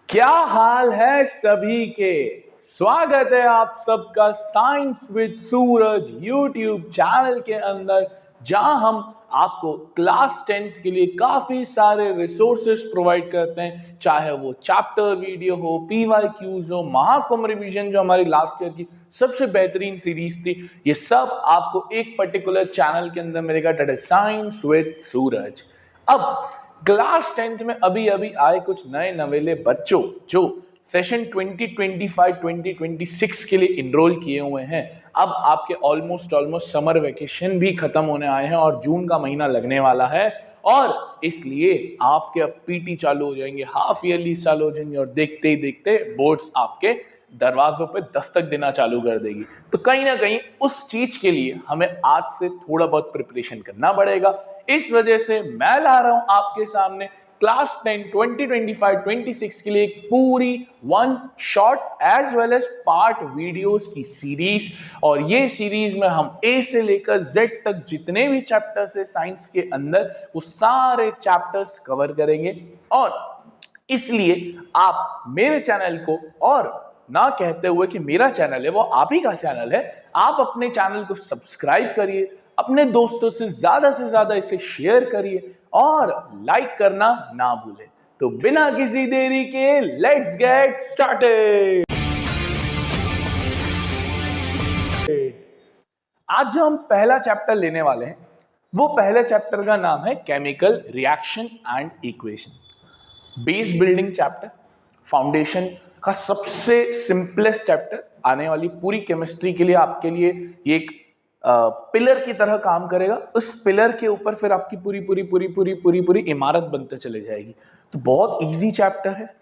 क्या हाल है सभी के। स्वागत है आप सबका science with Suraj YouTube channel के अंदर, जहां हम आपको क्लास 10th के लिए काफी सारे रिसोर्सेज प्रोवाइड करते हैं, चाहे वो चैप्टर वीडियो हो, पीवाईक्यूज हो, महाकुंभ रिवीजन जो हमारी लास्ट ईयर की सबसे बेहतरीन सीरीज थी, ये सब आपको एक पर्टिकुलर चैनल के अंदर मिलेगा, दैट इज साइंस विद सूरज। अब क्लास 10th में अभी अभी आए कुछ नए नवेले बच्चों जो सेशन 2025-2026 के लिए इनरोल किए हुए हैं, अब आपके ऑलमोस्ट समर वेकेशन भी खत्म होने आए हैं और जून का महीना लगने वाला है, और इसलिए आपके अब पीटी चालू हो जाएंगे, हाफ ईयरली चालू हो जाएंगे, और देखते ही देखते बोर्ड्स आपके दरवाजों पे दस्तक देना चालू कर देगी। तो कहीं ना कहीं उस चीज के लिए हमें आज से थोड़ा बहुत प्रिपरेशन करना पड़ेगा। इस वजह से मैं ला रहा हूं आपके सामने क्लास 10 2025-26 के लिए एक पूरी one shot as well as part videos की सीरीज, और ये सीरीज में हम ए से लेकर जेड तक जितने भी चैप्टर्स है साइंस के अंदर, वो सारे चैप्टर्स कवर करेंगे। और इसलिए आप मेरे चैनल को, और ना कहते हुए कि मेरा चैनल है वो आप ही का चैनल है, आप अपने चैनल को सब्सक्राइब करिए, अपने दोस्तों से ज्यादा इसे शेयर करिए और लाइक करना ना भूलें। तो बिना किसी देरी के लेट्स गेट स्टार्टेड। आज जो हम पहला चैप्टर लेने वाले हैं, वो पहले चैप्टर का नाम है chemical reaction and equation. Base building chapter, foundation का सबसे सिंपलेस्ट चैप्टर, आने वाली पूरी केमिस्ट्री के लिए आपके लिए ये एक पिलर की तरह काम करेगा। उस पिलर के ऊपर फिर आपकी पूरी इमारत बनते चले जाएगी। तो बहुत इजी चैप्टर है,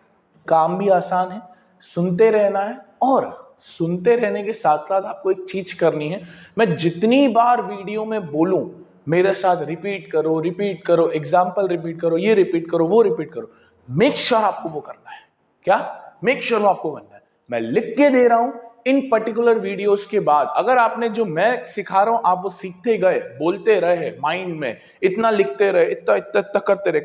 काम भी आसान है, सुनते रहना है, और सुनते रहने के साथ साथ आपको एक चीज करनी है, मैं जितनी बार वीडियो में बोलूं मेरे साथ रिपीट करो, एग्जाम्पल रिपीट करो, ये रिपीट करो, वो रिपीट करो। मेक श्योर आपको वो करना है। क्या मेक श्योर आपको करना है? मैं लिख के दे रहा हूं इन पर्टिकुलर वीडियोस के बाद, अगर आपने जो मैं सिखा रहा हूं आप वो सीखते गए, बोलते रहे माइंड में, इतना लिखते रहे, इतना करते रहे,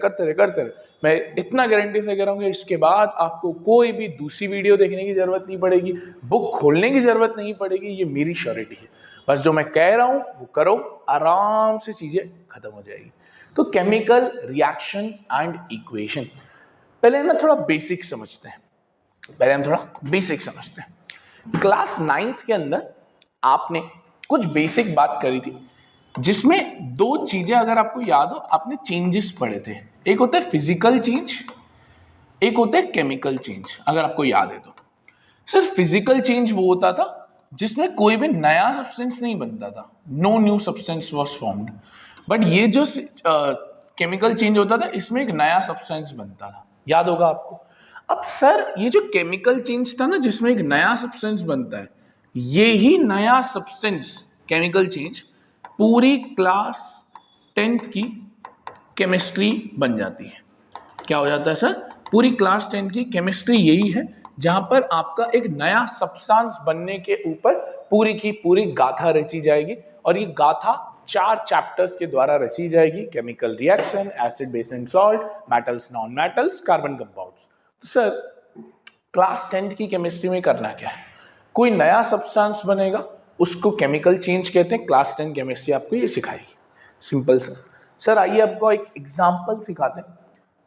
मैं इतना गारंटी से कह रहा हूं कि इसके बाद आपको कोई भी दूसरी वीडियो देखने की जरूरत नहीं पड़ेगी, बुक खोलने की जरूरत नहीं पड़ेगी। ये मेरी श्योरिटी है। बस जो मैं कह रहा हूं वो करो, आराम से चीजें खत्म हो जाएगी। तो केमिकल रिएक्शन एंड इक्वेशन, पहले ना थोड़ा बेसिक समझते हैं। क्लास 9th के अंदर आपने कुछ बेसिक बात करी थी, जिसमें दो चीजें अगर आपको याद हो, आपने चेंजेस पढ़े थे। एक होता है फिजिकल चेंज, एक होता है केमिकल चेंज। अगर आपको याद है तो सिर्फ फिजिकल चेंज वो होता था जिसमें कोई भी नया सब्सटेंस नहीं बनता था, no new substance was formed. But ये जो केमिकल चेंज होता था, इसमें एक नया सब्सटेंस बनता था, याद होगा आपको। अब सर ये जो केमिकल चेंज था ना, जिसमें एक नया सब्सटेंस बनता है, ये ही नया सब्सटेंस केमिकल चेंज पूरी क्लास 10th की केमिस्ट्री बन जाती है। क्या हो जाता है सर? पूरी क्लास 10th की केमिस्ट्री यही है, जहां पर आपका एक नया सब्सटेंस बनने के ऊपर पूरी की पूरी गाथा रची जाएगी, और ये गाथा 4 चैप्टर्स के द्वारा रची जाएगी। Chemical reaction, acid base and salt, metals non metals, carbon compounds. तो सर क्लास 10th की केमिस्ट्री में करना क्या है? कोई नया सब्सटेंस बनेगा, उसको केमिकल चेंज कहते हैं। क्लास 10 केमिस्ट्री आपको ये सिखाएगी। सिंपल सर आइए आपको एक एग्जांपल सिखाते हैं,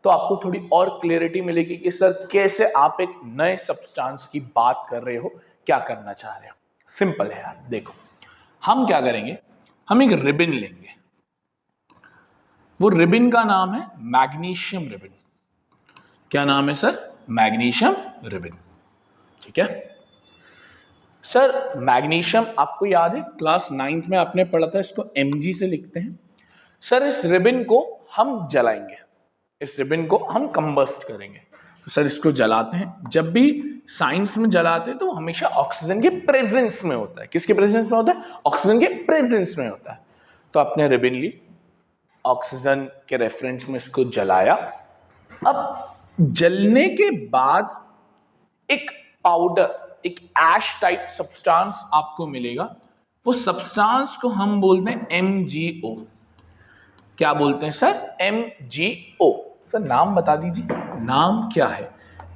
तो आपको थोड़ी और क्लियरिटी मिलेगी कि सर कैसे आप एक नए सब्सटेंस की बात कर रहे हो, क्या करना चाह रहे हो। सिंपल है यार, देखो हम क्या करेंगे, हम एक रिबन लेंगे, वो रिबन का नाम है मैग्नीशियम रिबन। क्या नाम है सर? Magnesium ribbon. ठीक है सर, मैग्नीशियम आपको याद है क्लास 9th में आपने पढ़ा था, इसको Mg से लिखते हैं। सर इस रिबन को हम जलाएंगे, इस रिबन को हम कंबस्ट करेंगे। तो सर इसको जलाते हैं, जब भी साइंस में जलाते हैं तो हमेशा ऑक्सीजन के प्रेजेंस में होता है। किसके प्रेजेंस में होता है? ऑक्सीजन के प्रेजेंस में होता है। तो आपने रिबन ली, ऑक्सीजन के रेफरेंस में इसको जलाया। अब जलने के बाद एक पाउडर, एक ऐश टाइप सब्सटेंस आपको मिलेगा। वो सब्सटेंस को हम बोलते हैं MgO। क्या बोलते हैं सर? MgO। सर नाम बता दीजिए, नाम क्या है?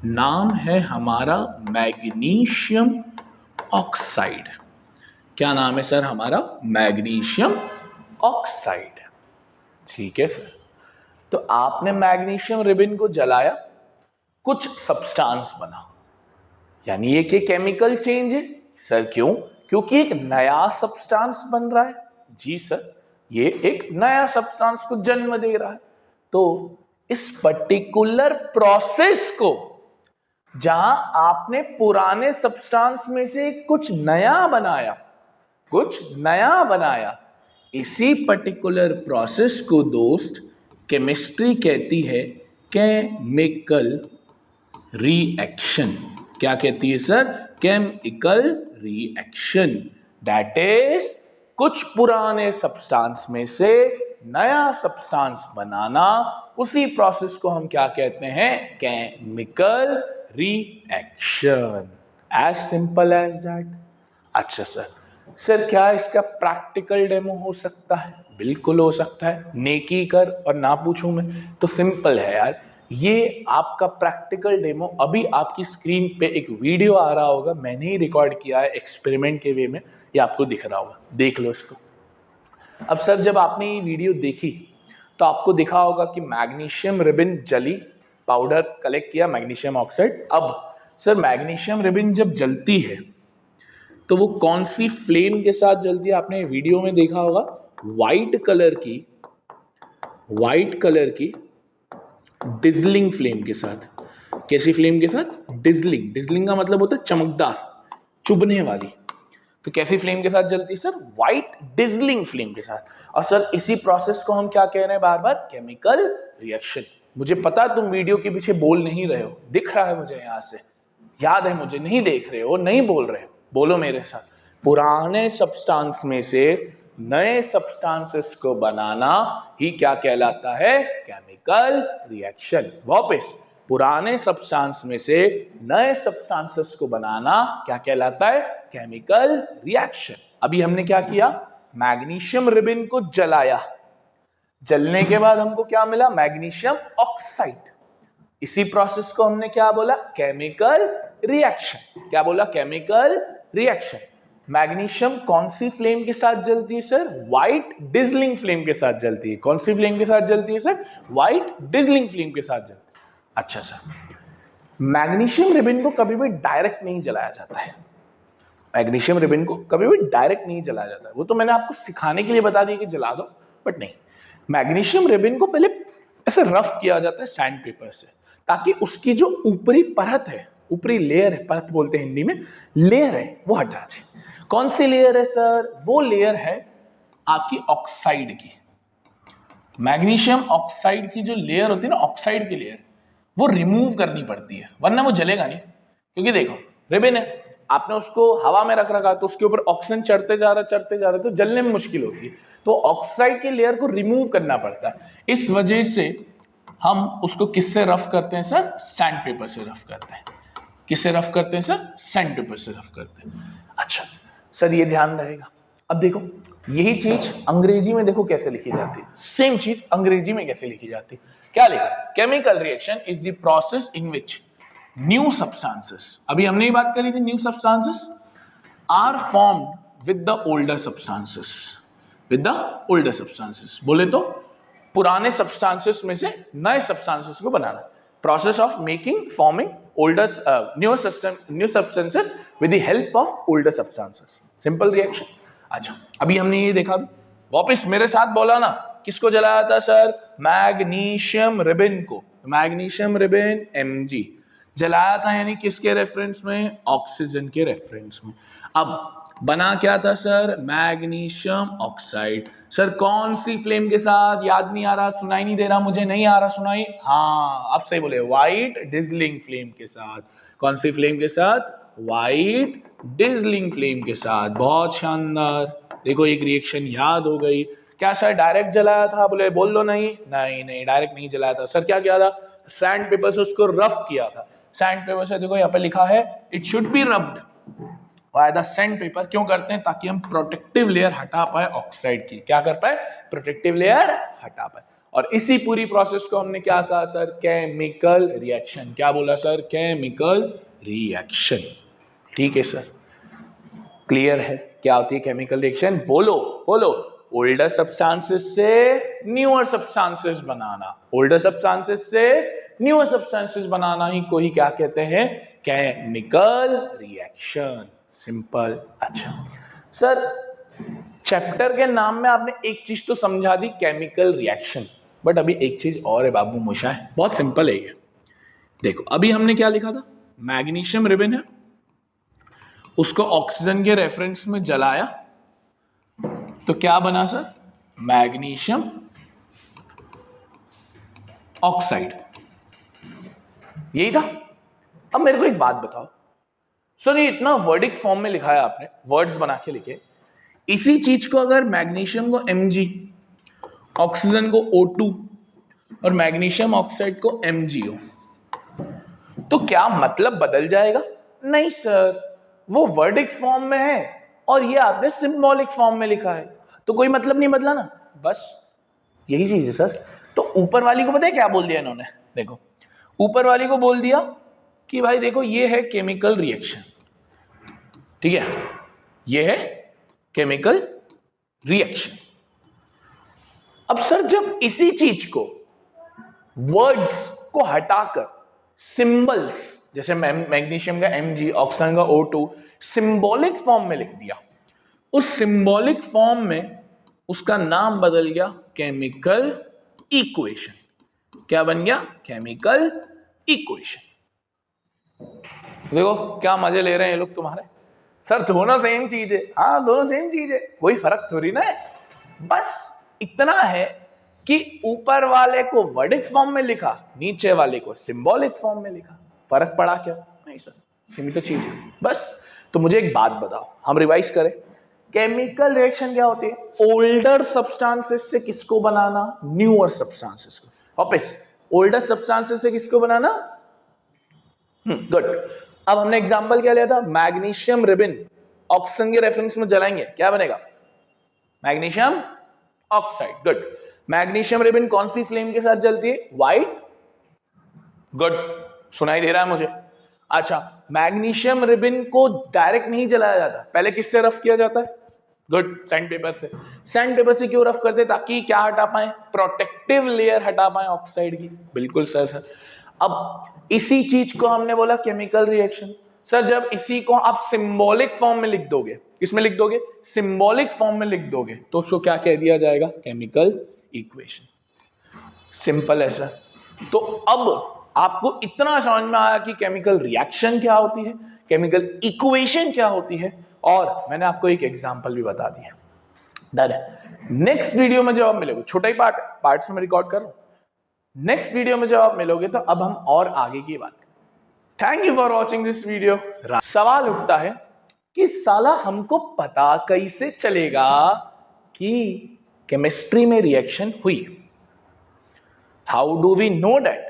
नाम है हमारा मैग्नीशियम ऑक्साइड। क्या नाम है सर हमारा? Magnesium oxide. ठीक है सर। तो आपने मैग्नीशियम रिबन को जलाया, कुछ सब्सटेंस बना, यानी ये कि केमिकल चेंज है। सर क्यों? क्योंकि एक नया सब्सटेंस बन रहा है। जी सर, ये एक नया सब्सटेंस को जन्म दे रहा है। तो इस पर्टिकुलर प्रोसेस को, जहां आपने पुराने सब्सटेंस में से कुछ नया बनाया, इसी पर्टिकुलर प्रोसेस को दोस्त केमिस्ट्री कहती है केमिकल रिएक्शन। क्या कहती है sir? Chemical reaction. That is कुछ पुराने सब्सटेंस में से नया सब्सटेंस बनाना, उसी प्रोसेस को हम क्या कहते हैं? Chemical reaction. As simple as that. अच्छा सर क्या इसका प्रैक्टिकल डेमो हो सकता है? बिल्कुल हो सकता है। नेकी कर और ना पूछूं मैं, तो सिंपल है यार। ये आपका प्रैक्टिकल डेमो अभी आपकी स्क्रीन पे एक वीडियो आ रहा होगा, मैंने ही रिकॉर्ड किया है एक्सपेरिमेंट के वे में, ये आपको दिख रहा होगा, देख लो इसको। अब सर जब आपने ये वीडियो देखी तो आपको दिखा होगा कि मैग्नीशियम रिबन जली, पाउडर कलेक्ट किया मैग्नीशियम ऑक्साइड। अब सर मैग्नीशियम रिबन जब जलती है तो वो कौन सी फ्लेम के साथ जलती है? आपने वीडियो में देखा होगा, व्हाइट कलर की डिजलिंग फ्लेम के साथ। कैसी फ्लेम के साथ? डिजलिंग का मतलब होता है चमकदार, चुभने वाली। तो कैसी फ्लेम के साथ जलती है सर? व्हाइट डिजलिंग फ्लेम के साथ। और सर इसी प्रोसेस को हम क्या कह रहे हैं बार बार? Chemical reaction. मुझे पता तुम वीडियो के पीछे बोल नहीं रहे हो, दिख रहा है मुझे यहां से, याद है मुझे, नहीं देख रहे हो, नहीं बोल रहे हो, बोलो मेरे साथ। पुराने सब्सटेंस में से नए सब्सटेंसेस को बनाना ही क्या कहलाता है? Chemical reaction. वापस, पुराने सब्सटेंस में से नए सब्सटेंसेस को बनाना क्या कहलाता है? Chemical reaction. अभी हमने क्या किया? मैग्नीशियम रिबन को जलाया, जलने के बाद हमको क्या मिला? Magnesium oxide. इसी प्रोसेस को हमने क्या बोला? Chemical reaction. क्या बोला? Chemical reaction. मैग्नीशियम कौन सी फ्लेम के साथ जलती है सर? व्हाइट डिजलिंग फ्लेम के साथ जलती है। कौन सी फ्लेम के साथ जलती है सर? व्हाइट डिजलिंग फ्लेम के साथ जलती है। अच्छा सर, मैग्नीशियम रिबन को कभी भी डायरेक्ट नहीं जलाया जाता है। मैग्नीशियम रिबन को कभी भी डायरेक्ट नहीं जलाया जाता है। वो तो मैंने आपको सिखाने के लिए बता दिया कि जला दो, बट नहीं, मैग्नीशियम रिबन को पहले ऐसे रफ किया जाता है सैंड पेपर से, ताकि उसकी जो ऊपरी परत है, ऊपरी लेयर है, परत बोलते हैं हिंदी में, लेयर है, वो हटा जाए। कौन सी लेयर है सर? वो लेयर है आपकी ऑक्साइड की। मैग्नीशियम ऑक्साइड की जो लेयर होती है ना, ऑक्साइड की लेयर, वो रिमूव करनी पड़ती है, वरना वो जलेगा नहीं। क्योंकि देखो, रिबन है, आपने उसको हवा में रख रखा, तो उसके ऊपर ऑक्सीजन चढ़ते जा रहा है, तो जलने में मुश्किल होती है। तो ऑक्साइड की लेयर को रिमूव करना पड़ता है। इस वजह से हम उसको किससे रफ करते हैं सर? सैंड पेपर से रफ करते हैं। किससे रफ करते हैं सर? सैंड पेपर से रफ करते हैं। अच्छा सर, ये ध्यान रहेगा। अब देखो, यही चीज अंग्रेजी में देखो कैसे लिखी जाती है। सेम चीज अंग्रेजी में कैसे लिखी जाती है? क्या लिखा? Chemical reaction is the process in which new substances, अभी हमने ही बात करी थी, new substances are formed with the older substances. With the older substances बोले तो पुराने सब्सटेंसेस में से नए सब्सटेंसेस को बनाना। Process of making, forming older new substances with the help of older substances. Simple reaction. अच्छा, अभी हमने ये देखा, वापस मेरे साथ बोला ना, किसको जलाया था सर? मैग्नीशियम रिबन को। मैग्नीशियम रिबन Mg जलाया था, यानी किसके रेफरेंस में? ऑक्सीजन के रेफरेंस में। अब बना क्या था सर? Magnesium oxide. सर कौन सी फ्लेम के साथ? याद नहीं आ रहा, सुनाई नहीं दे रहा मुझे, नहीं आ रहा सुनाई? हाँ, अब सही बोले, व्हाइट डिजलिंग फ्लेम के साथ। कौन सी फ्लेम के साथ? व्हाइट डिजलिंग फ्लेम के साथ। बहुत शानदार। देखो, एक रिएक्शन याद हो गई। क्या सर डायरेक्ट जलाया था? बोले बोल लो नहीं, नहीं डायरेक्ट नहीं जलाया था सर। क्या किया था? सैंड पेपर से उसको रफ किया था। सैंड पेपर से, देखो यहाँ पे लिखा है, it should be rubbed by the sand paper. क्यों करते हैं? ताकि हम प्रोटेक्टिव लेयर हटा पाए ऑक्साइड की। क्या कर पाए? प्रोटेक्टिव लेयर हटा पाए। और इसी पूरी प्रोसेस को हमने क्या कहा सर? Chemical reaction. क्या बोला सर? Chemical reaction. ठीक है सर, क्लियर है क्या होती है केमिकल रिएक्शन? बोलो बोलो। ओल्डर सब्सटेंसेस से न्यूअर सब्सटेंसेस बनाना, ओल्डर सब्सटेंसेस से न्यूअर सब्सटेंसेस बनाना ही को ही क्या कहते हैं? Chemical reaction. सिंपल। अच्छा सर, चैप्टर के नाम में आपने एक चीज तो समझा दी, केमिकल रिएक्शन, बट अभी एक चीज और है बाबू मोशा है, बहुत सिंपल है ये। देखो अभी हमने क्या लिखा था? मैग्नीशियम रिबन है, उसको ऑक्सीजन के रेफरेंस में जलाया तो क्या बना सर? Magnesium oxide. यही था। अब मेरे को एक बात बताओ सर, ये इतना वर्डिक फॉर्म में लिखा है आपने, वर्ड्स बना के लिखे, इसी चीज को अगर मैग्नीशियम को Mg, ऑक्सीजन को O2 और मैग्नीशियम ऑक्साइड को MgO, तो क्या मतलब बदल जाएगा? नहीं सर, वो वर्डिक फॉर्म में है और ये आपने सिंबॉलिक फॉर्म में लिखा है, तो कोई मतलब नहीं बदला ना, बस यही चीज है सर। तो ऊपर वाली को पता है क्या बोल दिया इन्होंने? देखो ऊपर वाली को बोल दिया कि भाई देखो ये है केमिकल रिएक्शन, ठीक है, ये है केमिकल रिएक्शन। अब सर जब इसी चीज को वर्ड्स को हटाकर सिंबल्स, जैसे मैग्नीशियम का Mg, ऑक्सीजन का O2, सिंबॉलिक फॉर्म में लिख दिया, उस सिंबॉलिक फॉर्म में उसका नाम बदल गया केमिकल इक्वेशन। क्या बन गया? Chemical equation. देखो क्या मजे ले रहे हैं ये लोग तुम्हारे। सर दोनों सेम चीज है। हाँ दोनों सेम चीज है, कोई फर्क थोड़ी ना है, बस इतना है कि ऊपर वाले को वर्डिक फॉर्म में लिखा, नीचे वाले को सिंबॉलिक फॉर्म में लिखा। फर्क पड़ा क्या? नहीं सर, सेम तो चीज है बस। तो मुझे एक बात बताओ, हम रिवाइज करें, केमिकल रिएक्शन क्या होती है? ओल्डर सब्सटेंसेस से किसको बनाना? न्यूअर सब्सटेंसेस को। वापस, ओल्डर सब्सटेंसेस से किसको बनाना? गुड। अब हमने एग्जांपल क्या लिया था? मैग्नीशियम रिबन ऑक्सीजन के रेफरेंस में जलाएंगे, क्या बनेगा? Magnesium oxide. Good. Magnesium ribbon कौन सी फ्लेम के साथ जलती है? व्हाइट। गुड, सुनाई दे रहा है मुझे। अच्छा, मैग्नीशियम रिबन को डायरेक्ट नहीं जलाया जाता, पहले किससे रफ किया जाता है? गुड, सैंड पेपर से। सैंड पेपर से क्यों रफ करते? ताकि क्या हटा पाए? प्रोटेक्टिव लेयर हटा पाए ऑक्साइड की। बिल्कुल सर। अब इसी चीज को हमने बोला केमिकल रिएक्शन। सर जब इसी को आप सिंबॉलिक फॉर्म में लिख दोगे, किसमें लिख दोगे? सिंबॉलिक फॉर्म में लिख दोगे, तो उसको क्या कह दिया जाएगा? Chemical equation. सिंपल है सर। तो अब आपको इतना समझ में आया कि केमिकल रिएक्शन क्या होती है, केमिकल इक्वेशन क्या होती है, और मैंने आपको एक एग्जांपल भी बता दिया। डन है। नेक्स्ट वीडियो में जब आप मिलोगे, छोटा ही पार्ट्स में रिकॉर्ड कर रहा हूं, नेक्स्ट वीडियो में जब आप मिलोगे तो अब हम और आगे की बात करें। Thank you for watching this video. सवाल उठता है कि साला हमको पता कैसे चलेगा कि केमिस्ट्री में रिएक्शन हुई? How do we know that?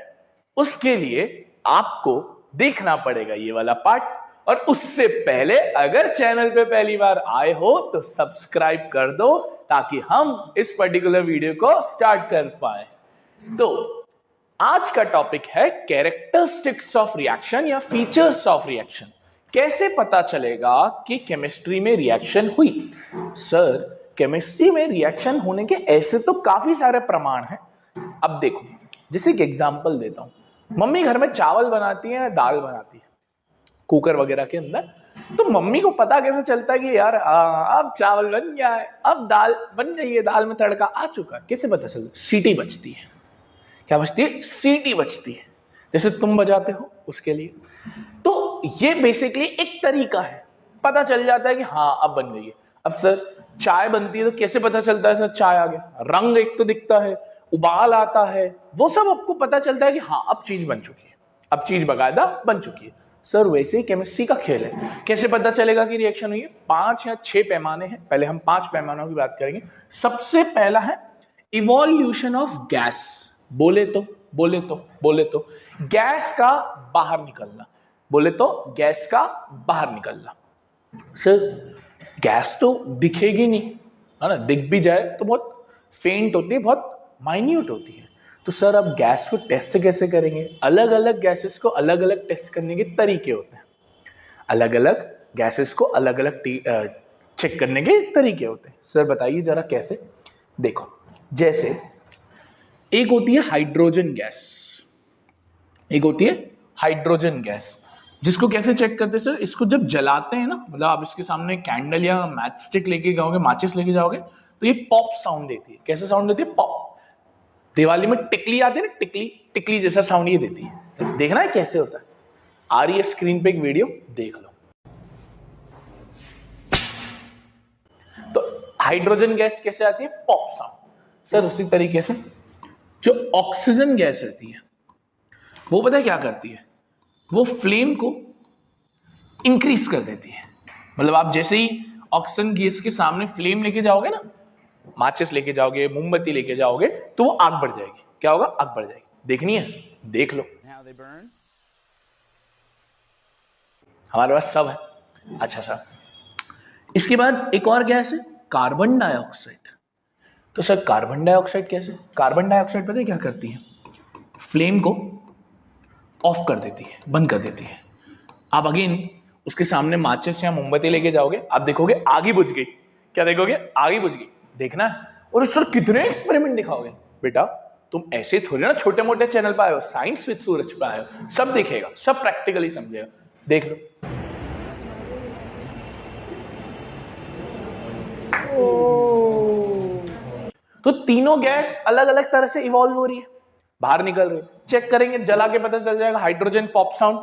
उसके लिए आपको देखना पड़ेगा ये वाला पार्ट, और उससे पहले अगर चैनल पे पहली बार आए हो तो सब्सक्राइब कर दो, ताकि हम इस पर्टिकुलर वीडियो को स्टार्ट कर पाए। तो आज का टॉपिक है कैरेक्टरिस्टिक्स ऑफ रिएक्शन या फीचर्स ऑफ रिएक्शन। कैसे पता चलेगा कि केमिस्ट्री में रिएक्शन हुई? सर केमिस्ट्री में रिएक्शन होने के ऐसे तो काफी सारे प्रमाण हैं। अब देखो, जैसे एक एग्जांपल देता हूं, मम्मी घर में चावल बनाती है, दाल बनाती है कुकर वगैरह के अंदर, तो मम्मी को पता कैसे चलता है कि यार अब चावल बन गया है, अब दाल बन गई है, दाल में तड़का आ चुका है? कैसे पता चलता? सीटी बजती है। क्या बजती है? सीटी बजती है, जैसे तुम बजाते हो उसके लिए। तो ये बेसिकली एक तरीका है, पता चल जाता है कि हाँ अब बन गई है। अब सर चाय बनती है तो कैसे पता चलता है सर चाय आ गया? रंग एक तो दिखता है, उबाल आता है, वो सब आपको पता चलता है कि हाँ अब चीज बन चुकी है, अब चीज बकायदा बन चुकी है। सर वैसे ही केमिस्ट्री का खेल है, कैसे पता चलेगा कि रिएक्शन हुई है? 5 या 6 पैमाने हैं, पहले हम 5 पैमानों की बात करेंगे। सबसे पहला है इवोल्यूशन ऑफ गैस। बोले तो गैस का बाहर निकलना, बोले तो गैस का बाहर निकलना। सर गैस तो दिखेगी नहीं, है ना, दिख भी जाए तो बहुत फेंट होती है, बहुत माइन्यूट होती है। तो सर अब गैस को टेस्ट कैसे करेंगे? अलग अलग गैसेस को अलग अलग टेस्ट करने के तरीके होते हैं, अलग अलग गैसेस को अलग अलग चेक करने के तरीके होते हैं। सर बताइए जरा कैसे? देखो, जैसे एक होती है हाइड्रोजन गैस, एक होती है हाइड्रोजन गैस, जिसको कैसे चेक करते हैं सर? इसको जब जलाते हैं ना, मतलब आप इसके सामने कैंडल या मैच स्टिक लेके जाओगे, माचिस लेके जाओगे, तो ये पॉप साउंड देती है। कैसे साउंड देती है? पॉप। दिवाली में टिकली आती है ना, टिकली, टिकली जैसा साउंड ये देती है। देखना है कैसे होता है? आ रही है स्क्रीन पे एक वीडियो, देख लो। तो हाइड्रोजन गैस कैसे आती है? Pop sound. सर उसी तरीके से जो ऑक्सीजन गैस रहती है, वो पता है क्या करती है? वो फ्लेम को इंक्रीज कर देती है। मतलब आप जैसे ही ऑक्सीजन गैस के सामने फ्लेम लेके जाओगे ना, माचिस लेके जाओगे, मोमबत्ती लेके जाओगे, तो वो आग बढ़ जाएगी। क्या होगा? आग बढ़ जाएगी। देखनी है? देख लो, हमारे पास सब है। अच्छा सर, इसके बाद एक और गैस है कार्बन डाइऑक्साइड। तो सर कार्बन डाइऑक्साइड कैसे? कार्बन डाइऑक्साइड पता है क्या करती है? फ्लेम को ऑफ कर देती है, बंद कर देती है। आप अगेन उसके सामने माचिस या मोमबत्ती लेके जाओगे, आप देखोगे आग ही बुझ गई। क्या देखोगे? आग ही बुझ गई। देखना है? और इस पर कितने एक्सपेरिमेंट दिखाओगे? बेटा तुम ऐसे थोड़ी ना छोटे मोटे चैनल पे आए हो, साइंस विद सूरज पे आए हो, सब देखेगा, सब प्रैक्टिकली समझेगा। देख लो। तो तीनों गैस अलग अलग तरह से इवॉल्व हो रही है, बाहर निकल रही है। चेक करेंगे, जला के पता चल जाएगा। Hydrogen pop sound,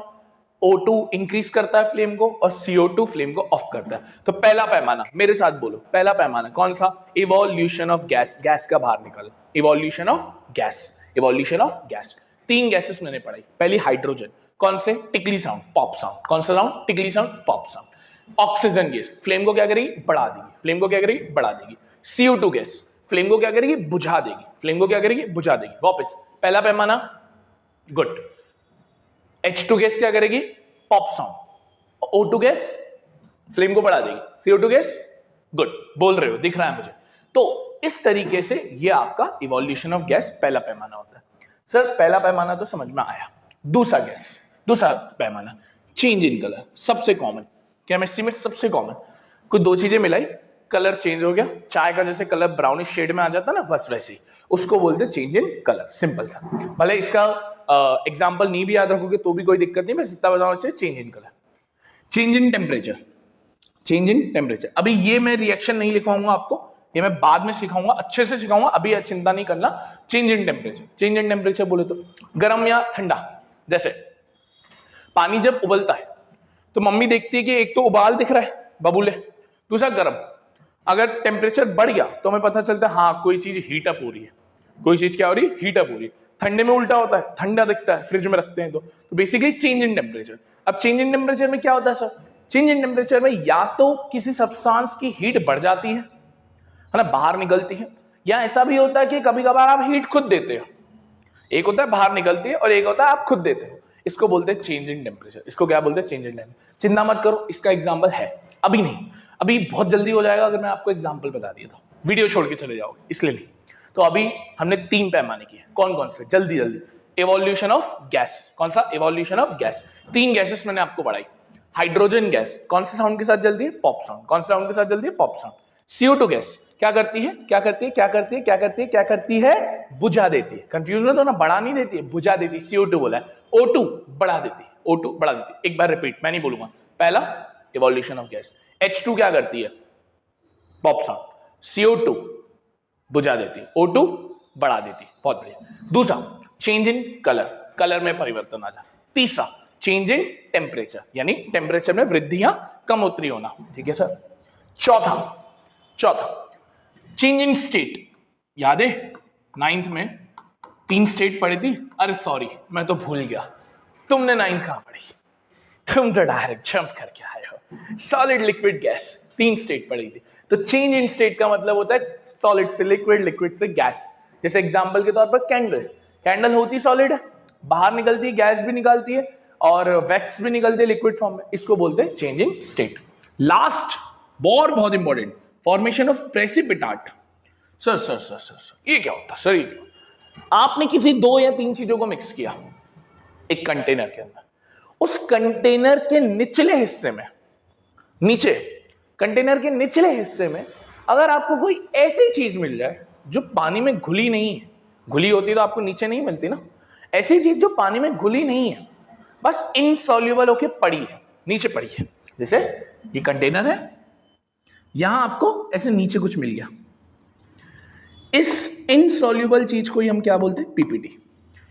O2 increase करता है फ्लेम को और CO2 फ्लेम को ऑफ करता है। तो पहला पैमाना, मेरे साथ बोलो, पहला पैमाना कौन सा? Evolution of gas. गैस का बाहर निकल, evolution of gas, evolution of gas. तीन गैसेस मैंने पढ़ाई। पहली हाइड्रोजन, कौन से? टिकली साउंड, पॉप साउंड। कौन सा साउंड? टिकली sound, pop sound. Oxygen gas flame को क्या करेगी? बढ़ा देगी। फ्लेम को क्या करेगी? बढ़ा देगी। CO2 गैस फ्लेम को क्या करेगी? बुझा देगी। फ्लेम को क्या करेगी? बुझा देगी। वापस पहला पैमाना, गुड। H2 गैस क्या करेगी? Pop sound. O2 gas flame को बढ़ा देगी। CO2 गैस, गुड, बोल रहे हो, दिख रहा है मुझे। तो इस तरीके से ये आपका इवोल्यूशन ऑफ गैस पहला पैमाना होता है। सर पहला पैमाना तो समझ में आया। दूसरा गैस, दूसरा पैमाना, चेंज इन कलर। सबसे कॉमन केमिस्ट्री में, सबसे कॉमन। कुछ दो चीजें मिलाई, कलर चेंज हो गया। चाय का जैसे कलर ब्राउनिश शेड में आ जाता ना, बस वैसे ही उसको बोलते हैं चेंज इन कलर। सिंपल था। भले इसका एग्जाम्पल नहीं भी याद रखोगे तो भी कोई दिक्कत नहीं, बस इतना बताना चाहिए, change in colour. Change in temperature, change in temperature. अभी ये मैं रिएक्शन नहीं लिखवाऊंगा आपको, ये मैं बाद में सिखाऊंगा, अच्छे से सिखाऊंगा, अभी चिंता नहीं करना। Change in temperature, change in temperature बोले तो गर्म या ठंडा। जैसे पानी जब उबलता है तो मम्मी देखती है कि एक तो उबाल दिख रहा है, बबूले, दूसरा गर्म। अगर टेम्परेचर बढ़ गया तो हमें पता चलता है हाँ कोई चीज हीट अप हो रही है, कोई चीज क्या हो रही है? हीट अप हो रही है। ठंडे में उल्टा होता है, ठंडा दिखता है, फ्रिज में रखते हैं तो बेसिकली चेंज इन टेम्परेचर। अब चेंज इन टेम्परेचर में क्या होता है सर? चेंज इन टेम्परेचर में या तो किसी सब्सटेंस की हीट बढ़ जाती है ना, बाहर निकलती है, या ऐसा भी होता है कि कभी कभार आप हीट खुद देते हो। एक होता है बाहर निकलती है और एक होता है आप खुद देते हो। इसको बोलते हैं चेंज इन टेम्परेचर। इसको क्या बोलते हैं? Change in temperature. चिंता मत करो, इसका एग्जांपल है, अभी नहीं, अभी बहुत जल्दी हो जाएगा अगर मैं आपको एग्जांपल बता दिया तो वीडियो छोड़ के चले जाओगे, इसलिए नहीं। तो अभी हमने तीन पैमाने किए, कौन कौन से? जल्दी जल्दी। इवोल्यूशन ऑफ गैस, कौन सा? Evolution of gas. तीन गैसेस मैंने आपको पढ़ाई। हाइड्रोजन गैस कौन से साउंड के साथ जलती है? Pop sound. कौन से साउंड के साथ जलती है? Pop sound. CO2 गैस क्या करती है? क्या करती है? क्या करती है? क्या करती है? क्या करती है? बुझा देती है। कंफ्यूज मत होना, बढ़ा नहीं देती है, बुझा देती है। CO2 बोला है। O2 बढ़ा देती है, O2 बढ़ा देती है। एक बार रिपीट, मैं नहीं बोलूंगा। पहला इवोल्यूशन ऑफ गैस। H2 क्या करती है? Pop sound. CO2 बुझा देती है, O2 बढ़ा देती है। बहुत बढ़िया। दूसरा चेंज इन कलर, कलर में परिवर्तन आ जाए। तीसरा चेंज इन टेम्परेचर, यानी टेम्परेचर में वृद्धि या कमोत्तरी होना। ठीक है सर। चौथा चेंज इन स्टेट। याद है 9th में 3 स्टेट पढ़ी थी? अरे सॉरी मैं तो भूल गया, तुमने 9th कहां पढ़ी? तुम तो डायरेक्ट जंप करके आए हो। सॉलिड, लिक्विड, गैस, 3 स्टेट पढ़ी थी। तो चेंज इन स्टेट का मतलब होता है सॉलिड से लिक्विड, लिक्विड से गैस। जैसे एग्जांपल के तौर पर कैंडल, कैंडल होती सॉलिड है, बाहर निकलती है, गैस भी निकालती है और वैक्स भी निकलती है लिक्विड फॉर्म में। इसको बोलते हैं चेंज इन स्टेट। लास्ट और बहुत important, formation of precipitate. Sir sir sir sir sir ये क्या होता है सर? ये क्या? आपने किसी 2 या 3 चीजों को मिक्स किया एक कंटेनर के अंदर, उस कंटेनर के निचले हिस्से में, नीचे कंटेनर के निचले हिस्से में अगर आपको कोई ऐसी चीज मिल जाए जो पानी में घुली नहीं है, घुली होती तो आपको नीचे नहीं मिलती ना, ऐसी चीज जो पानी में घुली नहीं है, बस इनसॉल्युबल होके पड़ी है, नीचे पड़ी है, जैसे ये कंटेनर है, यहां आपको ऐसे नीचे कुछ मिल गया, इस इनसॉल्युबल चीज को ही हम क्या बोलते हैं? पीपीटी।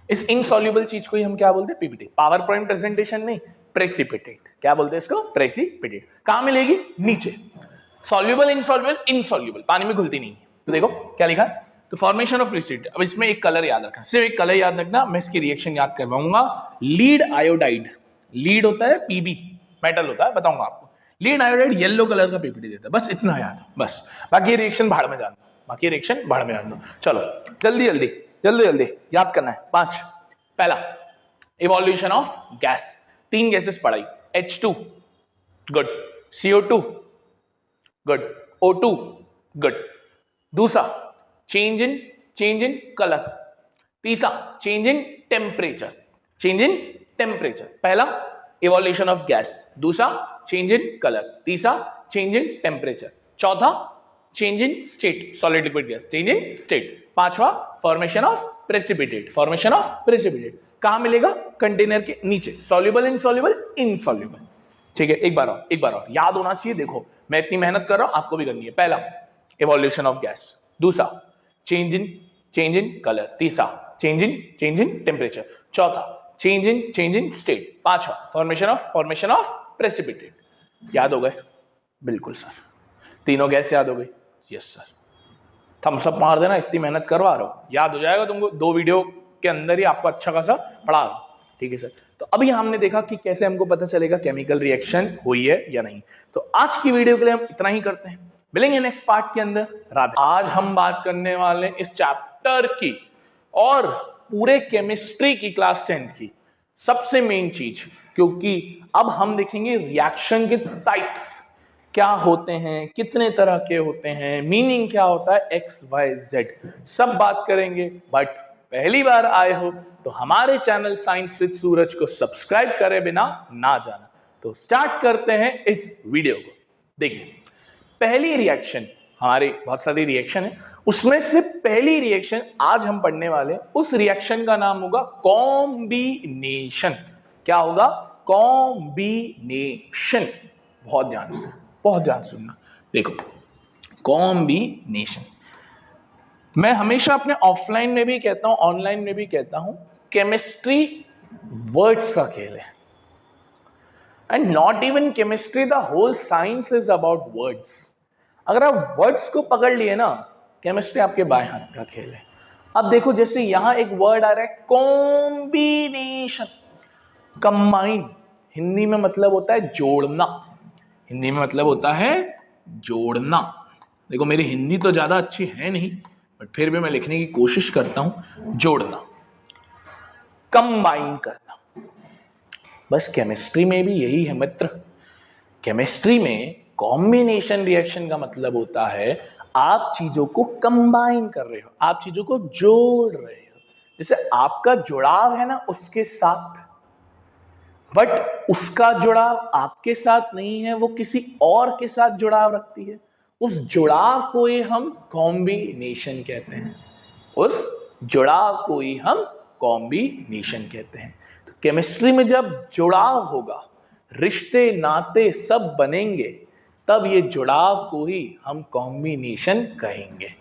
इस इनसॉल्युबल चीज को ही हम क्या बोलते हैं? पीपीटी। पावर पॉइंट प्रेजेंटेशन नहीं, प्रेसिपिटेट। क्या बोलते हैं इसको? प्रेसिपिटेट। कहां मिलेगी? नीचे। सॉल्युबल, इनसॉल्युबल, इनसॉल्युबल, पानी में घुलती नहीं है। तो देखो क्या लिखा है, तो फॉर्मेशन ऑफ प्रेसिपिटेट। अब इसमें एक कलर याद रखना, सिर्फ एक कलर याद रखना, मैं इसकी रिएक्शन याद करवाऊंगा। लीड आयोडाइड, लीड होता है पीबी, मेटल होता है, बताऊंगा आपको। लीड आयोडाइड येलो कलर का पीपीटी देता है, बस इतना याद, बस। बाकी रिएक्शन भाड़ में जान, बाकी रिएक्शन भाड़ में जान दो। चलो जल्दी जल्दी जल्दी जल्दी याद करना है। 5, पहला इवोल्यूशन ऑफ गैस, 3 गैसेस पढ़ाई। H2 good, CO2 good, O2 good. दूसरा चेंज इन कलर। तीसरा change in temperature, change in temperature. पहला इवोल्यूशन ऑफ गैस, दूसरा चेंज इन कलर, तीसरा चेंज इन टेम्परेचर, चौथा change in state, solid liquid gas, change in state, पांचवा formation of precipitate, formation of precipitate. कहां मिलेगा? Container के नीचे। Soluble, insoluble, insoluble. ठीक है, एक बार और याद होना चाहिए। देखो मैं इतनी मेहनत कर रहा हूं, आपको भी करनी है। पहला इवोल्यूशन ऑफ गैस, दूसरा चेंज इन कलर, तीसरा चेंज इन टेम्परेचर, चौथा चेंज इन स्टेट, पांचवा फॉर्मेशन ऑफ प्रेसिपिटेट। याद हो गए? बिल्कुल सर। तीनों गैस याद हो गई? Yes sir. थम्स अप मार देना, इतनी मेहनत करवा रहा हूं, याद हो जाएगा तुमको। 2 वीडियो के अंदर ही आपको अच्छा खासा पढ़ा रहा हूं। ठीक है सर। तो अभी हमने देखा कि कैसे हमको पता चलेगा केमिकल रिएक्शन हुई है या नहीं। तो आज की वीडियो के लिए हम इतना ही करते हैं, मिलेंगे नेक्स्ट पार्ट के अंदर। राधे। आज हम बात करने वाले इस चैप्टर की और पूरे केमिस्ट्री की क्लास 10th की सबसे मेन चीज, क्योंकि अब हम देखेंगे रिएक्शन के टाइप्स क्या होते हैं, कितने तरह के होते हैं, मीनिंग क्या होता है, XYZ सब बात करेंगे। बट पहली बार आए हो तो हमारे चैनल साइंस विद सूरज को सब्सक्राइब करे बिना ना जाना। तो स्टार्ट करते हैं इस वीडियो को। देखिए पहली रिएक्शन, हमारी बहुत सारी रिएक्शन है, उसमें से पहली रिएक्शन आज हम पढ़ने वाले, उस रिएक्शन का नाम होगा कॉम्बिनेशन। क्या होगा? कॉम्बिनेशन। बहुत ध्यान सुनना। देखो कॉम्बिनेशन, मैं हमेशा अपने ऑफलाइन में भी कहता हूं, ऑनलाइन में भी कहता हूं, केमिस्ट्री वर्ड्स का खेल है। And not even chemistry, the whole science is about words. अगर आप वर्ड्स को पकड़ लिए ना, केमिस्ट्री आपके बाएं हाथ का खेल है। अब देखो जैसे यहां एक वर्ड आ रहा है कॉम्बिनेशन, कंबाइन, हिंदी में मतलब होता है जोड़ना, हिंदी में मतलब होता है जोड़ना। देखो मेरी हिंदी तो ज्यादा अच्छी है नहीं, बट फिर भी मैं लिखने की कोशिश करता हूं। जोड़ना, कंबाइन करना, बस केमिस्ट्री में भी यही है मित्र। केमिस्ट्री में कॉम्बिनेशन रिएक्शन का मतलब होता है आप चीजों को कंबाइन कर रहे हो, आप चीजों को जोड़ रहे हो। जैसे आपका जुड़ाव है ना उसके साथ, बट उसका जुड़ाव आपके साथ नहीं है, वो किसी और के साथ जुड़ाव रखती है। उस जुड़ाव को ही हम कॉम्बिनेशन कहते हैं, उस जुड़ाव को ही हम कॉम्बिनेशन कहते हैं। तो केमिस्ट्री में जब जुड़ाव होगा, रिश्ते नाते सब बनेंगे, तब ये जुड़ाव को ही हम कॉम्बिनेशन कहेंगे।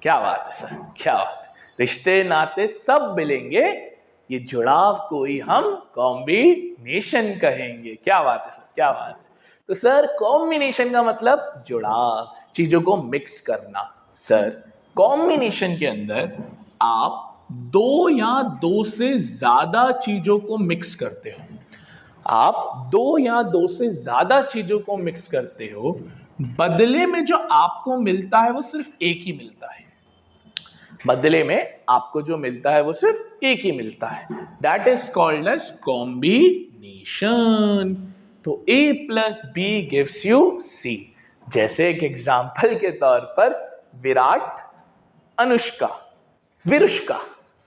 क्या बात है सर, क्या बात है। रिश्ते नाते सब मिलेंगे, ये जुड़ाव को ही हम कॉम्बिनेशन कहेंगे। क्या बात है सर, क्या बात है। तो सर कॉम्बिनेशन का मतलब जुड़ाव, चीजों को मिक्स करना। सर कॉम्बिनेशन के अंदर आप 2 या 2 से ज्यादा चीजों को मिक्स करते हो, आप 2 या 2 से ज्यादा चीजों को मिक्स करते हो, बदले में जो आपको मिलता है वो सिर्फ एक ही मिलता है। बदले में आपको जो मिलता है वो सिर्फ एक ही मिलता है। That is called as combination. तो A + B gives you C। जैसे एक एग्जाम्पल के तौर पर विराट अनुष्का, विरुष्का,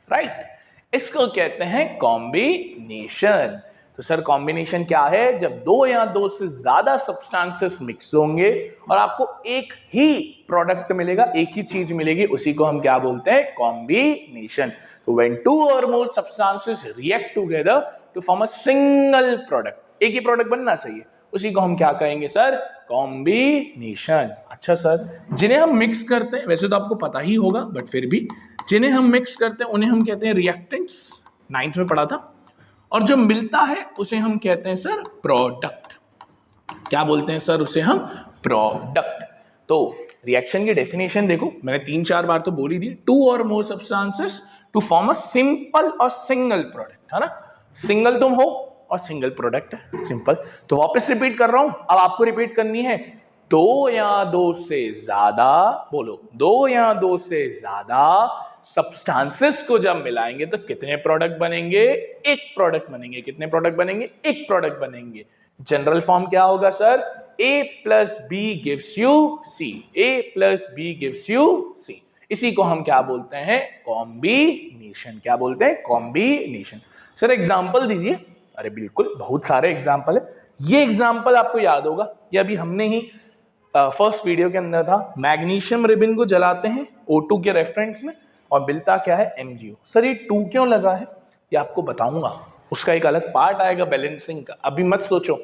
राइट। इसको कहते हैं कॉम्बिनेशन। तो सर कॉम्बिनेशन क्या है? जब दो या दो से ज्यादा सब्सटेंसेस मिक्स होंगे और आपको एक ही प्रोडक्ट मिलेगा, एक ही चीज मिलेगी, उसी को हम क्या बोलते हैं? कॉम्बिनेशन। तो व्हेन टू और more substances react together to form a single product, एक ही प्रोडक्ट बनना चाहिए, उसी को हम क्या कहेंगे सर? कॉम्बिनेशन। अच्छा सर, जिन्हें हम मिक्स करते हैं, वैसे तो आपको पता ही होगा बट फिर भी, जिन्हें हम मिक्स करते हैं उन्हें हम कहते हैं रिएक्टेंट्स, 9th में पढ़ा था। और जो मिलता है उसे हम कहते हैं सर प्रोडक्ट। क्या बोलते हैं सर? उसे हम प्रोडक्ट। तो रिएक्शन की डेफिनेशन देखो, मैंने 3-4 बार तो बोल ही दी। टू और more substances to form a simple और सिंगल प्रोडक्ट, है ना। सिंगल तुम हो और सिंगल प्रोडक्ट है, सिंपल। तो वापस रिपीट कर रहा हूं, अब आपको रिपीट करनी है। दो या दो से ज्यादा, बोलो, दो या दो से ज्यादा सब्सटेंसेस को जब मिलाएंगे तो कितने प्रोडक्ट बनेंगे? एक प्रोडक्ट बनेंगे। कितने प्रोडक्ट बनेंगे? एक प्रोडक्ट बनेंगे। जनरल फॉर्म क्या होगा sir? A plus B gives you C, A plus B gives you C। इसी को हम क्या बोलते हैं? कॉम्बिनेशन। क्या बोलते हैं? कॉम्बिनेशन। सर एग्जांपल दीजिए। अरे बिल्कुल, बहुत सारे एग्जांपल है। ये एग्जांपल आपको याद होगा, ये अभी हमने ही फर्स्ट वीडियो के अंदर था। मैग्नीशियम रिबन को जलाते हैं O2 के रेफरेंस में और मिलता क्या है? MgO। सर ये 2 क्यों लगा है? ये आपको बताऊंगा, उसका एक अलग पार्ट आएगा बैलेंसिंग का। अभी मत सोचो,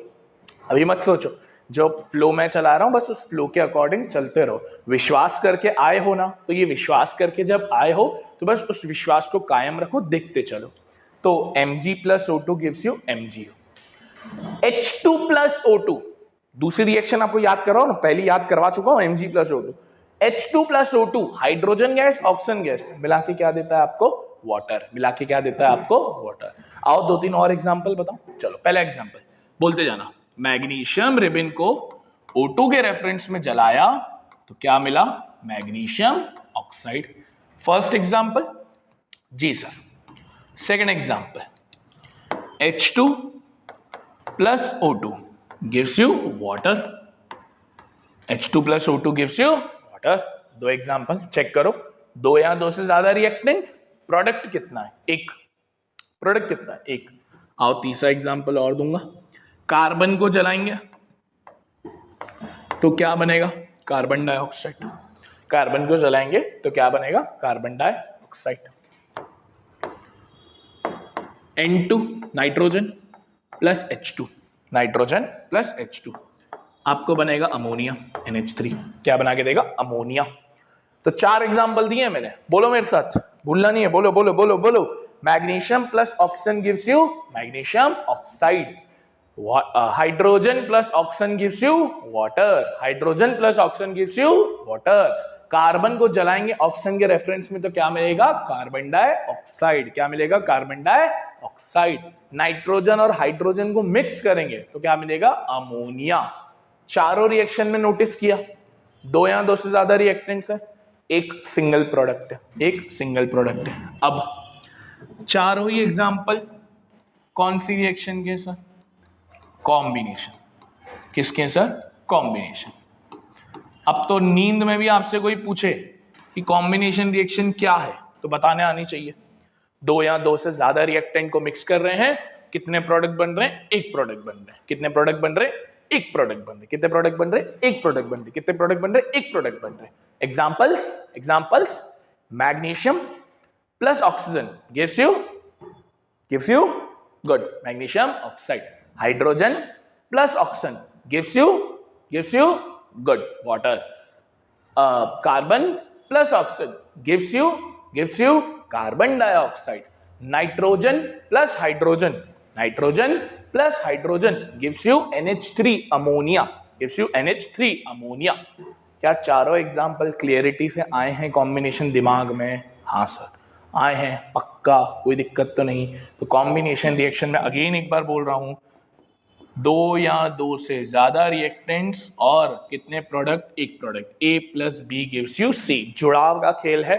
अभी मत सोचो। जो फ्लो मैं चला रहा हूं बस उस फ्लो के अकॉर्डिंग चलते रहो। विश्वास करके आए हो ना, तो ये विश्वास करके जब आए हो तो बस उस विश्वास को कायम रखो, देखते चलो। तो Mg plus O2 gives you MgO। H2 plus O2, दूसरी रिएक्शन आपको याद कराओ ना, पहली याद करवा चुका हूं। Mg plus O2, H2 plus O2, hydrogen gas, oxygen gas, मिला के क्या देता है आपको? वाटर। मिला के क्या देता है आपको? वाटर। आओ 2-3 और एग्जांपल बताओ। चलो पहला एग्जांपल बोलते जाना। मैग्नीशियम रिबन को O2 के रेफरेंस में जलाया तो क्या मिला? Magnesium oxide. फर्स्ट एग्जांपल जी sir. Second example, H2 plus O2 gives you water, H2 plus O2 gives you water। दो एग्जांपल चेक करो। दो या दो से ज्यादा रिएक्टेंट्स, प्रोडक्ट कितना है? एक। प्रोडक्ट कितना है? एक। आओ तीसरा एग्जांपल और दूंगा। कार्बन को जलाएंगे तो क्या बनेगा? Carbon dioxide. कार्बन को जलाएंगे तो क्या बनेगा? Carbon dioxide. N2 nitrogen plus H2, nitrogen plus H2, आपको बनेगा अमोनिया, NH3। क्या बना के देगा? अमोनिया। तो 4 एग्जांपल दिए मैंने, बोलो मेरे साथ, भूलना नहीं है। बोलो बोलो बोलो बोलो। Magnesium plus oxygen gives you magnesium oxide. Hydrogen plus oxygen gives you water. Hydrogen plus oxygen gives you water. Carbon को जलाएंगे ऑक्सीजन के रेफरेंस में तो क्या मिलेगा? Carbon dioxide. क्या मिलेगा? Carbon dioxide. नाइट्रोजन और हाइड्रोजन को मिक्स करेंगे तो क्या मिलेगा? अमोनिया। चारों रिएक्शन में नोटिस किया, दो या दो से ज्यादा रिएक्टेंट्स है, एक सिंगल प्रोडक्ट है, एक सिंगल प्रोडक्ट है। अब चारों ही एग्जांपल कौन सी रिएक्शन के सर? कॉम्बिनेशन। किसके सर? कॉम्बिनेशन। अब तो नींद में भी आपसे कोई पूछे कि कॉम्बिनेशन रिएक्शन क्या है तो बताने आनी चाहिए। दो या दो से ज्यादा रिएक्टेंट को मिक्स कर रहे हैं, कितने प्रोडक्ट बन रहे हैं? एक प्रोडक्ट बन रहे हैं। कितने प्रोडक्ट बन रहे हैं? एक प्रोडक्ट बन रहे। कितने प्रोडक्ट बन रहे? एक प्रोडक्ट बन रहे। कितने प्रोडक्ट बन रहे? एक प्रोडक्ट बन रहे। Examples, examples, magnesium plus oxygen gives you good magnesium oxide. Hydrogen plus oxygen gives you good water. Carbon plus oxygen gives you carbon dioxide. Nitrogen plus hydrogen gives you NH3 ammonia, gives you NH3 ammonia. क्या चारों example clarity से आए हैं combination दिमाग में? हाँ sir आए हैं, पक्का, कोई दिक्कत तो नहीं। तो कॉम्बिनेशन रिएक्शन में अगेन एक बार बोल रहा हूं, दो या दो से ज्यादा रिएक्टेंट्स और कितने प्रोडक्ट? एक product. A plus B gives you C। जुड़ाव का खेल है,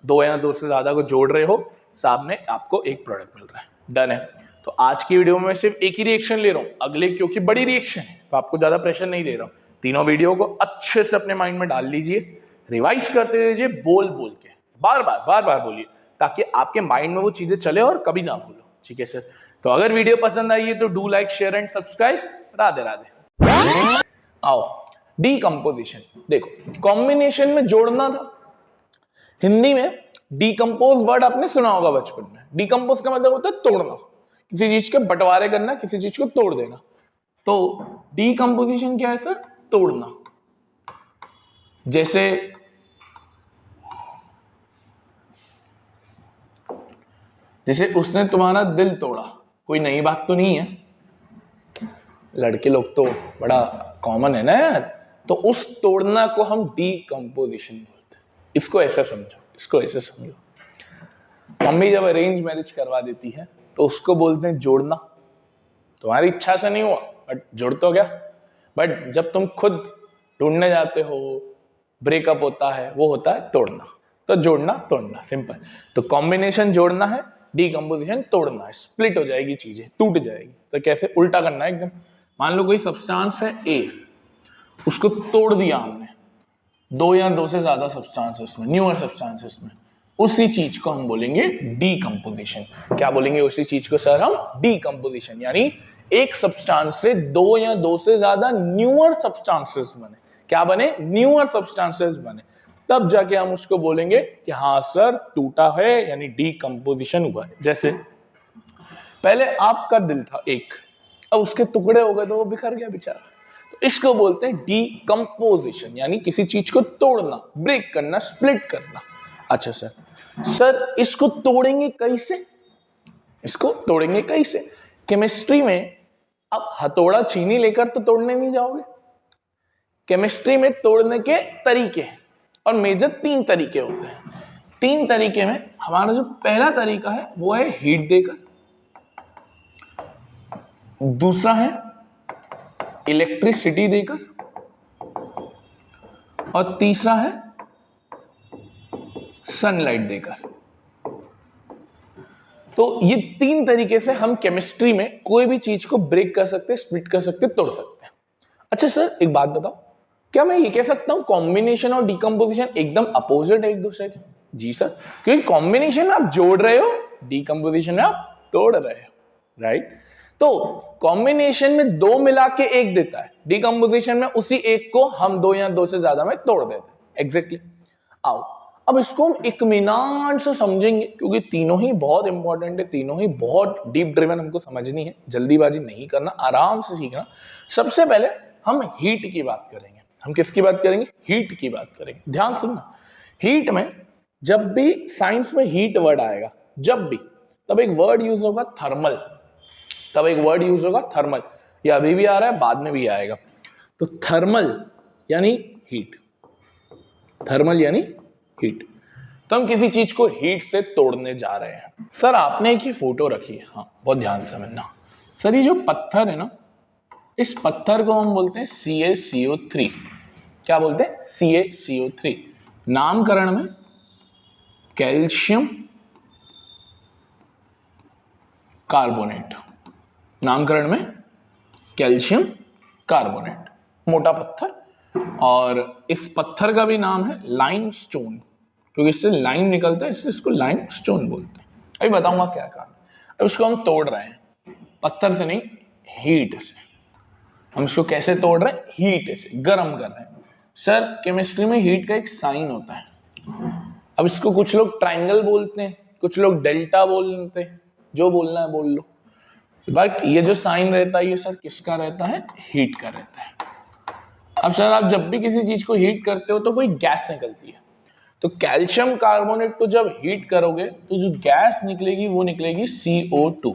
दो या दो से ज्यादा को जोड़ रहे हो, सामने आपको एक प्रोडक्ट मिल रहा है। डन है। तो आज की वीडियो में मैं सिर्फ एक ही रिएक्शन ले रहा हूं, अगले क्योंकि बड़ी रिएक्शन है तो आपको ज्यादा प्रेशर नहीं दे रहा हूं। तीनों वीडियो को अच्छे से अपने माइंड में डाल लीजिए, रिवाइज करते रहिए बोल बोल के, बार बार बोलिए, ताकि आपके माइंड में वो चीजें चले और कभी ना भूलो। ठीक है सर, तो अगर वीडियो पसंद आई है तो do like share and subscribe. Radhe Radhe. आओ डीकंपोजिशन, देखो कॉम्बिनेशन में जोड़ना था। हिंदी में डीकंपोज वर्ड आपने सुना होगा बचपन में। डीकंपोज का मतलब होता है तोड़ना, किसी चीज के बंटवारे करना, किसी चीज को तोड़ देना। तो डीकंपोजिशन क्या है सर? तोड़ना। जैसे उसने तुम्हारा दिल तोड़ा, कोई नई बात तो नहीं है, लड़के लोग तो बड़ा कॉमन है ना यार। तो उस तोड़ना को हम डीकंपोजिशन बोलते हैं। इसको ऐसे समझो, इसको ऐसे समझो। मम्मी जब अरेंज मैरिज करवा देती है तो उसको बोलते हैं जोड़ना। तुम्हारी इच्छा से नहीं हुआ बट जुड़ तो गया। बट जब तुम खुद ढूंढने जाते हो, ब्रेकअप होता है, वो होता है तोड़ना। तो जोड़ना तोड़ना सिंपल। तो कॉम्बिनेशन जोड़ना है, डीकंपोजिशन तोड़ना है। स्प्लिट हो जाएगी चीजें, टूट जाएगी। तो कैसे? उल्टा करना है एकदम। मान लो कोई सब्सटेंस है ए, उसको तोड़ दिया हमने, दो या दो से ज्यादा सब्सटेंसेस में, न्यूअर सब्सटेंसेस में, उसी चीज को हम बोलेंगे डीकंपोजिशन। क्या बोलेंगे उसी चीज को सर? हम डीकंपोजिशन। यानी एक सब्सटेंस से दो या दो से ज्यादा न्यूअर सब्सटेंसेस बने। क्या बने? न्यूअर सब्सटेंसेस बने, तब जाके हम उसको बोलेंगे कि हाँ सर टूटा है, यानी डीकंपोजिशन हुआ है। जैसे पहले आपका दिल था एक, अब उसके टुकड़े हो गए तो वो बिखर गया बेचारा। तो इसको बोलते हैं डीकंपोजिशन, यानी किसी चीज को तोड़ना, ब्रेक करना, स्प्लिट करना। अच्छा सर इसको तोड़ेंगे कैसे? इसको तोड़ेंगे कैसे? केमिस्ट्री में अब हथौड़ा चीनी लेकर तो तोड़ने नहीं जाओगे। केमिस्ट्री में तोड़ने के तरीके हैं, और मेजर 3 तरीके होते हैं। 3 तरीके में हमारा जो पहला तरीका है वो है हीट देकर, दूसरा है इलेक्ट्रिसिटी देकर, और तीसरा है सनलाइट देकर। तो ये 3 तरीके से हम केमिस्ट्री में कोई भी चीज को ब्रेक कर सकते हैं, स्प्लिट कर सकते हैं, तोड़ सकते हैं। अच्छा सर एक बात बताओ, क्या मैं ये कह सकता हूं कॉम्बिनेशन और डीकंपोजिशन एकदम अपोजिट है एक दूसरे के? जी सर, क्योंकि कॉम्बिनेशन में आप जोड़ रहे हो, डीकंपोजिशन में आप तोड़ रहे हो, राइट? तो कॉम्बिनेशन में 2 मिला के 1 देता है, डीकंपोजिशन में उसी एक को हम 2 या 2 से ज्यादा में तोड़ देते हैं। एग्जैक्टली। आओ अब इसको हम इत्मीनान से समझेंगे, क्योंकि तीनों ही बहुत इंपॉर्टेंट है, तीनों ही बहुत डीप ड्रिवन हमको समझनी है। जल्दीबाजी नहीं करना, आराम से सीखना। सबसे पहले हम हीट की बात करेंगे। हम किसकी बात करेंगे? हीट की बात करेंगे। ध्यान सुनना, हीट में जब भी साइंस में हीट वर्ड आएगा, जब भी, तब एक वर्ड यूज होगा थर्मल। तब एक वर्ड यूज होगा थर्मल। ये अभी भी आ रहा है, बाद में भी आएगा। तो थर्मल यानी हीट, थर्मल यानी हीट। तो हम किसी चीज को हीट से तोड़ने जा रहे हैं। सर आपने एक ही फोटो रखी है, हाँ बहुत ध्यान से समझना। सर ये जो पत्थर है ना, इस पत्थर को हम बोलते हैं CaCO3। क्या बोलते हैं? CaCO3। नामकरण में कैल्शियम कार्बोनेट, नामकरण में कैल्शियम कार्बोनेट, मोटा पत्थर। और इस पत्थर का भी नाम है लाइमस्टोन, क्योंकि इससे लाइम निकलता है, इसलिए इसको लाइमस्टोन बोलते हैं। अभी बताऊंगा क्या कारण। अब इसको हम तोड़ रहे हैं, पत्थर से नहीं, हीट से। हम इसको कैसे तोड़ रहे हैं? हीट से, गर्म कर रहे हैं। सर केमिस्ट्री में हीट का एक साइन होता है। अब इसको कुछ लोग ट्रायंगल बोलते हैं, कुछ लोग डेल्टा बोलते हैं, जो बोलना है बोल लो। बट ये जो साइन रहता है ये सर किसका रहता है? हीट का रहता है। अब सर आप जब भी किसी चीज को हीट करते हो तो कोई गैस निकलती है। तो कैल्शियम कार्बोनेट को जब हीट करोगे तो जो गैस निकलेगी वो निकलेगी CO2,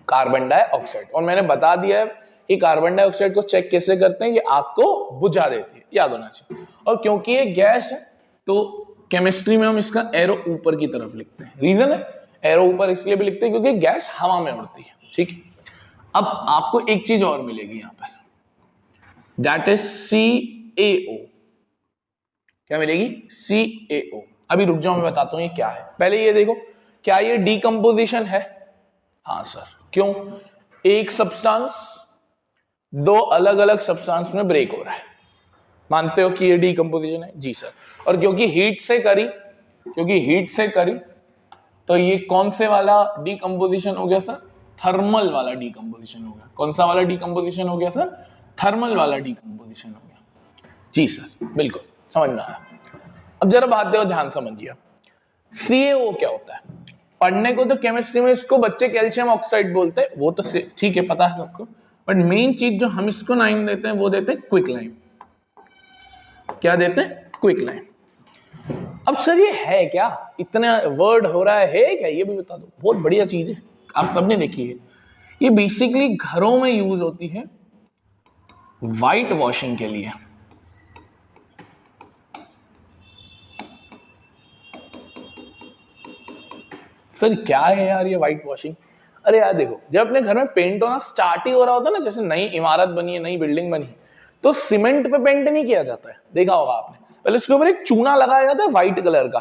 कार्बन डाइऑक्साइड। और मैंने बता दिया है कि कार्बन डाइऑक्साइड को चेक कैसे करते हैं, ये आग को बुझा देती है, याद होना चाहिए। और क्योंकि ये गैस है तो केमिस्ट्री में हम इसका एरो ऊपर की तरफ लिखते हैं। रीजन है एरो ऊपर इसलिए भी लिखते हैं क्योंकि गैस हवा में उड़ती है। ठीक है, अब आपको एक चीज और मिलेगी यहां पर, दैट इज CaO। क्या मिलेगी? CaO। अभी रुक जाओ, मैं बताता हूं ये क्या है। पहले ये देखो, क्या ये डीकंपोजिशन है? हाँ सर। क्यों? एक सब्सटेंस 2 अलग अलग सब्सटेंस में ब्रेक हो रहा है। मानते हो कि ये डीकंपोजिशन है? जी सर। और क्योंकि हीट से करी तो ये कौन से वाला डीकंपोजिशन हो गया सर? थर्मल वाला डीकंपोजिशन हो गया। कौन सा वाला डीकंपोजिशन हो गया सर? थर्मल वाला डीकंपोजिशन हो गया। जी सर, बिल्कुल समझ में आया। अब जरा बात देखो, ध्यान समझिए। CaO क्या होता है? पढ़ने को तो केमिस्ट्री में इसको बच्चे कैल्शियम ऑक्साइड बोलते हैं, वो तो ठीक है, पता है सबको, बट मेन चीज जो हम इसको नाम देते हैं वो देते हैं क्विक लाइम। क्या देते हैं? Quick lime. अब सर ये है क्या? इतना वर्ड हो रहा है क्या? ये भी बता दो। बहुत बढ़िया चीज है, आप सबने देखी है। ये बेसिकली घरों में यूज होती है व्हाइट वॉशिंग के लिए। सर क्या है यार ये व्हाइट वॉशिंग? अरे यार देखो, जब अपने घर में पेंट होना स्टार्ट ही हो रहा होता है ना, जैसे नई इमारत बनी है, नई बिल्डिंग बनी, तो सीमेंट पे पेंट नहीं किया जाता है, देखा होगा आपने। पहले उसके ऊपर एक चूना लगाया जाता है व्हाइट कलर का,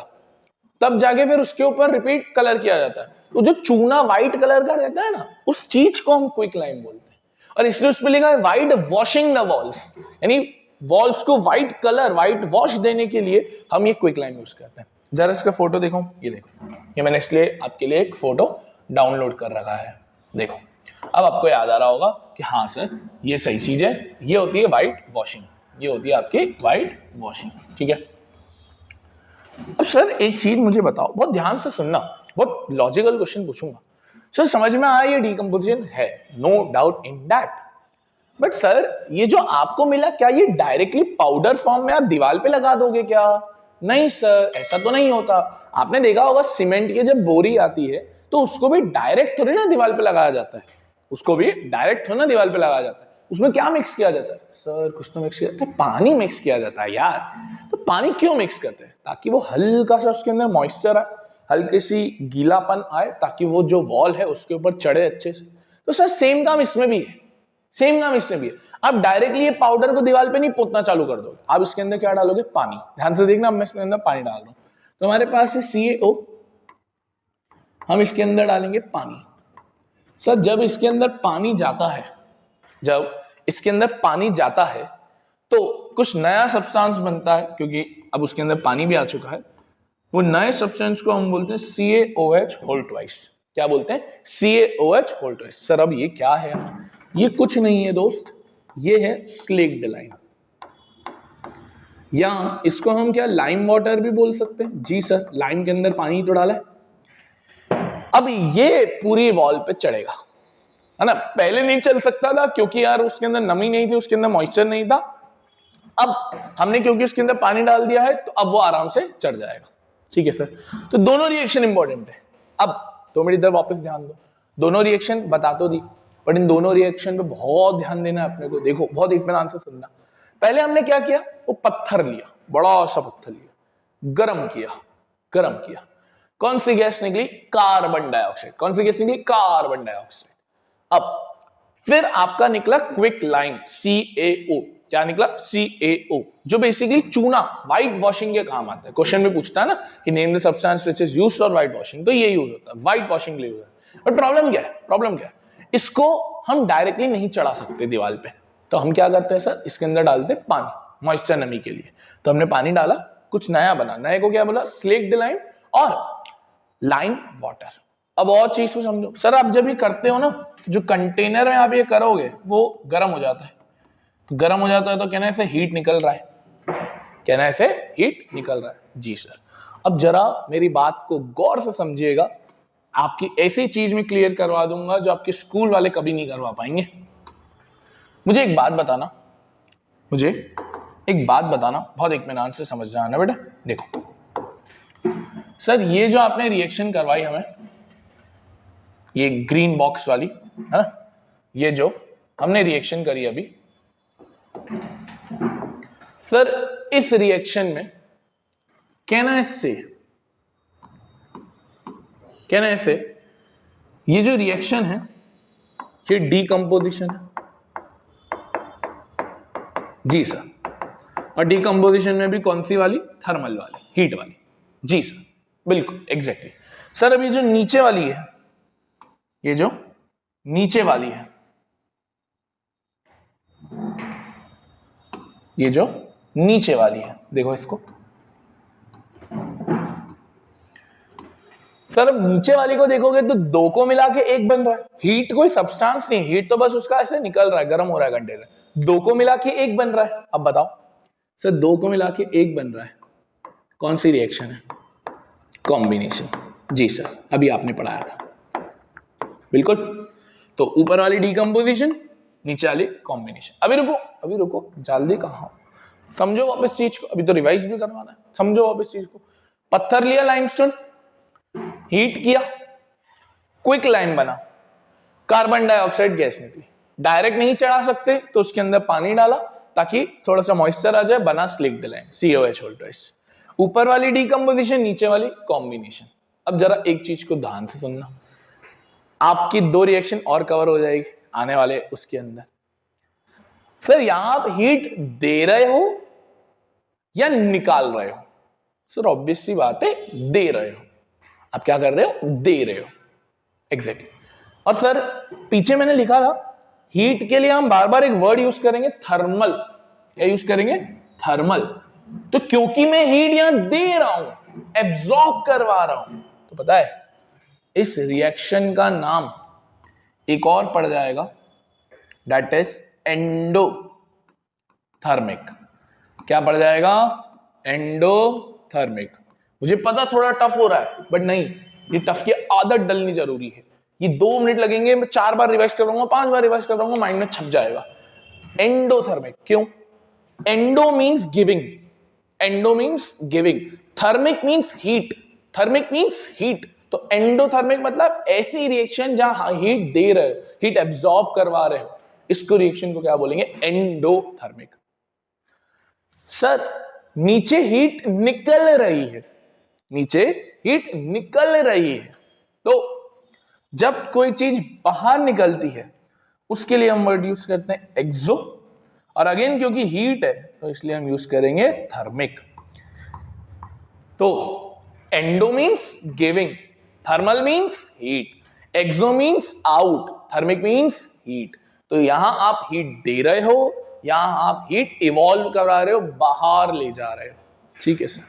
तब जाके फिर उसके ऊपर रिपीट कलर किया जाता है। तो जो चूना व्हाइट कलर का रहता है ना, उस चीज को हम क्विक लाइम बोलते हैं। और इसलिए उसमें लिखा है व्हाइट वॉशिंग द वॉल्स, यानी वॉल्स को व्हाइट कलर, व्हाइट वॉश देने के लिए हम ये क्विक लाइम यूज करते हैं। जरा इसका फोटो देखो, ये देखो, ये मैंने इसलिए आपके लिए एक फोटो डाउनलोड कर रखा है। देखो, अब आपको याद आ रहा होगा कि हाँ सर ये सही चीज है, ये होती है व्हाइट वॉशिंग, ये होती है आपकी व्हाइट वॉशिंग। ठीक है। अब सर एक चीज मुझे बताओ, बहुत ध्यान से सुनना, बहुत लॉजिकल क्वेश्चन पूछूंगा। सर समझ में आया ये डीकंपोजिशन है, no doubt in that, but sir ये जो आपको मिला, क्या ये डायरेक्टली पाउडर फॉर्म में आप दीवार पे लगा दोगे क्या? नहीं सर, ऐसा तो नहीं होता। आपने देखा होगा सीमेंट की जब बोरी आती है तो उसको भी डायरेक्ट थोड़ी ना दीवार पे लगाया जाता है, उसको भी डायरेक्ट थोड़ी ना दीवार पे लगाया जाता है। उसमें क्या मिक्स किया जाता है? सर कुछ तो मिक्स किया जाता है, पानी मिक्स किया जाता है यार। तो पानी क्यों मिक्स करते हैं? ताकि वो हल्का सा उसके अंदर मॉइस्चर आए, हल्की सी गीलापन आए, ताकि वो जो वॉल है उसके ऊपर चढ़े अच्छे से। तो सर सेम काम इसमें भी है, सेम काम इसमें भी है। आप डायरेक्टली ये पाउडर को दीवार पे नहीं पोतना चालू कर दोगे, आप इसके अंदर क्या डालोगे? पानी। ध्यान से देखना, मैं इसके अंदर पानी डाल रहा हूं। तो हमारे पास है CaO, हम इसके अंदर डालेंगे पानी। सर जब इसके अंदर पानी जाता है, जब इसके अंदर पानी जाता है तो कुछ नया सब्सटेंस बनता है, क्योंकि अब उसके अंदर पानी भी आ चुका है। वो नए सब्सटेंस को हम बोलते हैं CaOH होल ट्वाइस। क्या बोलते हैं? CaOH whole twice. सर अब ये क्या है? ये कुछ नहीं है दोस्त, ये है स्लेक्ड लाइम, या इसको हम क्या लाइम वाटर भी बोल सकते हैं। जी सर, लाइम के अंदर पानी तो डाला है। अब ये पूरी वॉल पे चढ़ेगा, है ना। पहले नहीं चल सकता था क्योंकि यार उसके अंदर नमी नहीं थी, उसके अंदर मॉइस्चर नहीं था। अब हमने क्योंकि उसके अंदर पानी डाल दिया है तो अब वो आराम से चढ़ जाएगा। ठीक है सर, तो दोनों रिएक्शन इंपॉर्टेंट है। अब 2 मिनट इधर वापस ध्यान दो, दोनों रिएक्शन बता तो दी, बट इन दोनों रिएक्शन पे बहुत ध्यान देना है अपने को। देखो बहुत इत्मीनान से सुनना। पहले हमने क्या किया? वो पत्थर लिया, बड़ा सा पत्थर लिया, गरम किया, गरम किया। कौन सी गैस निकली? Carbon dioxide. कौन सी गैस निकली? Carbon dioxide. अब फिर आपका निकला क्विक लाइम, CaO। क्या निकला? CaO, जो बेसिकली चूना, व्हाइट वॉशिंग के काम आता है। क्वेश्चन में पूछता है ना कि name the substance which is used for white washing, तो ये यूज होता है, व्हाइट वॉशिंग के लिए यूज होता है। बट प्रॉब्लम क्या है? प्रॉब्लम क्या है? इसको हम डायरेक्टली नहीं चढ़ा सकते दीवार पे, तो हम क्या करते हैं सर? इसके अंदर डालते पानी, मॉइस्चर नमी के लिए। तो हमने पानी डाला, कुछ नया बना। नए को क्या बोला? स्लेक्ड लाइम और लाइम वाटर। अब और चीज को समझो सर, आप जब ये करते हो ना, जो कंटेनर में आप ये करोगे वो गर्म हो जाता है। गर्म हो जाता है तो कहना से हीट निकल रहा है, कहना से हीट निकल रहा है। जी सर। अब जरा मेरी बात को गौर से समझिएगा, आपकी ऐसी चीज में क्लियर करवा दूंगा जो आपके स्कूल वाले कभी नहीं करवा पाएंगे। मुझे एक बात बताना, मुझे एक बात बताना, बहुत इत्मीनान से समझना आना बेटा। देखो सर, ये जो आपने रिएक्शन करवाई हमें, ये ग्रीन बॉक्स वाली है ना, ये जो हमने रिएक्शन करी अभी, सर इस रिएक्शन में कहना से ये जो रिएक्शन है ये डीकंपोजिशन है। जी सर। और डीकंपोजिशन में भी कौन सी वाली? थर्मल वाली, हीट वाली। जी सर, बिल्कुल एग्जैक्टली। सर अब ये जो नीचे वाली है, ये जो नीचे वाली है, ये जो नीचे वाली है, देखो इसको सर, नीचे वाली को देखोगे तो दो को मिला के एक बन रहा है। हीट कोई सब्सटेंस नहीं, हीट तो बस उसका ऐसे निकल रहा है, गर्म हो रहा है कंटेनर। दो को मिला के एक बन रहा है। अब बताओ सर, दो को मिला के एक बन रहा है, कौन सी रिएक्शन है? कॉम्बिनेशन। जी सर, अभी आपने पढ़ाया था, बिल्कुल। तो ऊपर वाली डीकंपोजिशन, नीचे वाली कॉम्बिनेशन। अभी रुको जल्दी कहां, समझो वापस चीज को, अभी तो रिवाइज भी करवाना है, समझो वापस चीज को। पत्थर लिया, लाइमस्टोन, हीट किया, क्विक लाइम बना, कार्बन डाइऑक्साइड गैस निकली। डायरेक्ट नहीं चढ़ा सकते तो उसके अंदर पानी डाला ताकि थोड़ा सा मॉइस्चर आ जाए, बना स्लिक्ड लाइम, COH2। ऊपर वाली डीकंपोजिशन, नीचे वाली कॉम्बिनेशन। अब जरा एक चीज को ध्यान से सुनना, आपकी दो रिएक्शन और कवर हो जाएगी आने वाले उसके अंदर। सर यहां आप हीट दे रहे हो या निकाल रहे हो? सर ऑब्वियस सी बात है, दे रहे हो। आप क्या कर रहे हो? दे रहे हो, एग्जैक्टली। और सर पीछे मैंने लिखा था हीट के लिए हम बार बार एक वर्ड यूज करेंगे, थर्मल। क्या यूज करेंगे? थर्मल। तो क्योंकि मैं हीट यहां दे रहा हूं, एब्जॉर्ब करवा रहा हूं, तो पता है इस रिएक्शन का नाम एक और पड़ जाएगा, दैट इज एंडोथर्मिक। क्या पड़ जाएगा? एंडोथर्मिक। मुझे पता थोड़ा टफ हो रहा है, बट नहीं, ये टफ की आदत डलनी जरूरी है। ये 2 मिनट लगेंगे, मैं 4 बार रिवाइज करूंगा, 5 बार रिवाइज करूंगा, माइंड में छप जाएगा। एंडोथर्मिक क्यों? Endo means giving, endo means giving, thermic means heat, thermic means heat. तो एंडोथर्मिक मतलब ऐसी रिएक्शन जहां हीट दे रहे हो, हीट एब्जॉर्ब करवा रहे हो, इसको रिएक्शन को क्या बोलेंगे? एंडोथर्मिक। सर नीचे हीट निकल रही है, नीचे हीट निकल रही है, तो जब कोई चीज बाहर निकलती है उसके लिए हम वर्ड यूज करते हैं एक्सो, और अगेन क्योंकि हीट है तो इसलिए हम यूज करेंगे थर्मिक। तो endo means giving, thermal means heat, exo means out, thermic means heat. तो यहां आप हीट दे रहे हो, यहां आप हीट इवॉल्व करा रहे हो, बाहर ले जा रहे हो। ठीक है सर,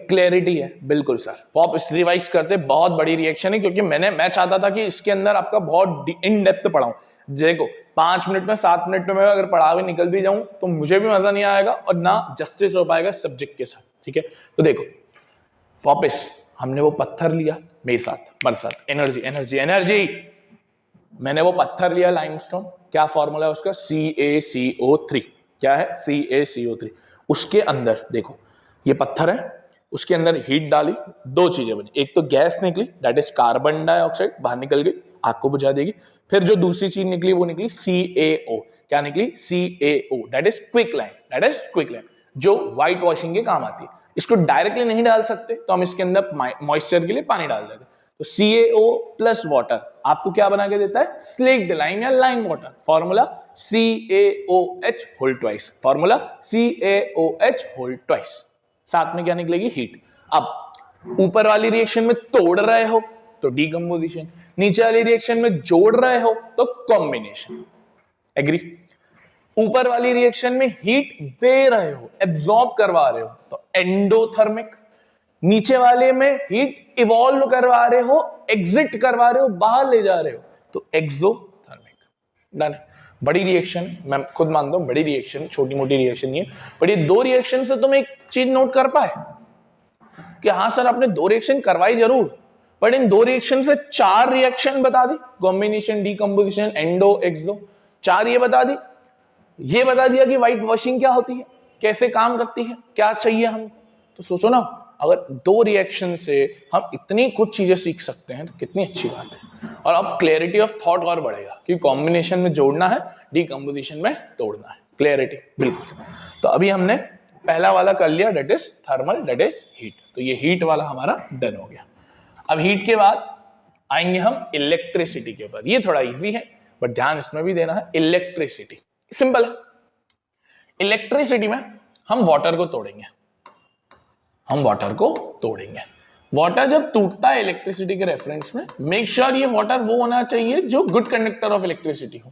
क्लैरिटी है? बिल्कुल सर। वो आप इस रिवाइज करते, बहुत बड़ी रिएक्शन है, क्योंकि मैं चाहता था कि इसके अंदर आपका बहुत इन डेप्थ पढ़ाऊं। देखो 5 मिनट में 7 मिनट में अगर पढ़ा हुए निकल भी जाऊं तो मुझे भी मजा नहीं आएगा और ना जस्टिस हो पाएगा सब्जेक्ट के साथ। ठीक है, तो देखो वापस हमने वो पत्थर लिया, मेरे साथ एनर्जी एनर्जी एनर्जी, मैंने वो पत्थर लिया लाइमस्टोन, क्या फॉर्मूला है उसका? CaCO3। क्या है? CaCO3। उसके अंदर देखो ये पत्थर है, उसके अंदर हीट डाली, दो चीजें बनी, एक तो गैस निकली दैट इज कार्बन डाइऑक्साइड, बाहर निकल गई, आग को बुझा देगी। फिर जो दूसरी चीज निकली वो निकली CaO। क्या निकली? CaO, that is quick lime, that is quick lime, जो व्हाइट वॉशिंग के काम आती है। इसको डायरेक्टली नहीं डाल सकते तो हम इसके अंदर मॉइस्चर के लिए पानी डाल देते हैं। तो CaO प्लस वाटर आपको क्या बना के देता है? स्लेक्ड लाइम या lime water. Formula CaOH whole twice, formula CaOH whole twice. साथ में क्या निकलेगी? हीट। अब ऊपर वाली रिएक्शन में तोड़ रहे हो तो डीकंपोजिशन, नीचे वाली रिएक्शन में जोड़ रहे हो तो कॉम्बिनेशन। एग्री? ऊपर वाली रिएक्शन में हीट दे रहे हो, एब्जॉर्ब करवा रहे हो तो एंडोथर्मिक, नीचे वाले में हीट इवॉल्व करवा रहे हो, एग्जिट करवा रहे हो, बाहर ले जा रहे हो तो एक्सोथर्मिक। डन। बड़ी रिएक्शन, मैं खुद मानता हूं बड़ी रिएक्शन, छोटी मोटी रिएक्शन नहीं है, पर ये दो रिएक्शन से तुम एक चीज नोट कर पाए कि हाँ सर आपने दो रिएक्शन करवाई जरूर, बट इन दो रिएक्शन से 4 रिएक्शन बता दी, कॉम्बिनेशन, डीकंपोजिशन, एंडो, एक्सो, 4 ये बता दी। ये बता दिया कि व्हाइट वॉशिंग क्या होती है, कैसे काम करती है, क्या चाहिए हमको। तो सोचो ना, अगर दो रिएक्शन से हम इतनी कुछ चीजें सीख सकते हैं तो कितनी अच्छी बात है। और अब क्लैरिटी ऑफ थॉट और बढ़ेगा कि कॉम्बिनेशन में जोड़ना है, डीकंपोजिशन में तोड़ना है। क्लैरिटी बिल्कुल। तो अभी हमने पहला वाला कर लिया, that is thermal, that is heat. तो ये हीट वाला हमारा डन हो गया। अब हीट के बाद आएंगे हम इलेक्ट्रिसिटी के ऊपर। ये थोड़ा इजी है बट ध्यान इसमें भी देना है। इलेक्ट्रिसिटी सिंपल है। इलेक्ट्रिसिटी में हम वाटर को तोड़ेंगे, हम वाटर को तोड़ेंगे। वाटर जब टूटता है इलेक्ट्रिसिटी के रेफरेंस में, मेक श्योर ये वाटर वो होना चाहिए जो गुड कंडक्टर ऑफ इलेक्ट्रिसिटी हो।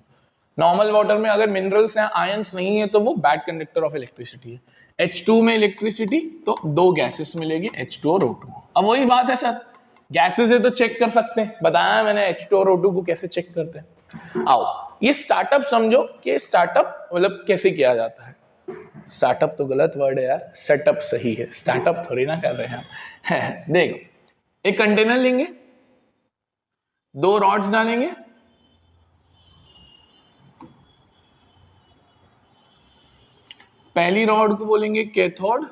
नॉर्मल वाटर में अगर मिनरल्स हैं, आयंस नहीं है, तो वो बैड कंडक्टर ऑफ इलेक्ट्रिसिटी है। H2 में इलेक्ट्रिसिटी तो दो गैसेस मिलेगी, H2 और O2। अब वही बात है सर, गैसेस है तो चेक कर सकते हैं, बताया मैंने H2 और O2 को कैसे चेक करते हैं। आओ ये स्टार्टअप समझो कि स्टार्टअप मतलब कैसे किया जाता है। स्टार्टअप तो गलत वर्ड है यार, सेटअप सही है, स्टार्टअप थोड़ी ना कर रहे हैं हम। देखो, एक कंटेनर लेंगे, दो रॉड्स डालेंगे, पहली रॉड को बोलेंगे कैथोड,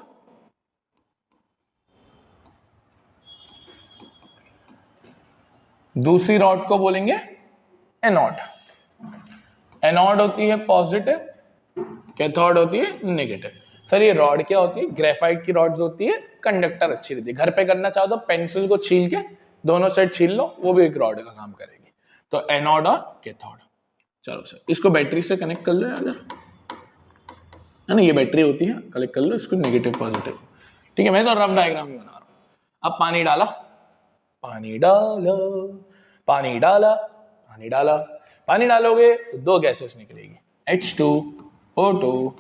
दूसरी रॉड को बोलेंगे एनोड। एनोड होती है पॉजिटिव, कैथोड होती है नेगेटिव। सर ये रॉड क्या होती है? ग्रेफाइट की रॉड्स होती है, कंडक्टर अच्छी रहती है। घर पे करना चाहो तो पेंसिल को छील के दोनों साइड छील लो, वो भी एक रॉड का काम करेगी। तो एनोड और कैथोड। चलो सर इसको बैटरी से कनेक्ट कर लो यार, है ना, ये बैटरी होती है, कनेक्ट कर लो इसको, नेगेटिव पॉजिटिव। ठीक है, मैं तो रफ डायग्राम ही बना रहा हूं। अब पानी डाला, पानी डाला, पानी डाला, पानी डाला, पानी डालोगे तो दो गैसेस निकलेगी, H2O2।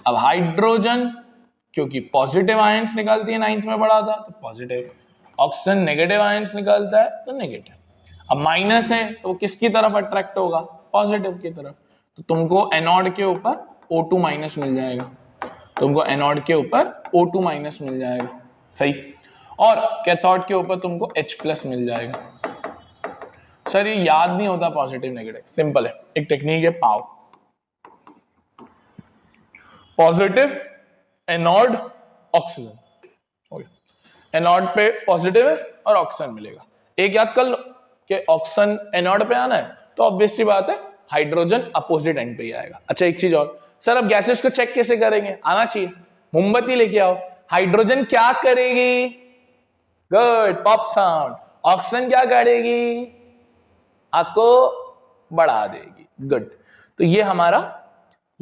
अब हाइड्रोजन क्योंकि पॉजिटिव आयंस निकालती है, 9th में पढ़ा था, तो पॉजिटिव। ऑक्सीजन नेगेटिव आयंस निकालता है तो नेगेटिव। अब माइनस है तो किसकी तरफ अट्रैक्ट होगा? पॉजिटिव की तरफ। तो तुमको एनोड के ऊपर O2 माइनस मिल जाएगा, तुमको एनोड के ऊपर O2 माइनस मिल जाएगा, सही। और कैथोड के ऊपर तुमको H प्लस मिल जाएगा। सर ये याद नहीं होता पॉजिटिव नेगेटिव, सिंपल है, एक टेक्निक है पाव। पॉजिटिव एनोड ऑक्सीजन, एनोड पे पॉजिटिव है और ऑक्सीजन मिलेगा। एक याद कर लो कि ऑक्सीजन एनोड पे आना है तो ऑब्वियस सी बात है हाइड्रोजन अपोजिट एंड पे ही आएगा। अच्छा एक चीज और, सर अब गैसेस को चेक कैसे करेंगे? आना चाहिए, मोमबत्ती लेके आओ। हाइड्रोजन क्या करेगी? Good, pop sound. ऑक्सीजन क्या करेगी? आग को बढ़ा देगी, गुड। तो ये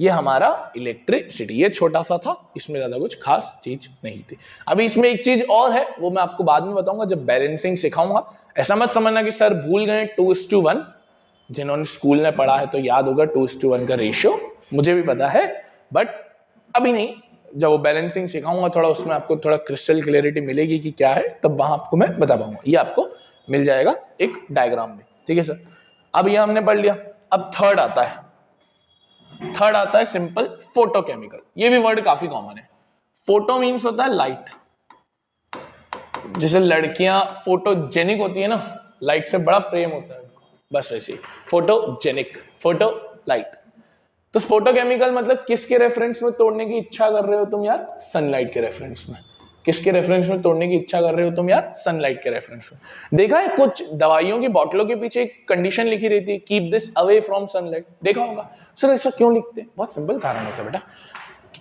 हमारा इलेक्ट्रिसिटी, ये छोटा सा था, इसमें ज्यादा कुछ खास चीज नहीं थी। अभी इसमें एक चीज और है, वो मैं आपको बाद में बताऊंगा जब बैलेंसिंग सिखाऊंगा। ऐसा मत समझना कि सर भूल गए 2:1, जिन्होंने स्कूल में पढ़ा है तो याद होगा 2:1 का रेशियो, मुझे भी पता है, बट अभी नहीं, जब वो बैलेंसिंग सिखाऊंगा थोड़ा, उसमें आपको थोड़ा क्रिस्टल क्लियरिटी मिलेगी कि क्या है, तब वहां आपको मैं बता पाऊंगा। ये आपको मिल जाएगा एक डायग्राम में, ठीक है सर। अब ये हमने पढ़ लिया। अब थर्ड आता है सिंपल फोटोकेमिकल। ये भी वर्ड काफी कॉमन है। फोटो मीन्स होता है लाइट, जैसे लड़कियां फोटोजेनिक होती है ना, लाइट से बड़ा प्रेम होता है उनको, बस वैसे ही फोटोजेनिक, फोटो लाइट। तो फोटोकेमिकल मतलब किसके रेफरेंस में तोड़ने की इच्छा कर रहे हो तुम यार? सनलाइट के रेफरेंस में। किसके रेफरेंस में तोड़ने की इच्छा कर रहे हो तुम यार? सनलाइट के रेफरेंस में। देखा है कुछ दवाइयों की बोतलों के पीछे एक कंडीशन लिखी रहती है, keep this away from sunlight, देखा होगा। सर ऐसा क्यों लिखते हैं? बहुत सिंपल कारण होता है बेटा,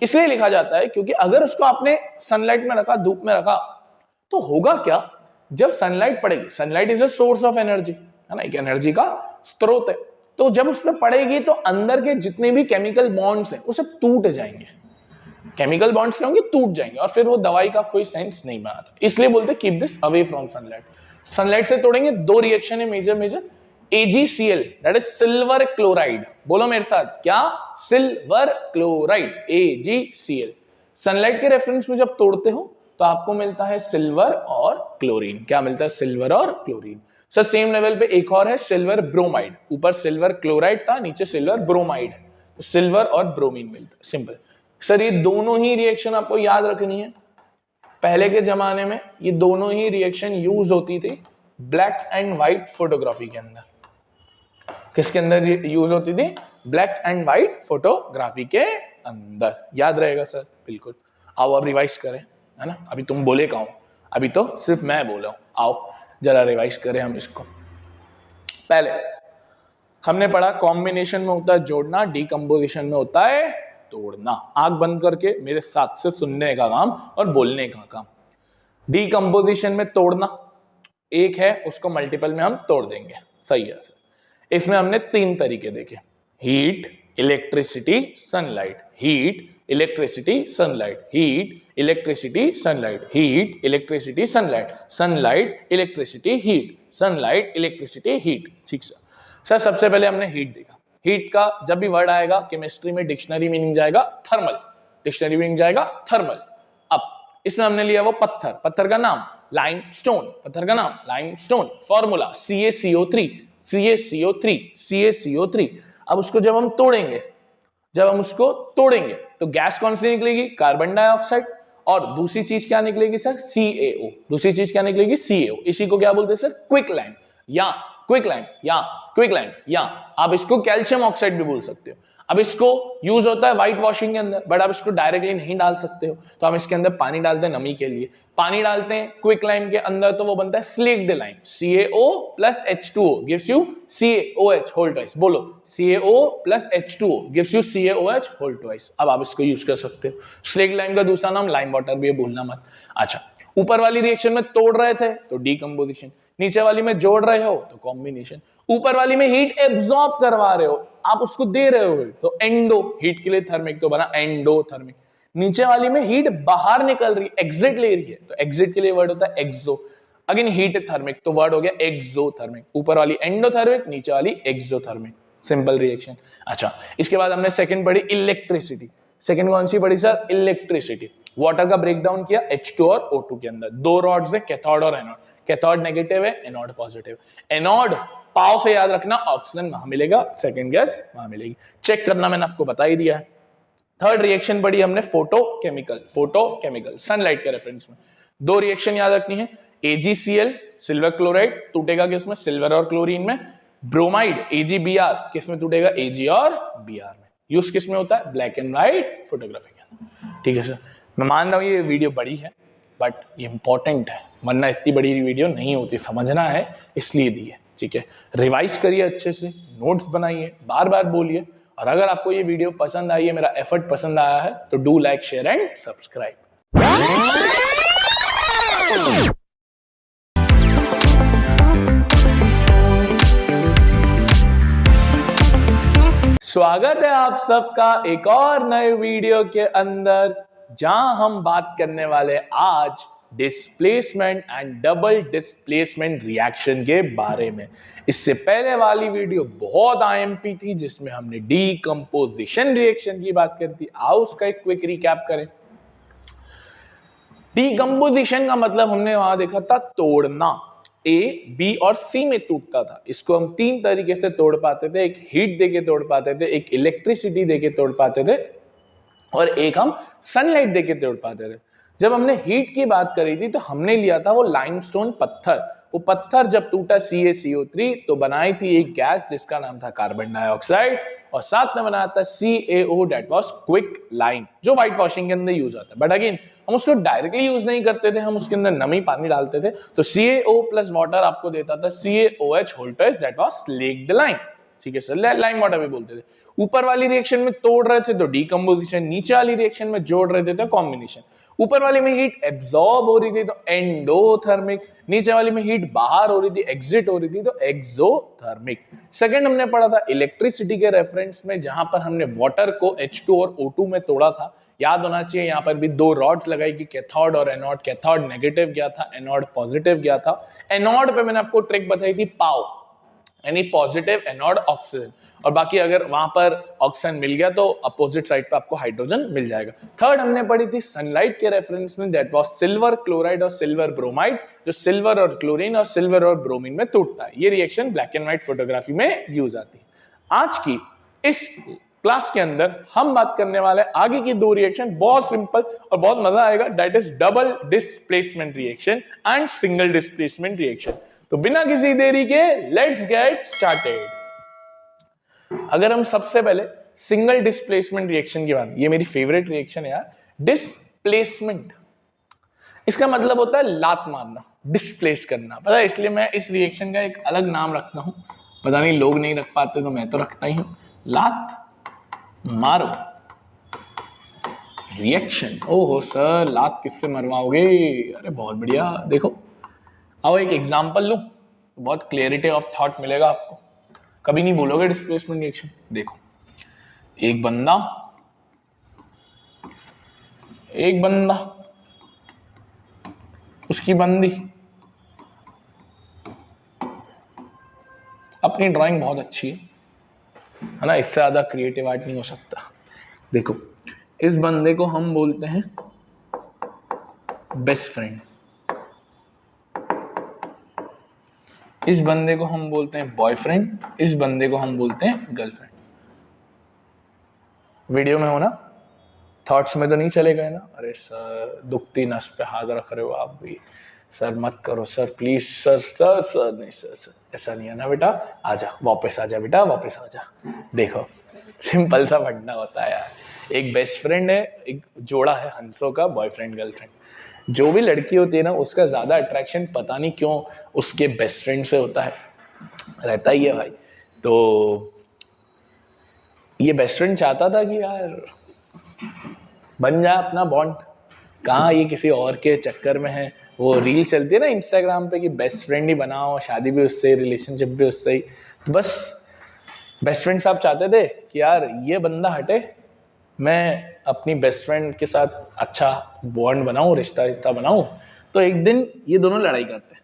इसलिए लिखा जाता है क्योंकि अगर उसको आपने सनलाइट में रखा, धूप में रखा, तो होगा क्या, जब सनलाइट पड़ेगी, sunlight is a source of energy, है ना, एक एनर्जी का स्रोत है, तो जब उसमें पड़ेगी तो अंदर के जितने भी केमिकल बॉन्ड्स हैं वो सब टूट जाएंगे, केमिकल बॉन्ड्स क्या होंगे? टूट जाएंगे, और फिर वो दवाई का कोई सेंस नहीं बनाता। इसलिए बोलते keep this away from sunlight. Sunlight से तोड़ेंगे, दो रिएक्शन है major AgCl, that is silver chloride. बोलो मेरे साथ, क्या? Silver chloride, AgCl। सनलाइट के रेफरेंस में जब तोड़ते हो तो आपको मिलता है सिल्वर और क्लोरीन। क्या मिलता है? सिल्वर और क्लोरीन। सर सेम लेवल पे एक और है सिल्वर ब्रोमाइड, ऊपर सिल्वर क्लोराइड था, नीचे सिल्वर ब्रोमाइड है, तो सिल्वर और ब्रोमीन मिलता है, सिंपल। सर ये दोनों ही रिएक्शन आपको याद रखनी है। पहले के जमाने में ये दोनों ही रिएक्शन यूज होती थी ब्लैक एंड व्हाइट फोटोग्राफी के अंदर। किसके अंदर यूज होती थी? ब्लैक एंड व्हाइट फोटोग्राफी के अंदर। याद रहेगा सर, बिल्कुल। आओ अब रिवाइज करें, है ना, अभी तुम बोले कहो, अभी तो सिर्फ मैं बोला हूं। आओ जरा रिवाइज करें हम इसको। पहले हमने पढ़ा कॉम्बिनेशन में होता है जोड़ना, डीकंपोजिशन में होता है तोड़ना। आंख बंद करके मेरे साथ से सुनने का काम और बोलने का काम। डीकंपोजिशन में तोड़ना एक है, उसको मल्टीपल में हम तोड़ देंगे, सही है सर। इसमें हमने 3 तरीके देखे, heat, electricity, sunlight. Heat, electricity, sunlight. Heat, electricity, sunlight. Heat, electricity, sunlight. Sunlight, electricity, heat. Sunlight, electricity, heat. ठीक सर। सर सबसे पहले हमने हीट देखा। हीट का जब भी वर्ड आएगा केमिस्ट्री में डिक्शनरी मीनिंग जाएगा थर्मल, डिक्शनरी मीनिंग जाएगा थर्मल। अब इसमें हमने लिया वो पत्थर, पत्थर का नाम लाइमस्टोन, पत्थर का नाम limestone, formula CaCO3, CaCO3, CaCO3। अब उसको जब हम तोड़ेंगे, जब हम उसको तोड़ेंगे तो गैस कौन सी निकलेगी, कार्बन डाइऑक्साइड, और दूसरी चीज क्या निकलेगी सर, CaO, दूसरी चीज क्या निकलेगी, CaO। इसी को क्या बोलते हैं सर, क्विक लाइम या क्विक लाइम या क्विक लाइम, या आप इसको कैल्शियम ऑक्साइड भी बोल सकते हो। अब इसको यूज होता है व्हाइट वॉशिंग के अंदर, बट आप इसको डायरेक्टली नहीं डाल सकते हो, तो हम इसके अंदर पानी डालते हैं नमी के लिए, पानी डालते हैं क्विक लाइम के अंदर तो वो बनता है slaked lime, CaO plus H2O gives you CaOH whole twice, बोलो CaO plus H2O gives you CaOH whole twice। अब आप इसको यूज कर सकते हो। स्लेक्ड लाइम का दूसरा नाम लाइम वाटर भी है, भूलना मत। अच्छा, ऊपर वाली रिएक्शन में तोड़ रहे थे तो डीकंपोजिशन, नीचे वाली में जोड़ रहे हो तो कॉम्बिनेशन, ऊपर वाली में हीट एब्सॉर्ब करवा रहे हो, आप उसको दे रहे हो तो एंडो, हीट के लिए थर्मिक तो बना एंडोथर्मिक, नीचे वाली में हीट बाहर निकल रही है, एग्जिट ले रही है, तो एग्जिट के लिए वर्ड होता है एक्सो, अगेन हीट थर्मिक तो वर्ड हो गया एक्सोथर्मिक, ऊपर वाली एंडोथर्मिक, नीचे वाली एक्सोथर्मिक, सिंपल रिएक्शन। अच्छा, इसके बाद हमने सेकंड पढ़ी इलेक्ट्रिसिटी, सेकंड कौन सी पढ़ी सर, इलेक्ट्रिसिटी। वाटर का ब्रेकडाउन किया H2 और O2 के अंदर, दो रॉड्स है कैथोड और एनोड, कैथोड नेगेटिव है, एनोड पॉजिटिव, एनोड पाव से याद रखना ऑक्सीजन वहां मिलेगा, सेकंड गैस वहां मिलेगी, चेक करना मैंने आपको बता ही दिया है। थर्ड रिएक्शन पढ़ी हमने फोटोकेमिकल, फोटोकेमिकल सनलाइट के रेफरेंस में दो रिएक्शन याद रखनी है, AgCl सिल्वर क्लोराइड टूटेगा किसमें, सिल्वर और क्लोरीन में, ब्रोमाइड AgBr किसमें टूटेगा, Ag और Br में, यूज किसमें होता है, ब्लैक एंड व्हाइट फोटोग्राफी के अंदर। ठीक है सर, मैं मान रहा हूं ये वीडियो बड़ी है बट ये इंपॉर्टेंट है, वरना इतनी बड़ी वीडियो नहीं होती, समझना है इसलिए दी है। ठीक है, रिवाइज करिए अच्छे से, नोट्स बनाइए, बार बार बोलिए, और अगर आपको ये वीडियो पसंद आई है, मेरा एफर्ट पसंद आया है तो do like share and subscribe. स्वागत है आप सबका एक और नए वीडियो के अंदर, जहां हम बात करने वाले आज displacement and double displacement reaction के बारे में। इससे पहले वाली वीडियो बहुत आईएमपी थी जिसमें हमने डीकंपोजिशन रिएक्शन की बात करी थी, आओ उसका एक क्विक रिकैप करें। डीकंपोजिशन का मतलब हमने वहां देखा था तोड़ना, A, B और C में टूटता था, इसको हम तीन तरीके से तोड़ पाते थे, एक हीट देके तोड़ पाते थे, एक इलेक्ट्रिसिटी देके तोड़ पाते थे, और एक हम सनलाइट देके तोड़ पाते थे। जब हमने हीट की बात करी थी तो हमने लिया था वो लाइमस्टोन पत्थर, वो पत्थर जब टूटा CaCO3 तो बनाई थी एक गैस जिसका नाम था कार्बन डाइऑक्साइड, और साथ में बनाया था CaO, that was quick lime, जो व्हाइट वॉशिंग के अंदर यूज होता है, बट अगेन हम उसको डायरेक्टली यूज नहीं करते थे, हम उसके अंदर नमी पानी डालते थे, तो CaO प्लस वाटर आपको देता था CaOH whole twice, that was slaked lime. ठीक है सर, लाइम वाटर भी बोलते थे। ऊपर वाली रिएक्शन में तोड़ रहे थे तो डीकंपोजिशन, नीचे वाली रिएक्शन में जोड़ रहे थे तो कॉम्बिनेशन। ऊपर वाली में हीट एब्सॉर्ब हो रही थी तो एंडोथर्मिक, नीचे वाली में हीट बाहर हो रही थी, एग्जिट हो रही थी तो एक्सोथर्मिक। सेकंड हमने पढ़ा था इलेक्ट्रिसिटी के रेफरेंस में, जहां पर हमने वाटर को H2 और O2 में तोड़ा था। याद होना चाहिए यहाँ पर भी दो रॉड्स लगाई कि कैथोड और एनोड, कैथोड नेगेटिव गया था, एनोड पॉजिटिव गया था। एनोड पे मैंने आपको ट्रिक बताई थी पाव, यानी पॉजिटिव एनोड ऑक्सीजन, और बाकी अगर वहां पर ऑक्सीजन मिल गया तो अपोजिट साइड पे आपको हाइड्रोजन मिल जाएगा। थर्ड हमने पढ़ी थी सनलाइट के रेफरेंस में, दैट वाज सिल्वर क्लोराइड और सिल्वर ब्रोमाइड, जो सिल्वर और क्लोरीन और सिल्वर और ब्रोमीन में टूटता है। ये reaction black and white photography में यूज आती है। आज की इस क्लास के अंदर हम बात करने वाले आगे की दो रिएक्शन, बहुत सिंपल और बहुत मजा आएगा, that is double displacement reaction and single displacement reaction. तो बिना किसी देरी के लेट्स गेट स्टार्टेड। अगर हम सबसे पहले सिंगल डिस्प्लेसमेंट रिएक्शन की बात, ये मेरी फेवरेट रिएक्शन है यार, डिस्प्लेसमेंट, इसका मतलब होता है लात मारना, डिस्प्लेस करना, पता है, इसलिए मैं इस रिएक्शन का एक अलग नाम रखता हूं, पता नहीं लोग नहीं रख पाते तो मैं तो रखता ही हूं, लात मारो रिएक्शन। ओहो सर, लात किससे मरवाओगे, अरे बहुत बढ़िया, देखो आओ एक एग्जांपल लूं, बहुत क्लियरिटी ऑफ थॉट मिलेगा आपको, कभी नहीं भूलोगे डिस्प्लेसमेंट रिएक्शन। देखो एक बंदा उसकी बंदी, अपनी ड्राइंग बहुत अच्छी है, है ना, इससे ज्यादा क्रिएटिव आर्ट नहीं हो सकता। देखो इस बंदे को हम बोलते हैं बेस्ट फ्रेंड, इस बंदे को हम बोलते हैं बॉयफ्रेंड, इस बंदे को हम बोलते हैं गर्लफ्रेंड। वीडियो में हो ना, थॉट्स में तो नहीं चले गए ना? अरे सर दुखती नस पे हाथ रख रहे हो आप भी, सर मत करो sir please, sir sir sir नहीं सर, सर ऐसा नहीं है ना बेटा, आजा वापस आजा बेटा, वापस आजा। देखो सिंपल सा फंडा होता है यार, एक बेस्ट फ्रेंड है, एक जोड़ा है हंसों का, बॉयफ्रेंड गर्लफ्रेंड। जो भी लड़की होती है ना उसका ज्यादा अट्रैक्शन पता नहीं क्यों उसके बेस्ट फ्रेंड से होता है, रहता ही है भाई। तो ये बेस्ट फ्रेंड चाहता था कि यार बन जाए अपना बॉन्ड, कहाँ ये किसी और के चक्कर में है। वो रील चलती है ना इंस्टाग्राम पे कि बेस्ट फ्रेंड ही बनाओ, शादी भी उससे, रिलेशनशिप भी उससे ही। तो बस बेस्ट फ्रेंड साहब चाहते थे कि यार ये बंदा हटे, मैं अपनी बेस्ट फ्रेंड के साथ अच्छा बॉन्ड बनाऊं, रिश्ता बनाऊं। तो एक दिन ये दोनों लड़ाई करते हैं।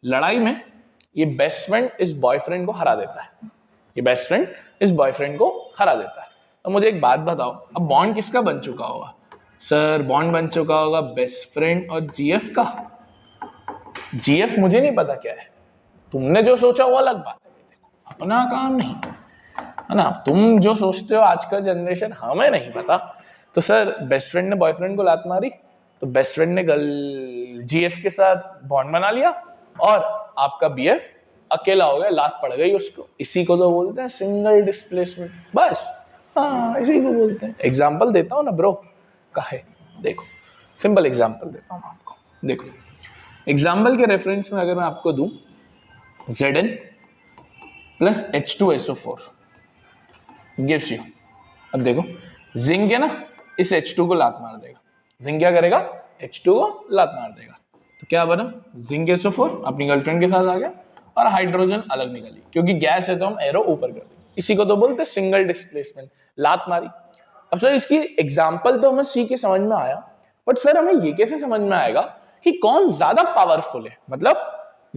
लड़ाई में ये बेस्ट फ्रेंड इस बॉयफ्रेंड को हरा देता है, ये बेस्ट फ्रेंड इस बॉयफ्रेंड को हरा देता है। अब मुझे एक बात बताओ, अब बॉन्ड किसका बन चुका होगा? सर बॉन्ड बन चुका होगा बेस्ट फ्रेंड और जीएफ का। जीएफ मुझे नहीं पता क्या है, तुमने जो सोचा वो अलग बात है, देखो अपना काम नहीं है ना, तुम जो सोचते हो आज का जनरेशन, हमें नहीं पता। तो सर बेस्ट फ्रेंड ने बॉयफ्रेंड को लात मारी, तो बेस्ट फ्रेंड ने जीएफ के साथ बॉन्ड बना लिया, और आपका बीएफ अकेला हो गया, लात पड़ गई उसको। इसी को तो बोलते हैं सिंगल डिस्प्लेसमेंट, बस। हाँ इसी को बोलते हैं। एग्जाम्पल देता हूँ ना ब्रो, काहे, देखो सिंपल एग्जाम्पल देता हूँ आपको। देखो एग्जाम्पल के रेफरेंस में अगर मैं आपको दूं Zn plus H2SO4 gives you, अब देखो जिंक है ना, इस H2 को लात मार देगा, जिंक क्या करेगा, H2 को लात मार देगा, तो क्या बना, जिंक SO4 अपनी गर्लफ्रेंड के साथ आ गया, और हाइड्रोजन अलग निकली, क्योंकि गैस है तो हम एरो ऊपर कर देंगे। इसी को तो बोलते हैं सिंगल डिस्प्लेसमेंट, लात मारी। अब सर इसकी एग्जाम्पल तो हमें सी के समझ में आया, बट सर हमें ये कैसे समझ में आएगा कि कौन ज्यादा पावरफुल है? मतलब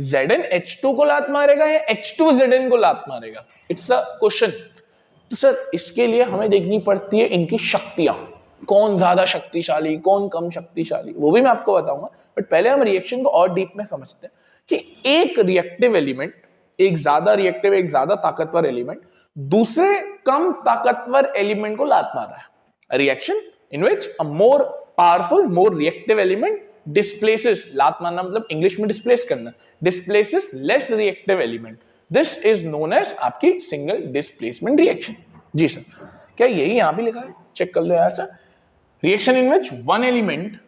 Zn H2 को लात मारेगा या H2 Zn को लात मारेगा? It's a question. तो सर इसके लिए हमें देखनी पड़ती है इनकी शक्तियां, कौन ज्यादा शक्तिशाली, कौन कम शक्तिशाली, वो भी मैं आपको बताऊंगा। बट पहले हम रिएक्शन को और डीप में समझते हैं कि एक रिएक्टिव एलिमेंट, एक ज्यादा रिएक्टिव, एक ज्यादा ताकतवर एलिमेंट दूसरे कम ताकतवर एलिमेंट को लात मार रहा है। Reaction in which a more powerful, more reactive element displaces, लात मारना मतलब इंग्लिश में डिस्प्लेस करना, displaces less reactive element. This is known as आपकी सिंगल डिस्प्लेसमेंट रिएक्शन। जी सर, क्या यही यहां भी लिखा है? चेक कर लो यार sir. Reaction in which one element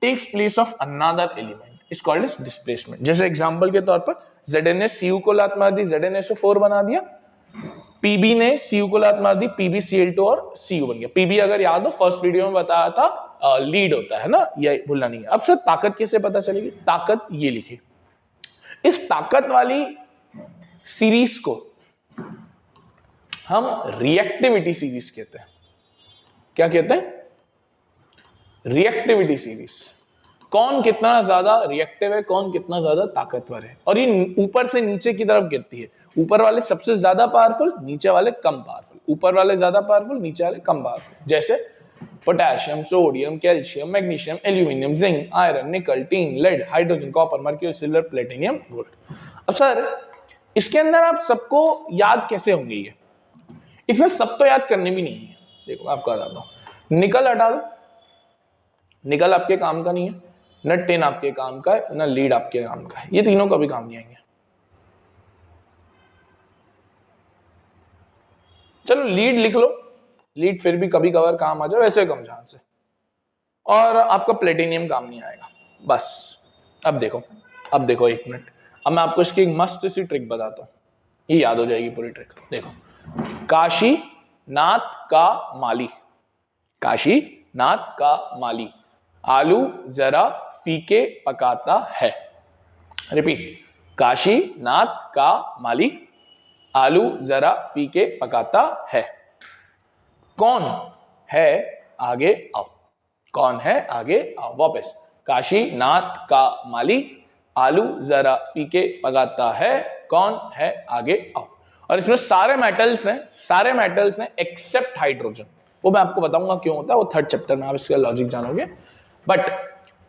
takes place of another element is called as displacement. जैसे एग्जांपल के तौर पर Zn ने Cu को लात मार दी, ZnSO4 बना दिया, Pb ने Cu को लात मार दी, PbCl2 और Cu बन गया। Pb अगर याद हो फर्स्ट वीडियो में बताया था लीड होता है ना, ये भूलना नहीं है। अब सर ताकत किससे पता चलेगी? ताकत ये लिखी, इस ताकत वाली सीरीज को हम रिएक्टिविटी सीरीज कहते हैं। क्या कहते हैं? Reactivity series. कौन कितना ज्यादा रिएक्टिव है, कौन कितना ज्यादा ताकतवर है, और ये ऊपर से नीचे की तरफ गिरती है। ऊपर वाले सबसे ज्यादा पावरफुल, नीचे वाले कम पावरफुल, ऊपर वाले ज्यादा पावरफुल, नीचे वाले कम पावरफुल। जैसे potassium, sodium, calcium, magnesium, aluminium, zinc, iron, nickel, tin, lead, hydrogen, copper, mercury, silver, platinum, gold. अब सर इसके अंदर आप सबको याद कैसे होंगे? ये इसमें सब तो याद करने भी नहीं है। देखो आपको बताता हूं, निकल हटा दो, निकल आपके काम का नहीं है, न टिन आपके काम का है, न लीड आपके काम का है, ये तीनों कभी काम नहीं आएंगे। चलो लीड लिख लो, लीड फिर भी कभी कभार काम आ जाए, वैसे कम चांस है। और आपका प्लेटिनियम काम नहीं आएगा। बस अब देखो एक मिनट, अब मैं आपको इसकी एक मस्त सी ट्रिक बताता हूं, ये याद हो जाएगी पूरी ट्रिक। देखो, काशी नाथ का माली, काशी नाथ का माली आलू जरा फीके पकाता है। रिपीट, काशी नाथ का माली आलू जरा फीके पकाता है। कौन है आगे आओ, कौन है आगे आओ। वापस, काशी नाथ का माली आलू जरा फीके पकाता है, कौन है आगे आओ। और इसमें सारे मेटल्स हैं एक्सेप्ट हाइड्रोजन। वो मैं आपको बताऊंगा क्यों होता है, वो थर्ड चैप्टर में आप इसका लॉजिक जानोगे। बट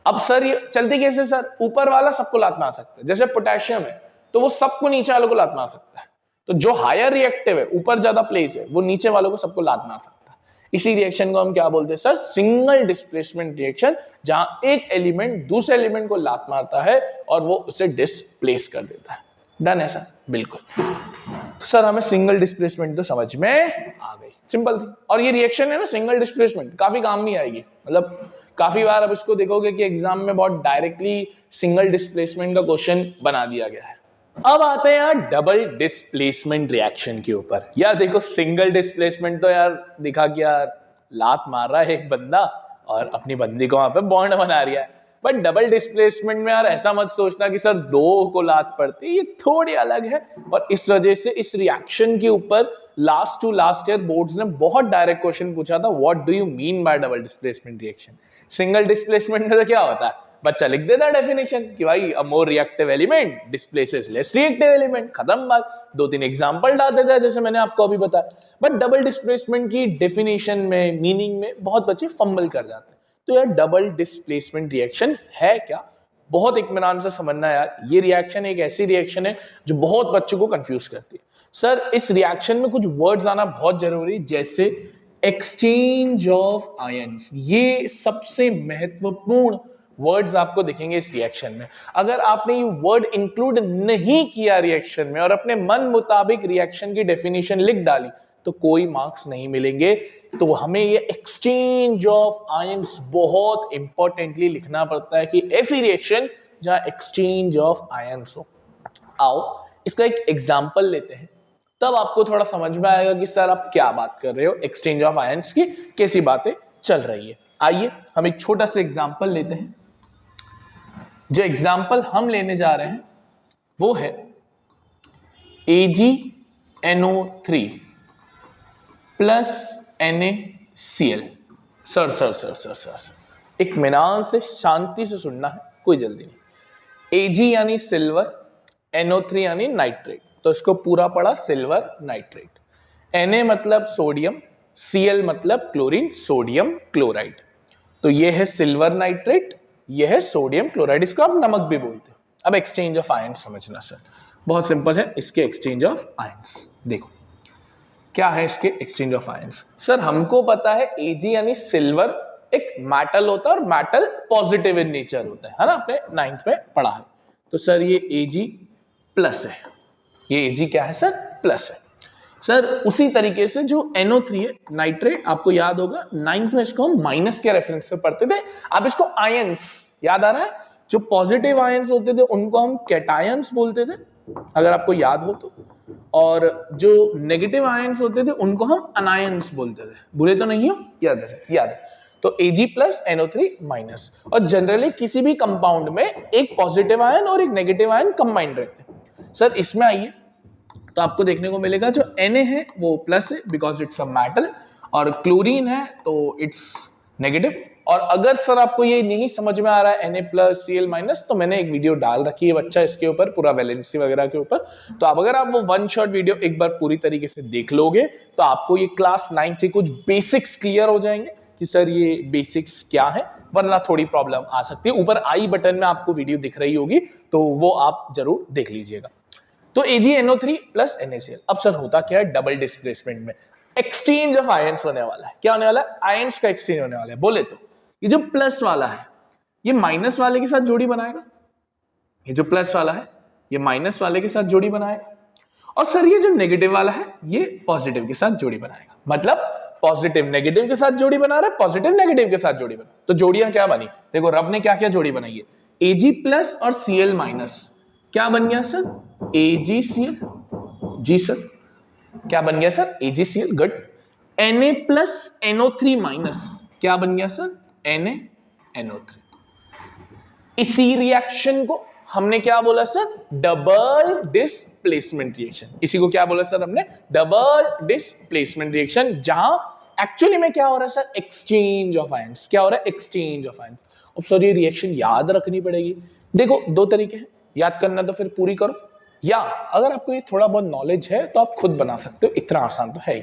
अब सर ये चलती कैसे सर, ऊपर वाला सबको लात मार सकता है, जैसे पोटेशियम है तो वो सबको नीचे वालों को लात मार सकता है, तो जो हायर रिएक्टिव है ऊपर ज्यादा प्लेस है वो नीचे वालों को सबको लात मार सकता है। इसी रिएक्शन को हम क्या बोलते हैं सर, सिंगल डिस्प्लेसमेंट रिएक्शन, जहां एक एलिमेंट दूसरे एलिमेंट को लात मारता है और वो उसे डिस्प्लेस कर देता है। डन है सर, बिल्कुल। तो सर हमें सिंगल डिस्प्लेसमेंट तो समझ में आ गई, सिंपल थी। और ये रिएक्शन है ना सिंगल डिस्प्लेसमेंट, काफी काम में आएगी, मतलब काफी बार अब इसको देखोगे कि एग्जाम में बहुत डायरेक्टली सिंगल डिस्प्लेसमेंट का क्वेश्चन बना दिया गया है। अब आते हैं यार डबल डिस्प्लेसमेंट रिएक्शन के ऊपर। यार देखो सिंगल डिस्प्लेसमेंट तो यार दिखा कि यार लात मार रहा है एक बंदा और अपनी बंदी को वहां पे बॉन्ड बना रहा है, बट डबल डिस्प्लेसमेंट में यार ऐसा मत सोचना कि सर दो को लात पड़ती है, ये थोड़ी अलग है। और इस वजह से इस रिएक्शन के ऊपर last to last year boards ने बहुत डायरेक्ट क्वेश्चन पूछा था, what do you mean by double displacement reaction. Single displacement में तो क्या होता है, बच्चा लिख देता है डेफिनेशन कि भाई a more reactive element displaces less reactive element, खत्म बात। दो तीन एग्जांपल डाल देता है जैसे मैंने आपको अभी बताया। बट डबल डिस्प्लेसमेंट की डेफिनेशन में, मीनिंग में बहुत बच्चे फंबल कर जाते हैं। तो यार डबल डिस्प्लेसमेंट रिएक्शन है क्या, बहुत इत्मीनान से समझना यार। ये रिएक्शन एक ऐसी रिएक्शन है जो बहुत बच्चों को कंफ्यूज करती है। सर इस रिएक्शन में कुछ वर्ड्स आना बहुत जरूरी, जैसे एक्सचेंज ऑफ आयंस। ये सबसे महत्वपूर्ण वर्ड्स आपको दिखेंगे इस रिएक्शन में। अगर आपने ये वर्ड इंक्लूड नहीं किया रिएक्शन में और अपने मन मुताबिक रिएक्शन की डेफिनेशन लिख डाली तो कोई मार्क्स नहीं मिलेंगे। तो हमें ये एक्सचेंज ऑफ आयंस बहुत इंपॉर्टेंटली लिखना पड़ता है कि ऐसी रिएक्शन जहां एक्सचेंज ऑफ आयंस हो। आओ इसका एक एग्जांपल लेते हैं, तब आपको थोड़ा समझ में आएगा कि सर आप क्या बात कर रहे हो, एक्सचेंज ऑफ आयंस की कैसी बातें चल रही है। आइए हम एक छोटा सा एग्जांपल लेते हैं। जो एग्जाम्पल हम लेने जा रहे हैं वो है AgNO3 प्लस NaCl। सर इत्मीनान से शांति से सुनना है, कोई जल्दी नहीं। Ag यानी सिल्वर, NO3 यानी नाइट्रेट, तो इसको पूरा पड़ा सिल्वर नाइट्रेट। Na मतलब सोडियम, Cl मतलब क्लोरीन, सोडियम क्लोराइड। तो ये है सिल्वर नाइट्रेट, ये है सोडियम क्लोराइड, इसको आप नमक भी बोलते हो। अब एक्सचेंज ऑफ आयंस समझना सर, बहुत सिंपल है इसके एक्सचेंज ऑफ आयंस। देखो क्या है इसके एक्सचेंज ऑफ आयंस। सर हमको पता है Ag यानी सिल्वर एक मेटल होता है और मेटल पॉजिटिव इन नेचर होता है ना, आपने 9th में पढ़ा है। तो सर ये Ag प्लस है, ये Ag क्या है सर, प्लस है। सर उसी तरीके से जो NO3 है नाइट्रेट, आपको याद होगा 9th में इसको हम माइनस के रेफरेंस पे पढ़ते थे। आप इसको आयंस याद आ रहा है, जो पॉजिटिव आयंस होते थे उनको हम कैटायंस बोलते थे, अगर आपको याद हो तो, और जो नेगेटिव आयंस होते थे उनको हम अनायंस बोलते थे। बुरे तो नहीं हो, याद है। तो Ag प्लस NO3 माइनस। और जनरली किसी भी कंपाउंड में एक पॉजिटिव आयन और एक नेगेटिव आयन कंबाइंड रहते हैं। सर इसमें आइए तो आपको देखने को मिलेगा जो Na है वो प्लस है बिकॉज इट्स अ मेटल, और क्लोरीन है तो इट्स नेगेटिव। और अगर सर आपको ये नहीं समझ में आ रहा है Na प्लस Cl माइनस, तो मैंने एक वीडियो डाल रखी है बच्चा इसके ऊपर, पूरा वैलेंसी वगैरह के ऊपर। तो आप अगर आप वो वन शॉट वीडियो एक बार पूरी तरीके से देख लोगे तो आपको ये क्लास 9 के कुछ बेसिक्स क्लियर हो जाएंगे कि सर ये बेसिक्स क्या है, वरना थोड़ी प्रॉब्लम आ सकती है। ऊपर आई बटन में आपको वीडियो दिख रही होगी तो वो आप जरूर देख लीजिएगा। तो AgNO3 प्लस NaCl। अब सर होता क्या है, डबल डिस्प्लेसमेंट में एक्सचेंज ऑफ आयंस होने वाला है। क्या होने वाला है, आयंस का एक्सचेंज होने वाला है। बोले तो ये जो प्लस वाला है ये माइनस वाले के साथ जोड़ी बनाएगा, ये जो प्लस वाला है ये माइनस वाले के साथ जोड़ी बनाएगा, और सर ये जो नेगेटिव वाला है ये पॉजिटिव के साथ जोड़ी बनाएगा। मतलब पॉजिटिव नेगेटिव के साथ जोड़ी बना रहा है, पॉजिटिव नेगेटिव के साथ जोड़ी बना। तो जोड़ियां क्या बनी, देखो रब ने क्या क्या जोड़ी बनाई है, Ag प्लस और Cl माइनस, क्या बन गया सर, AgCl। जी सर क्या बन गया sir, AgCl, good. Na plus NO3 minus, क्या बन गया सर, NaNO3। इसी रिएक्शन को हमने क्या बोला सर, डबल डिस्प्लेसमेंट रिएक्शन। इसी को क्या बोला सर हमने, डबल डिस्प्लेसमेंट रिएक्शन, जहां एक्चुअली में क्या हो रहा है सर, एक्सचेंज ऑफ आयंस। क्या हो रहा है, एक्सचेंज ऑफ आयंस। अब सर ये रिएक्शन याद रखनी पड़ेगी। देखो दो तरीके हैं याद करना, तो फिर पूरी करो। या अगर आपको ये थोड़ा बहुत नॉलेज है तो आप खुद बना सकते हो, इतना आसान तो है ही।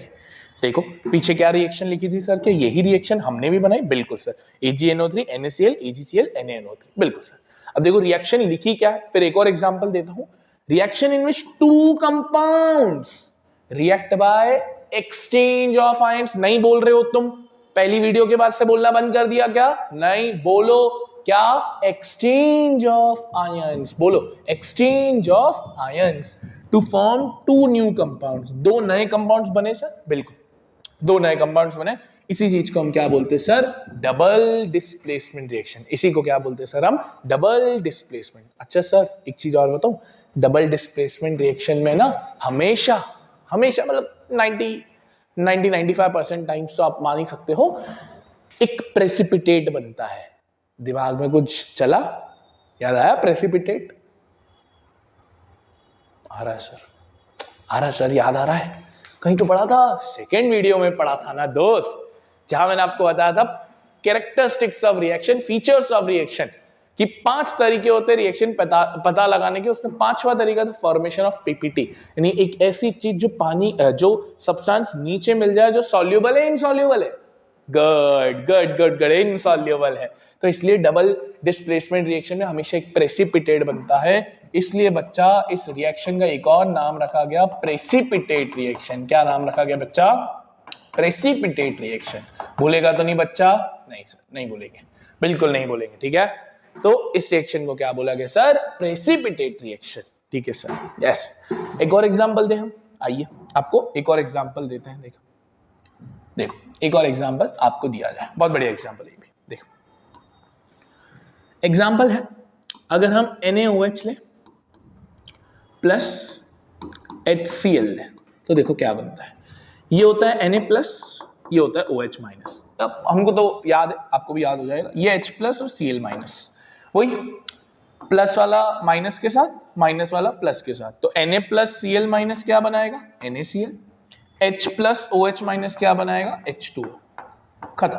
देखो पीछे क्या रिएक्शन लिखी थी सर, क्या यही रिएक्शन हमने भी बनाई? बिल्कुल sir, AgNO3 NaCl AgCl NaNO3, बिल्कुल सर। अब देखो रिएक्शन लिखी क्या है, फिर एक और एग्जांपल देता हूं। Reaction in which two compounds react by exchange of ions. नहीं बोल रहे हो तुम? पहली वीडियो के बाद से बोलना बंद कर दिया क्या? नहीं, बोलो क्या? एक्सचेंज ऑफ आयंस, बोलो exchange of ions to form two new compounds. दो नए कंपाउंड्स बने सर, बिल्कुल दो नए कंपाउंड्स बने। इसी चीज को हम क्या बोलते हैं सर? Double displacement reaction. इसी को क्या बोलते हैं सर हम? Double displacement. अच्छा सर एक चीज और बताऊं, डबल डिस्प्लेसमेंट रिएक्शन में ना हमेशा हमेशा मतलब 95% टाइम्स तो आप मान ही सकते हो एक प्रेसिपिटेट बनता है। दिमाग में कुछ चला? याद आया प्रेसिपिटेट? आ रहा है सर, आ रहा है सर, याद आ रहा है? कहीं तो पढ़ा था, सेकेंड वीडियो में पढ़ा था ना दोस्त, जहां मैंने आपको बताया था characteristics of reaction, features of reaction, कि 5 तरीके होते हैं रिएक्शन पता लगाने के। उसमें 5वां तरीका था फॉर्मेशन ऑफ पीपीटी, यानी एक ऐसी चीज जो पानी जो सब्सटेंस नीचे मिल जाए जो सॉल्युबल है इनसॉल्युबल है। Good good good good, insoluble है। तो इसलिए डबल डिस्प्लेसमेंट रिएक्शन में हमेशा एक प्रेसिपिटेट बनता है। इसलिए बच्चा इस रिएक्शन का एक और नाम रखा गया प्रेसिपिटेट रिएक्शन। क्या नाम रखा गया बच्चा? Precipitate reaction. भूलेगा तो नहीं बच्चा? नहीं सर, नहीं भूलेंगे, बिल्कुल नहीं भूलेंगे, ठीक है। तो इस रिएक्शन को क्या बोला गया सर? प्रेसिपिटेट रिएक्शन, ठीक है सर, यस। एक और एग्जांपल दे हम, आइए आपको एक और एग्जांपल देते हैं। देखो देखो एक और एग्जांपल आपको दिया जाए, बहुत बढ़िया एग्जांपल है भी। देखो एग्जांपल है, अगर हम NaOH लें प्लस HCl लें तो देखो क्या बनता है। ये होता है Na प्लस, ये होता है OH माइनस। अब हमको तो याद है, आपको भी याद हो जाएगा, ये H प्लस और Cl माइनस, वही प्लस वाला माइनस के साथ, माइनस वाला प्लस के साथ। तो Na प्लस Cl माइनस क्या बनाएगा? NaCl। H plus OH minus क्या बनाएगा? H2O। खत्म।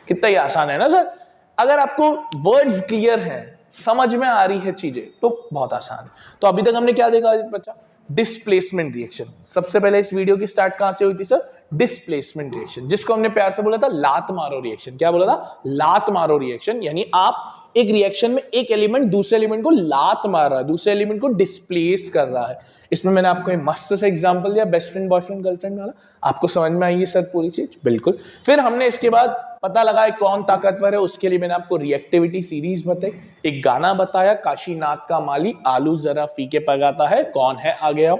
कितना ही आसान है ना सर। अगर आपको वर्ड्स क्लियर है, समझ में आ रही है चीजें, तो बहुत आसान है। तो अभी तक हमने क्या देखा बच्चा? Displacement reaction. सबसे पहले इस वीडियो की स्टार्ट कहां से हुई थी सर? डिस्प्लेसमेंट रिएक्शन, जिसको हमने प्यार से बोला था लात मारो रिएक्शन। क्या बोला था? लात मारो रिएक्शन। यानी आप एक रिएक्शन में एक एलिमेंट दूसरे एलिमेंट को लात मार रहा है, दूसरे एलिमेंट को डिस्प्लेस कर रहा है। इसमें मैंने आपको एक मस्त सा एग्जांपल दिया, बेस्ट फ्रेंड बॉयफ्रेंड गर्लफ्रेंड वाला। आपको समझ में आई सर पूरी चीज? बिल्कुल। फिर हमने इसके बाद पता लगाया कौन ताकतवर है, उसके लिए मैंने आपको रिएक्टिविटी सीरीज बताई, एक गाना बताया, काशीनाथ का माली आलू जरा फीके पकाता है, कौन है आगे आओ।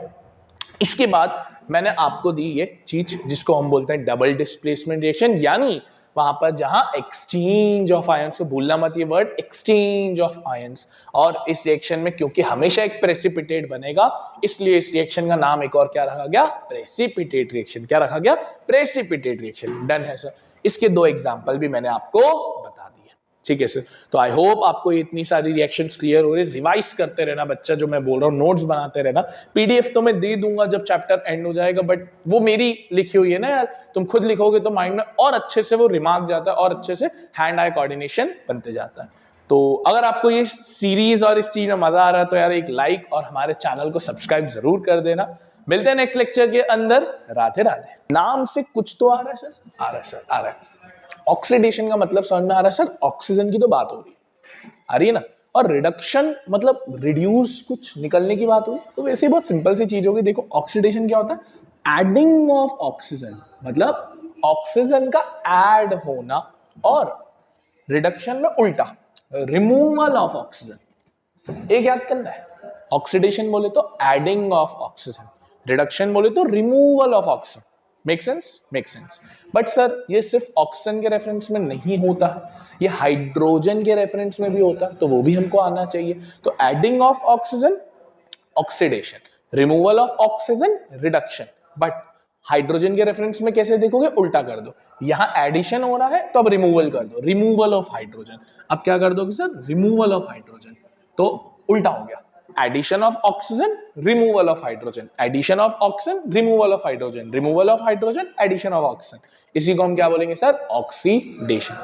इसके बाद मैंने आपको दी ये चीज जिसको हम बोलते हैं डबल डिस्प्लेसमेंट रिएक्शन, यानी वहां पर जहां एक्सचेंज ऑफ आयंस, भूलना मत ये वर्ड, एक्सचेंज ऑफ आयंस। और इस रिएक्शन में क्योंकि हमेशा एक प्रेसिपिटेट बनेगा, इसलिए इस रिएक्शन का नाम एक और क्या रखा गया? Precipitate reaction. क्या रखा गया? Precipitate reaction. डन है सर। इसके 2 एग्जांपल भी मैंने आपको बता दिए, ठीक है सर। तो आई होप आपको ये इतनी सारी रिएक्शंस क्लियर हो रही। रिवाइज करते रहना बच्चा, जो मैं बोल रहा हूँ, नोट्स बनाते रहना। PDF तो मैं दे दूंगा जब चैप्टर एंड हो जाएगा, बट वो मेरी लिखी हुई है ना यार, तुम खुद लिखोगे तो माइंड में और अच्छे से वो रिमार्क जाता है और अच्छे से हैंड आई कोऑर्डिनेशन बनते जाता है। तो अगर आपको ये सीरीज और इस चीज में मजा आ रहा है तो यार एक लाइक और हमारे चैनल को सब्सक्राइब जरूर कर देना। मिलते हैं नेक्स्ट लेक्चर के अंदर। राधे राधे। नाम से कुछ तो आ रहा है सर? आ रहा है सर, आ रहा है। ऑक्सीडेशन का मतलब समझ में आ रहा है सर? ऑक्सीजन की तो बात हो रही है, आ रही है ना। और रिडक्शन मतलब रिड्यूस, कुछ निकलने की बात हुई। तो वैसे बहुत सिंपल सी चीज होगी। देखो ऑक्सीडेशन क्या होता है? एडिंग ऑफ ऑक्सीजन, मतलब ऑक्सीजन का ऐड होना, और रिडक्शन में उल्टा, रिमूवल ऑफ ऑक्सीजन। एक याद करना है, ऑक्सीडेशन बोले तो एडिंग ऑफ ऑक्सीजन, रिडक्शन बोले तो removal of oxygen. Make sense? Make sense. But sir ये सिर्फ ऑक्सीजन के रेफरेंस में नहीं होता, ये हाइड्रोजन के रेफरेंस में भी होता, तो वो भी हमको आना चाहिए। तो adding of oxygen oxidation, removal of oxygen reduction. But hydrogen के रेफरेंस में कैसे देखोगे? उल्टा कर दो। यहां एडिशन हो रहा है तो अब रिमूवल कर दो, रिमूवल ऑफ हाइड्रोजन। अब क्या कर दोगे सर? Removal of hydrogen. तो उल्टा हो गया, addition of oxygen, removal of hydrogen, addition of oxygen, removal of hydrogen, removal of hydrogen, addition of oxygen. इसी को हम क्या बोलेंगे सर? ऑक्सीडेशन।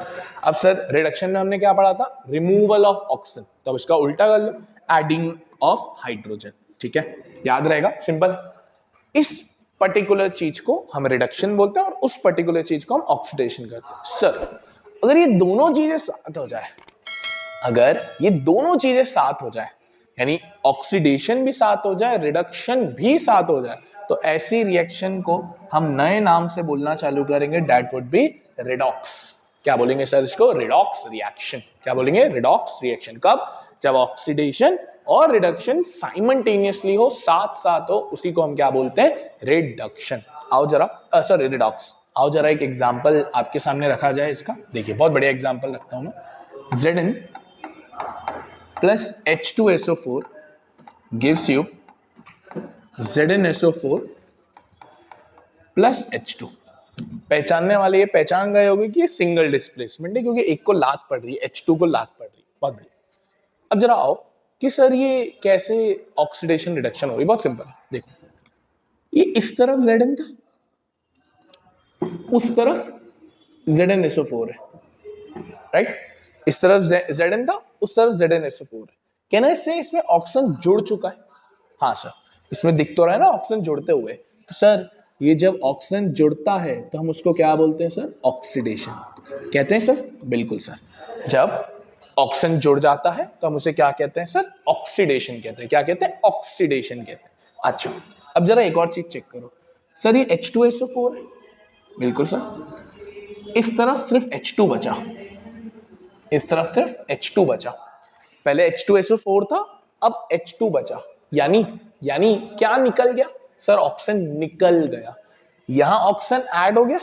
अब सर रिडक्शन में हमने क्या पढ़ा था? Removal of oxygen. तो अब इसका उल्टा कर लो, एडिंग ऑफ हाइड्रोजन। ठीक है, याद रहेगा, सिंपल। इस पर्टिकुलर चीज को हम रिडक्शन बोलते हैं और उस पर्टिकुलर चीज को हम ऑक्सीडेशन करते हैं। सर अगर ये दोनों चीजें साथ हो जाए, अगर ये दोनों चीजें साथ हो जाए, यानी ऑक्सीडेशन भी साथ हो जाए, रिडक्शन भी साथ हो जाए, तो ऐसी रिएक्शन को हम नए नाम से बोलना चालू करेंगे, दैट वुड बी रिडॉक्स। क्या बोलेंगे सर इसको? Redox reaction. क्या बोलेंगे? Redox reaction. कब? जब ऑक्सीडेशन और रिडक्शन साइमल्टेनियसली हो, साथ साथ हो, उसी को हम क्या बोलते हैं? रिडक्शन। आओ जरा, सॉरी रिडॉक्स। आओ जरा एक एग्जांपल आपके सामने रखा जाए इसका। देखिए बहुत बढ़िया एग्जांपल रखता हूं मैं। Zn plus H2SO4 gives you ZnSO4 plus H2। पहचानने वाले ये पहचान गए होंगे कि ये सिंगल डिस्प्लेसमेंट है, क्योंकि एक को लात पड़ रही है, H2 को लात पड़ रही है। बहुत बढ़िया। अब जरा आओ कि सर ये कैसे ऑक्सीडेशन रिडक्शन हो रही है? बहुत सिंपल है, देखो ये इस तरफ Zn था, उस तरफ ZnSO4 है, राइट? इस तरफ Zn था, उस तरफ ZnSO4 है। कहना इससे इसमें ऑक्सीजन जुड़ चुका है। हाँ सर, इसमें दिख तो रहा है ना ऑक्सीजन जुड़ते हुए। तो सर ये जब ऑक्सीजन जुड़ता है तो हम उसको क्या बोलते हैं सर? ऑक्सीडेशन कहते हैं सर। बिल्कुल सर, जब ऑक्सीजन जुड़ जाता है तो हम उसे क्या कहते हैं सर? ऑक्सीडेशन कहते हैं। क्या कहते हैं? ऑक्सीडेशन कहते हैं। अच्छा, अब जरा एक और चीज चेक करो सर, ये H2SO4 है। बिल्कुल सर, इस तरफ सिर्फ H2 बचा, इस तरफ सिर्फ H2 बचा। पहले H2SO4 था, अब H2 बचा, यानी क्या निकल गया सर? ऑक्सीजन निकल गया। यहां ऑक्सीजन ऐड हो गया,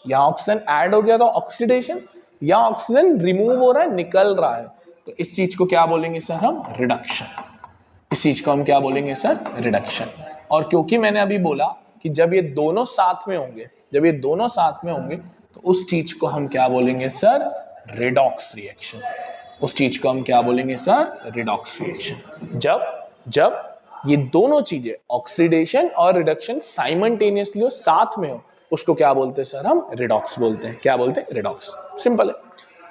यहां ऑक्सीजन ऐड हो गया तो ऑक्सीडेशन, यहां ऑक्सीजन रिमूव हो रहा है, निकल रहा है, तो इस चीज को क्या बोलेंगे सर? हम रिडक्शन। इस चीज को हम क्या बोलेंगे सर? रिडक्शन। और क्योंकि मैंने अभी बोला कि जब ये दोनों साथ में होंगे, जब ये दोनों साथ में होंगे तो उस चीज को हम क्या बोलेंगे सर? Redox reaction. उस चीज को हम क्या बोलेंगे सर? Redox reaction. जब ये दोनों चीजें ऑक्सीडेशन और रिडक्शन साइमल्टेनियसली हो, साथ में हो, उसको क्या बोलते हैं सर? हम रिडॉक्स बोलते हैं। क्या बोलते हैं? रिडॉक्स। सिंपल है,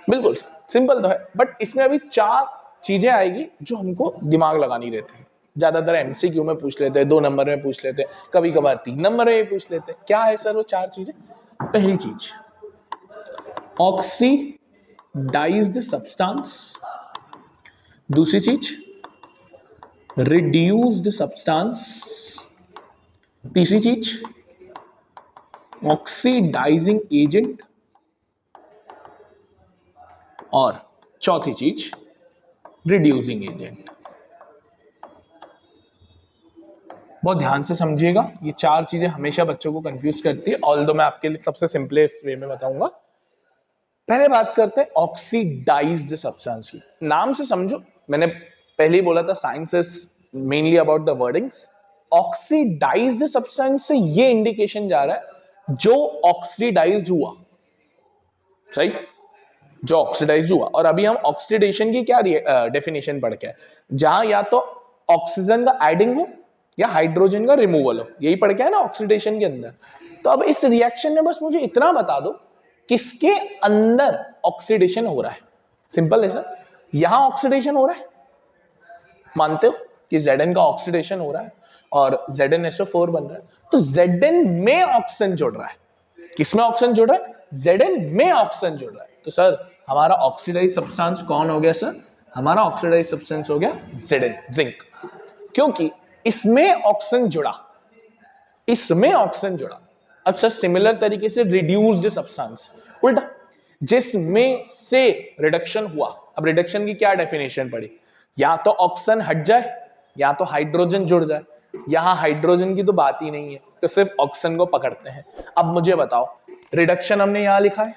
बिल्कुल सिंपल तो है, बट इसमें अभी 4 चीजें आएगी जो हमको दिमाग लगानी रहती है। ज्यादातर एमसीक्यू में पूछ लेते हैं, 2 नंबर में पूछ लेते हैं, कभी कभार 3 नंबर में पूछ लेते हैं। क्या है सर वो 4 चीजें? पहली चीज ऑक्सीडाइज्ड सब्सटेंस, दूसरी चीज रिड्यूस्ड सब्सटेंस, तीसरी चीज ऑक्सीडाइजिंग एजेंट, और चौथी चीज रिड्यूसिंग एजेंट। बहुत ध्यान से समझिएगा, ये 4 चीजें हमेशा बच्चों को कंफ्यूज करती है, ऑल्दो मैं आपके लिए सबसे सिंपलेस्ट वे में बताऊंगा। पहले बात करते हैं ऑक्सीडाइज्ड सब्सटेंस की। नाम से समझो, मैंने पहले ही बोला था science is mainly about the wordings. Oxidised substance से ये इंडिकेशन जा रहा है जो ऑक्सीडाइज्ड हुआ, सही, जो ऑक्सीडाइज हुआ। और अभी हम ऑक्सीडेशन की क्या डेफिनेशन पढ़ के, जहां या तो ऑक्सीजन का एडिंग हो या हाइड्रोजन का रिमूवल हो, यही पढ़ के है ना ऑक्सीडेशन के अंदर। तो अब इस रिएक्शन में बस मुझे इतना बता दो किसके अंदर ऑक्सीडेशन हो रहा है। सिंपल है सर, यहां ऑक्सीडेशन हो रहा है, मानते हो कि Zn का ऑक्सीडेशन हो रहा है और ZnSO4 बन रहा है, तो Zn में ऑक्सीजन जुड़ रहा है। किसमें ऑक्सीजन जुड़ रहा है? Zn में ऑक्सीजन जुड़ रहा है। तो सर हमारा ऑक्सीडाइज सब्सटेंस कौन हो गया सर? हमारा ऑक्सीडाइज सब्सटेंस हो गया Zn, जिंक, क्योंकि इसमें ऑक्सीजन जुड़ा, इसमें ऑक्सीजन जुड़ा। अब सर सिमिलर तरीके से रिड्यूस्ड सब्सटेंस उल्टा, जिसमें से रिडक्शन हुआ। अब रिडक्शन की क्या डेफिनेशन पड़ी? या तो ऑक्सीजन हट जाए या तो हाइड्रोजन जुड़ जाए। यहां हाइड्रोजन की तो बात ही नहीं है, तो सिर्फ ऑक्सीजन को पकड़ते हैं। अब मुझे बताओ, रिडक्शन हमने यहां लिखा है,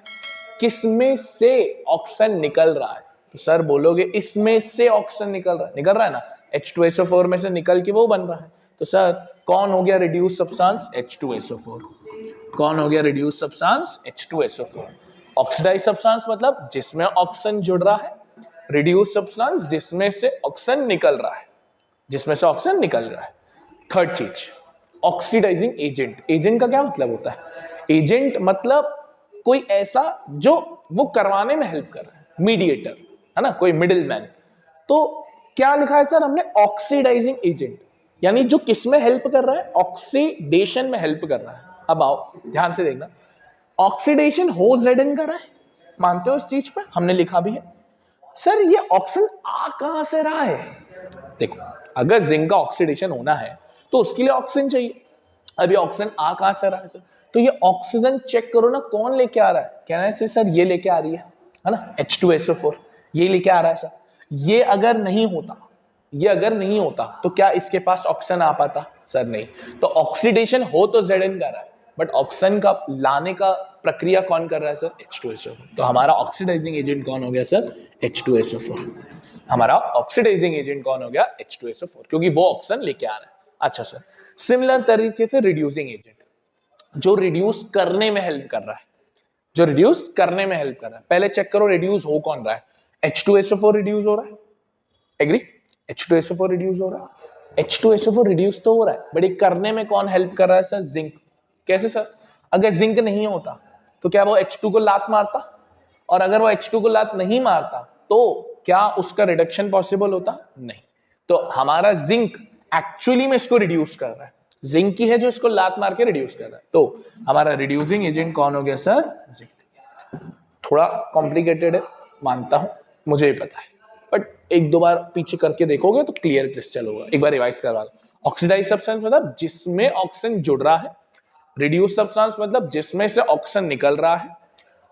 किसमें से ऑक्सीजन निकल रहा है? तो सर बोलोगे इसमें से ऑक्सीजन निकल रहा है ना, H2SO4 में से निकल के वो बन रहा है। तो सर कौन हो गया रिड्यूस सब्सटेंस? H2SO4। कौन हो गया reduce substance? H2SO4। Oxidise substance मतलब जिसमें ऑक्सीजन जुड़ रहा है, रिड्यूस सब्सटेंस जिसमें से ऑक्सीजन निकल रहा है, जिसमें से ऑक्सीजन निकल रहा है। थर्ड चीज ऑक्सीडाइजिंग एजेंट। एजेंट का क्या मतलब होता है? एजेंट मतलब कोई ऐसा जो वो करवाने में हेल्प कर रहा है, मीडिएटर है ना, कोई मिडिल मैन। तो क्या लिखा है सर हमने? Oxidising agent. यानी जो किस में हेल्प कर रहा है, ऑक्सीडेशन में हेल्प कर रहा है। अब आओ ध्यान से देखना, ऑक्सीडेशन हो Zn कर रहा है, मानते हो इस चीज पे, हमने लिखा भी है। सर ये ऑक्सीजन आ कहां से रहा है? देखो अगर जिंक का ऑक्सीडेशन होना है तो उसके लिए ऑक्सीजन चाहिए, अभी ऑक्सीजन आ कहां से रहा है सर? तो ये ऑक्सीजन चेक करो ना कौन लेके आ रहा है, कहना है सर ये लेके आ रही है ना, H2SO4 ये लेके आ रहा है सर। ये अगर नहीं होता, ये अगर नहीं होता तो क्या इसके पास ऑक्सीजन आ पाता? सर नहीं। तो ऑक्सीडेशन हो तो Zn कर रहा है, बट ऑक्सीजन का लाने का प्रक्रिया कौन कर रहा है सर? H2SO4। तो हमारा ऑक्सीडाइजिंग एजेंट कौन हो गया सर? H2SO4। हमारा ऑक्सीडाइजिंग एजेंट कौन हो गया? H2SO4, क्योंकि वो ऑक्सीजन लेके आ रहा है। अच्छा सर, सिमिलर तरीके से रिड्यूसिंग एजेंट, जो रिड्यूस करने में हेल्प कर रहा है, जो रिड्यूस करने में हेल्प कर रहा है। पहले चेक करो रिड्यूस हो कौन रहा है? H2SO4 रिड्यूस हो रहा है, एग्री? H2SO4 रिड्यूस हो रहा है, H2SO4 रिड्यूस तो हो रहा है, बट ये करने में कौन हेल्प कर रहा है सर? जिंक। कैसे सर? अगर जिंक नहीं होता तो क्या वो H2 को लात मारता? और अगर वो H2 को लात नहीं मारता तो क्या उसका रिडक्शन पॉसिबल होता? नहीं। तो हमारा जिंक एक्चुअली में इसको रिड्यूस कर रहा है, जिंक ही है जो इसको लात मार के रिड्यूस कर रहा है। तो हमारा रिड्यूसिंग एजेंट कौन हो गया सर? जिंक। थोड़ा कॉम्प्लिकेटेड है मानता हूं, मुझे भी पता है, बट एक दो बार पीछे करके देखोगे तो क्लियर क्रिस्टल होगा। एक बार रिवाइज करवा दो। ऑक्सीडाइज सब्सटेंस मतलब जिसमें ऑक्सीजन जुड़ रहा है, रिड्यूस सब्सटेंस मतलब जिसमें से ऑक्सीजन निकल रहा है,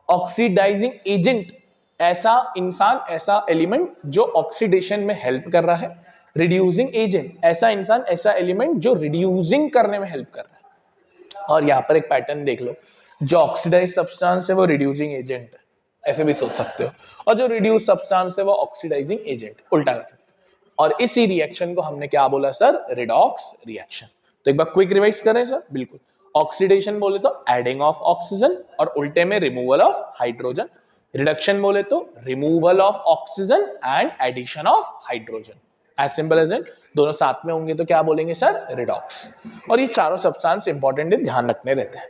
ऑक्सीडाइजिंग एजेंट ऐसा इंसान, ऐसा एलिमेंट जो ऑक्सीडेशन में हेल्प कर रहा है, रिड्यूसिंग एजेंट ऐसा इंसान, ऐसा एलिमेंट जो रिड्यूसिंग करने में हेल्प कर रहा है। और यहां पर एक पैटर्न देख लो, जो ऑक्सीडाइज सब्सटेंस है वो रिड्यूसिंग एजेंट है, ऐसे भी सोच सकते हो, और जो रिड्यूस सब्सटेंस है वो ऑक्सीडाइजिंग एजेंट, उल्टा कर सकते हो। और इसी रिएक्शन को हमने क्या बोला सर? Redox reaction. तो एक बार क्विक रिवाइज करें सर, बिल्कुल। ऑक्सीडेशन बोले तो एडिंग ऑफ ऑक्सीजन और उल्टे में रिमूवल ऑफ हाइड्रोजन, रिडक्शन बोले तो removal of oxygen and addition of hydrogen, as simple as it. दोनों साथ में होंगे तो क्या बोलेंगे सर? रिडॉक्स। और ये चारों सब्सटेंस इंपॉर्टेंट है, ध्यान रखने रहते हैं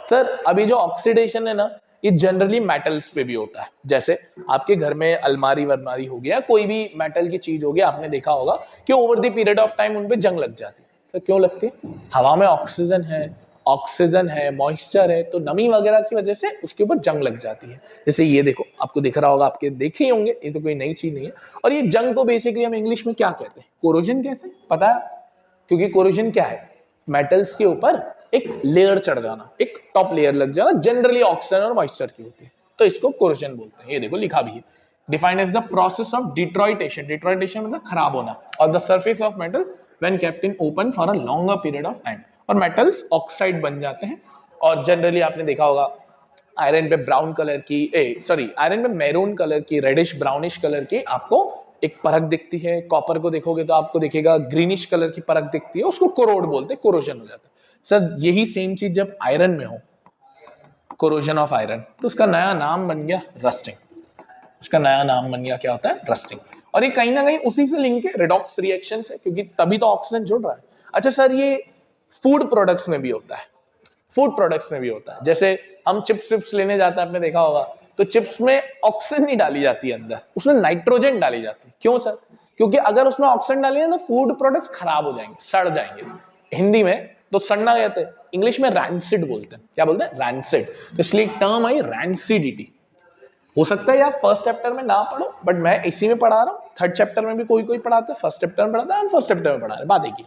सर। अभी जो ऑक्सीडेशन है ना, ये जनरली मेटल्स पे भी होता है, जैसे आपके घर में अलमारी वरमारी हो गया, कोई भी मेटल की चीज हो गया, आपने देखा होगा कि over the period of time उन पे जंग लग जाती है। सर क्यों लगती है? हवा में ऑक्सीजन है, मॉइस्चर है, तो नमी वगैरह की वजह से उसके ऊपर जंग लग जाती है। जैसे ये देखो, आपको दिख रहा होगा, आपके देखे ही होंगे, ये तो कोई नई चीज नहीं है। और ये जंग को बेसिकली हम इंग्लिश में क्या कहते हैं? कोरोजन। कैसे पता है? क्योंकि कोरोजन क्या है? मेटल्स के ऊपर एक लेयर चढ़ जाना, एक टॉप लेयर लग जाना, जनरली ऑक्सीजन और मॉइस्चर की होती है, तो इसको कोरोजन बोलते हैं। ये देखो लिखा भी है, defined as the process of deterioration, deterioration मतलब खराब होना, और the surface of metal when kept in open for a longer period of time, और मेटल्स ऑक्साइड बन जाते हैं। और जनरली आपने देखा होगा आयरन पे ब्राउन कलर की, आयरन पे मैरून कलर की, रेडिश ब्राउनिश कलर की आपको एक परत दिखती है। कॉपर को देखोगे तो आपको दिखेगा ग्रीनिश कलर की परत दिखती है, उसको कोरोड बोलते हैं, कोरोजन हो जाता है। सर यही सेम चीज जब आयरन में हो, कोरोजन ऑफ आयरन, तो उसका नया नाम बन गया रस्टिंग। उसका नया नाम बन गया क्या होता है? रस्टिंग। और ये कहीं ना कहीं उसी से लिंक है, रिडॉक्स रिएक्शन से, क्योंकि तभी तो ऑक्सीजन जुड़ रहा है। अच्छा सर, ये फूड प्रोडक्ट्स में भी होता है, फूड प्रोडक्ट्स में भी होता है। जैसे हम चिप्स विप्स लेने जाते हैं, आपने देखा होगा, तो चिप्स में ऑक्सीजन नहीं डाली जाती है अंदर, उसमें नाइट्रोजन डाली जाती है। क्यों सर? क्योंकि अगर उसमें ऑक्सीजन डालेंगे तो फूड प्रोडक्ट्स खराब हो जाएंगे, सड़ जाएंगे। हिंदी में तो सड़ना कहते हैं, इंग्लिश में रैंसिड बोलते हैं। क्या बोलते हैं? रैंसिड। तो इसलिए टर्म आई रैंसिडिटी। हो सकता है यार फर्स्ट चैप्टर में ना पढ़ो, बट मैं इसी में पढ़ा रहा हूँ। थर्ड चैप्टर में भी कोई कोई पढ़ाता है, फर्स्ट चैप्टर में पढ़ाता है, फर्स्ट चैप्टर में पढ़ा रहे, बात एक ही।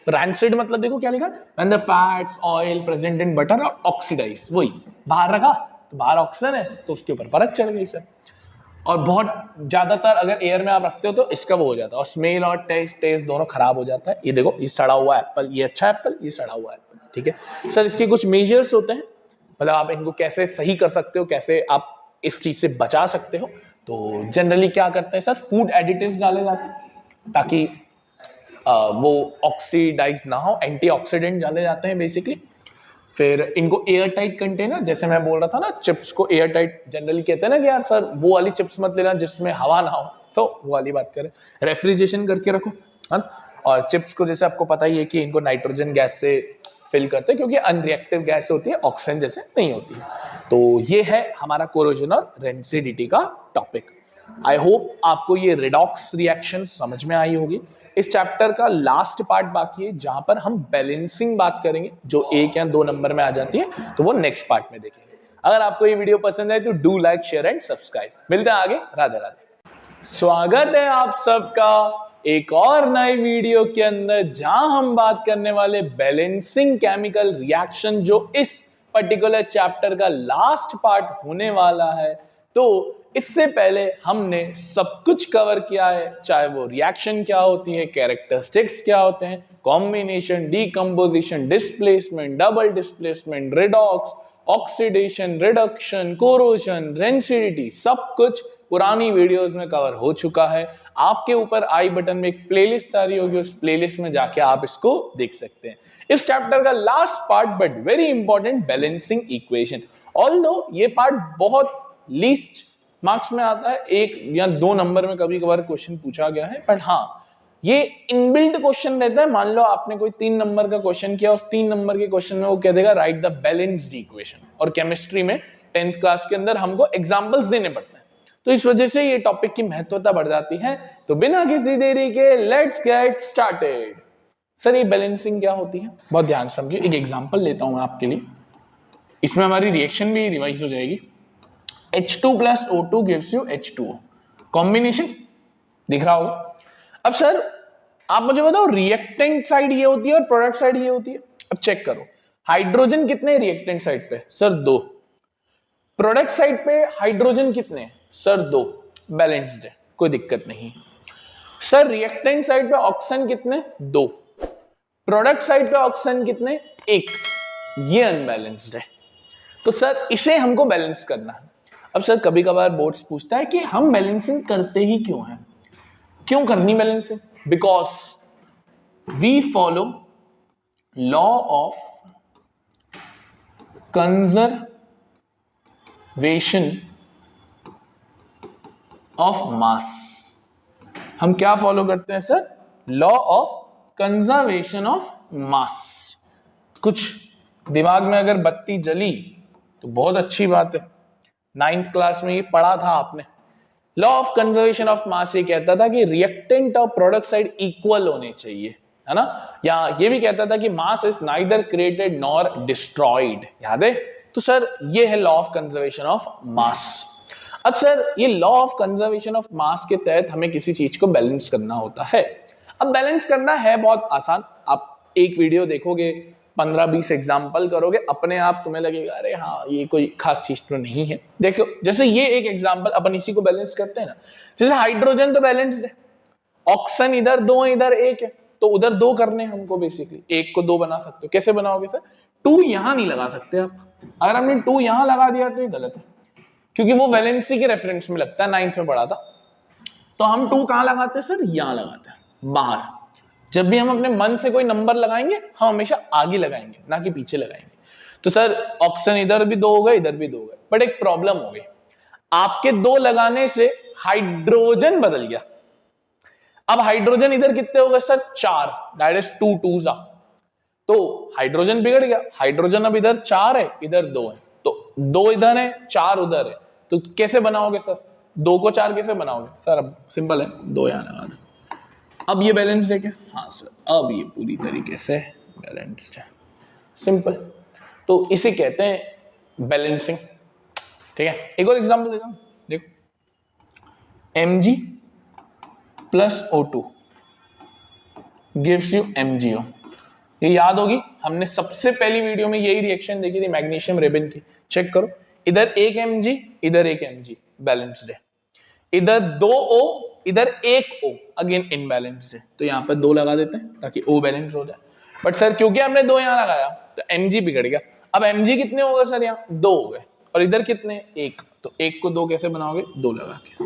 रैंसिड मतलब देखो क्या लिखा, when the fats oil present in butter are oxidise. वही बाहर रखा तो बाहर ऑक्सीजन है तो उसके ऊपर परत चढ़ गई सर। और बहुत ज्यादातर अगर एयर में आप रखते हो तो इसका वो हो जाता है, और स्मेल और टेस्ट दोनों खराब हो जाता है। ये देखो, ये सड़ा हुआ एप्पल, ये अच्छा एप्पल, ये सड़ा हुआ एप्पल, ठीक है सर। इसके कुछ मेजर्स होते हैं, मतलब आप इनको कैसे सही कर सकते हो, कैसे आप इस चीज से बचा सकते हो। तो जनरली क्या करते हैं सर, फूड एडिटिव्स डाले जाते हैं ताकि वो ऑक्सीडाइज ना हो, एंटीऑक्सीडेंट डाले जाते हैं बेसिकली। फिर इनको एयर टाइट कंटेनर, जैसे मैं बोल रहा था ना, चिप्स को एयर टाइट जनरली कहते हैं ना कि यार सर वो वाली चिप्स मत लेना जिसमें हवा ना हो, तो वो वाली बात करें, रेफ्रिजरेशन करके रखो, है। और चिप्स को जैसे आपको पता ही है कि इनको नाइट्रोजन गैस से फिल करते हैं, क्योंकि अनरिएक्टिव गैस होती है, ऑक्सीजन जैसे नहीं होती है। तो ये है हमारा कोरोजन और रेंसिडिटी का टॉपिक। आई होप आपको ये रेडॉक्स रिएक्शन समझ में आई होगी। इस चैप्टर का लास्ट पार्ट बाकी है जहां पर हम बैलेंसिंग बात करेंगे, जो 1 या 2 नंबर में आ जाती है, तो वो नेक्स्ट पार्ट में देखेंगे। अगर आपको ये वीडियो पसंद आए तो do like, share and subscribe. मिलते हैं आगे। राधे राधे। स्वागत है आप सबका एक और नई वीडियो के अंदर, जहां हम बात करने वाले बैलेंसिंग केमिकल रिएक्शन, जो इस पर्टिकुलर चैप्टर का लास्ट पार्ट होने वाला है। तो इससे पहले हमने सब कुछ कवर किया है, चाहे वो रिएक्शन क्या होती है, कैरेक्टरिस्टिक्स क्या होते हैं, combination, decomposition, displacement, double displacement, redox, oxidation, reduction, corrosion, rancidity, सब कुछ पुरानी वीडियोस में कवर हो चुका है। आपके ऊपर आई बटन में एक प्लेलिस्ट आ रही होगी, उस प्लेलिस्ट में जाके आप इसको देख सकते हैं। इस चैप्टर का last part but very important, balancing equation. Although ये पार्ट बहुत लीस्ट मार्क्स में आता है, 1 या 2 नंबर में कभी कभार क्वेश्चन पूछा गया है, बट हाँ ये इनबिल्ट क्वेश्चन रहता है। मान लो आपने कोई 3 नंबर का क्वेश्चन किया, उस 3 नंबर के क्वेश्चन में वो कह देगा राइट द बैलेंस्ड इक्वेशन। और केमिस्ट्री में 10th क्लास के अंदर हमको एग्जांपल्स देने पड़ते हैं, तो इस वजह से ये टॉपिक की महत्वता बढ़ जाती है। तो बिना किसी देरी के लेट्स गेट स्टार्टेड। सर ये बैलेंसिंग क्या होती है, बहुत ध्यान से समझिए। एक एग्जांपल लेता हूं मैं आपके लिए, इसमें हमारी रिएक्शन भी रिवाइज हो जाएगी। H2 plus O2 gives you H2O, combination दिख रहा होगा। अब सर आप मुझे बताओ, रिएक्टेंट साइड ये होती है और प्रोडक्ट साइड ये होती है। अब चेक करो, हाइड्रोजन कितने रिएक्टेंट साइड पे? सर 2। प्रोडक्ट साइड पे हाइड्रोजन कितने? सर 2। बैलेंस्ड है, कोई दिक्कत नहीं। सर रिएक्टेंट साइड पे ऑक्सीजन कितने? 2। प्रोडक्ट साइड पे ऑक्सीजन कितने? 1। ये अनबैलेंस्ड है। तो सर इसे हमको बैलेंस करना है। अब सर कभी कभार बोर्ड्स पूछता है कि हम बैलेंसिंग करते ही क्यों हैं, क्यों करनी balancing? Because we follow law of conservation of mass. हम क्या फॉलो करते हैं sir? Law of conservation of mass. कुछ दिमाग में अगर बत्ती जली तो बहुत अच्छी बात है, 9th क्लास में ये पढ़ा था आपने। लॉ ऑफ कंजर्वेशन ऑफ मास ये कहता था कि रिएक्टेंट और प्रोडक्ट साइड इक्वल होने चाहिए, है ना। या ये भी कहता था कि mass is neither created nor destroyed, याद है। तो सर ये है लॉ ऑफ कंजर्वेशन ऑफ मास। अब सर ये लॉ ऑफ कंजर्वेशन ऑफ मास के तहत हमें किसी चीज को बैलेंस करना होता है। अब बैलेंस करना है बहुत आसान। आप एक वीडियो देखोगे, 15-20 एग्जाम्पल करोगे, अपने आप तुम्हें लगेगा अरे हाँ ये कोई खास चीज तो नहीं है। देखो जैसे ये एक एग्जाम्पल, अपन इसी को बैलेंस करते हैं ना। जैसे हाइड्रोजन तो बैलेंस्ड है, ऑक्सीजन इधर 2 इधर 1 है, तो उधर 2 करने हैं हमको। बेसिकली 1 को 2 बना सकते हो। कैसे बनाओगे सर? 2 यहां नहीं लगा सकते आप। अगर हमने 2 यहां लगा दिया तो ये गलत है, क्योंकि वो वैलेंसी के रेफरेंस में लगता है, 9th में पढ़ा था। तो हम 2 कहां लगाते हैं सर? यहां लगाते हैं, बाहर। जब भी हम अपने मन से कोई नंबर लगाएंगे, हम हमेशा आगे लगाएंगे, ना कि पीछे लगाएंगे। तो सर ऑक्सीजन इधर भी 2 हो गए, इधर भी 2 हो गए, बट एक प्रॉब्लम हो गई। आपके 2 लगाने से हाइड्रोजन बदल गया। अब हाइड्रोजन इधर कितने हो गए सर? 4। That is 2 2s। तो हाइड्रोजन बिगड़ गया। हाइड्रोजन अब इधर 4 है, इधर 2 है, तो 2 इधर है, 4 उधर है। तो कैसे बनाओगे सर? 2 को 4 कैसे बनाओगे सर? अब सिंपल है, 2 यहां लगा दो। अब ये बैलेंस्ड है क्या? हाँ सर, अब ये पूरी तरीके से बैलेंस्ड है। सिंपल। तो इसे कहते हैं बैलेंसिंग। ठीक है, एक और एग्जांपल देता हूं। देखो, Mg plus O2 gives you MgO। ये याद होगी, हमने सबसे पहली वीडियो में यही रिएक्शन देखी थी मैग्नीशियम रेबन की। चेक करो, इधर 1 Mg, इधर 1 Mg, बैलेंस्ड है। इधर 2 O, इधर 1 O, अगेन इनबैलेंस्ड है। तो यहां पर 2 लगा देते हैं ताकि O बैलेंस हो जाए। बट सर क्योंकि हमने 2 यहां लगाया तो Mg बिगड़ गया। अब Mg कितने हो गए सर? यहाँ 2 हो गए, और इधर कितने? 1। तो 1 को 2 कैसे बनाओगे? 2 लगा के।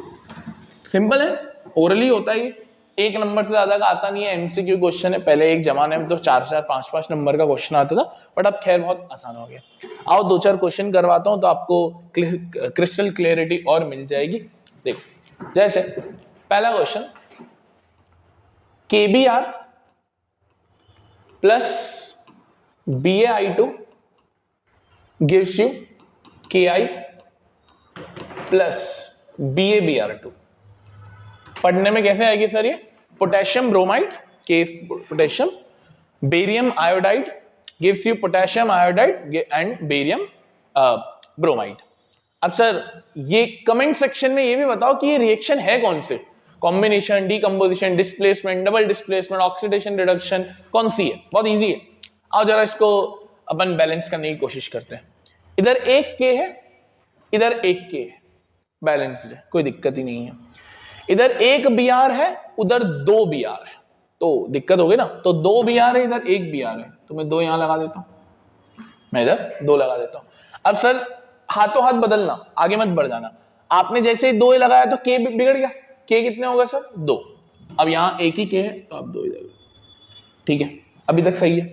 सिंपल है, ओरली होता है। 1 नंबर से ज्यादा का आता नहीं है, MCQ क्वेश्चन है। पहले एक जमाने में तो 4-4, 5-5 नंबर का क्वेश्चन आता था, बट अब खैर बहुत आसान हो गया। आओ 2-4 क्वेश्चन करवाता हूं तो आपको क्रिस्टल क्लियरिटी और मिल जाएगी। देखो, जैसे पहला question, KBr plus BaI2 gives you Ki plus BaBr2। पढ़ने में कैसे आएगी सर ये? Potassium bromide, case potassium, barium iodide gives you potassium iodide and barium bromide. अब सर ये कमेंट सेक्शन में ये भी बताओ कि ये रिएक्शन है कौन से? Combination, decomposition, displacement, double displacement, oxidation, reduction, कौन सी है? बहुत इजी है। आओ जरा इसको अपन बैलेंस करने की कोशिश करते हैं। इधर एक के है, इधर एक के है, बैलेंस्ड है, कोई दिक्कत ही नहीं है। इधर एक बीआर है, उधर दो बीआर है, तो दिक्कत होगी ना। तो दो बीआर है, इधर एक बीआर है, तो मैं दो यहां लगा देता हूं, मैं इधर दो लगा देता हूं। अब सर हाथों हाथ बदलना, आगे मत बढ़ जाना। आपने जैसे ही दो लगाया तो के बिगड़ गया। के कितने होगा सर? दो। अब यहां एक ही के है तो आप दो इधर, ठीक है, अभी तक सही है।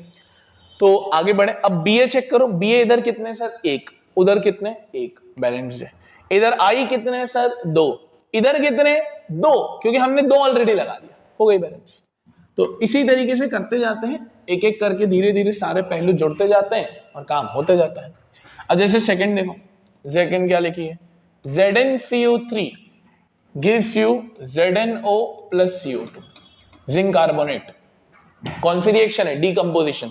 तो आगे बढ़े। अब बीए चेक करो, बीए इधर कितने सर? एक, उधर कितने? एक, बैलेंस्ड है। इधर आई कितने सर? दो, इधर कितने? दो, क्योंकि हमने दो ऑलरेडी लगा दिया, हो गई बैलेंस। तो इसी तरीके से करते जाते हैं, एक एक करके धीरे धीरे सारे पहलू जुड़ते जाते हैं और काम होते जाता है। अब जैसे सेकंड देखो, सेकंड क्या लिखी है? ZnCO3 gives you ZnO plus CO2, zinc carbonate. कौन सी रिएक्शन है? डीकंपोजिशन,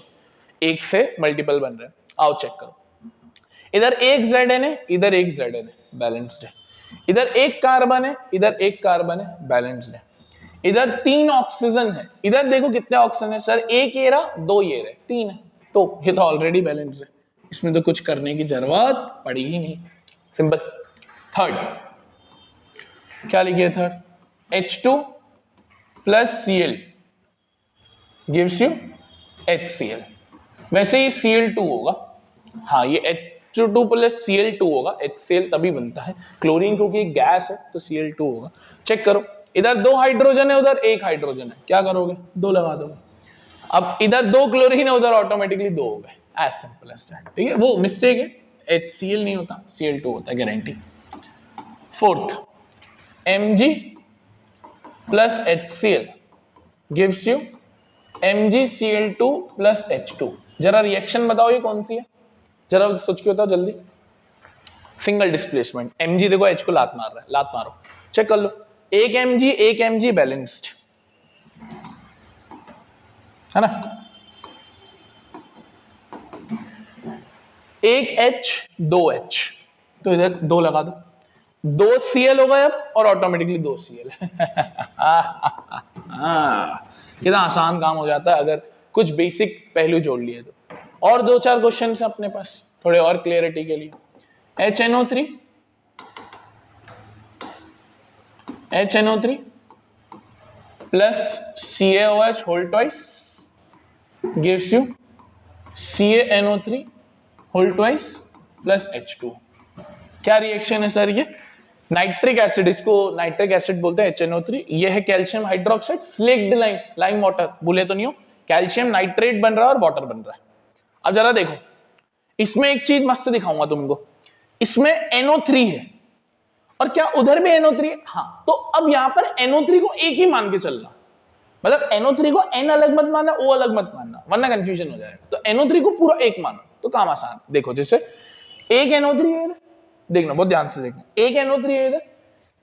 एक से मल्टीपल बन रहे हैं। आओ चेक करो, इधर एक Zn है, इधर एक Zn है, बैलेंस्ड है। इधर एक कार्बन है, इधर एक कार्बन है, बैलेंस्ड है। इधर तीन ऑक्सीजन है, इधर देखो कितने ऑक्सीजन है सर? एक ये रहा, दो ये रहे, तीन है, तो ये तो ऑलरेडी बैलेंस्ड है, इसमें तो कुछ करने की जरूरत पड़ी ही नहीं, सिंपल। थर्ड क्या लिखिए? Third H2 plus Cl gives you HCl। वैसे ही Cl2 होगा, हाँ ये H2 प्लस Cl2 होगा, HCl तभी बनता है, क्लोरीन क्योंकि गैस है तो Cl2 होगा। चेक करो, इधर दो हाइड्रोजन है, उधर एक हाइड्रोजन है, क्या करोगे? दो लगा दोगे। अब इधर दो क्लोरीन है, उधर ऑटोमेटिकली दो हो गए, एज सिंपल एज दैट, ठीक है। वो मिस्टेक है, HCl नहीं होता, Cl2 होता है, guarantee. Fourth Mg plus HCl gives you MgCl2 plus H2। जरा रिएक्शन बताओ ये कौन सी है? जरा सोच के बताओ जल्दी। सिंगल डिस्प्लेसमेंट, Mg देखो H को लात मार रहा है, लात मारो, चेक कर लो। एक Mg बैलेंस्ड है ना, एक H दो H, तो इधर दो लगा दो, दो Cl हो गए अब और ऑटोमेटिकली दो Cl। कितना आसान काम हो जाता है अगर कुछ बेसिक पहलू जोड़ लिए तो। और दो चार क्वेश्चन है अपने पास थोड़े और क्लियरिटी के लिए। HNO3 plus CaOH whole twice gives you CaNO3 whole twice plus H2। क्या रिएक्शन है सर ये? नाइट्रिक एसिड, इसको नाइट्रिक एसिड बोलते हैं HNO3। ये है calcium hydroxide slaked lime, lime water, भूले तो नहीं हो, कैल्शियम नाइट्रेट बन रहा है और वाटर बन रहा है। अब जरा देखो, इसमें एक चीज मस्त दिखाऊंगा तुमको, इसमें NO3 है और क्या उधर भी NO3 है? हाँ, तो अब यहां पर NO3 को एक ही मान के चलना, मतलब NO3 को N अलग मत मानना, O अलग मत मानना, वरना कंफ्यूजन हो जाएगा। तो NO3 को पूरा एक मानो तो काम आसान। देखो जैसे एक NO3 है, देखना बहुत ध्यान से देखना, एक NO3 है इधर,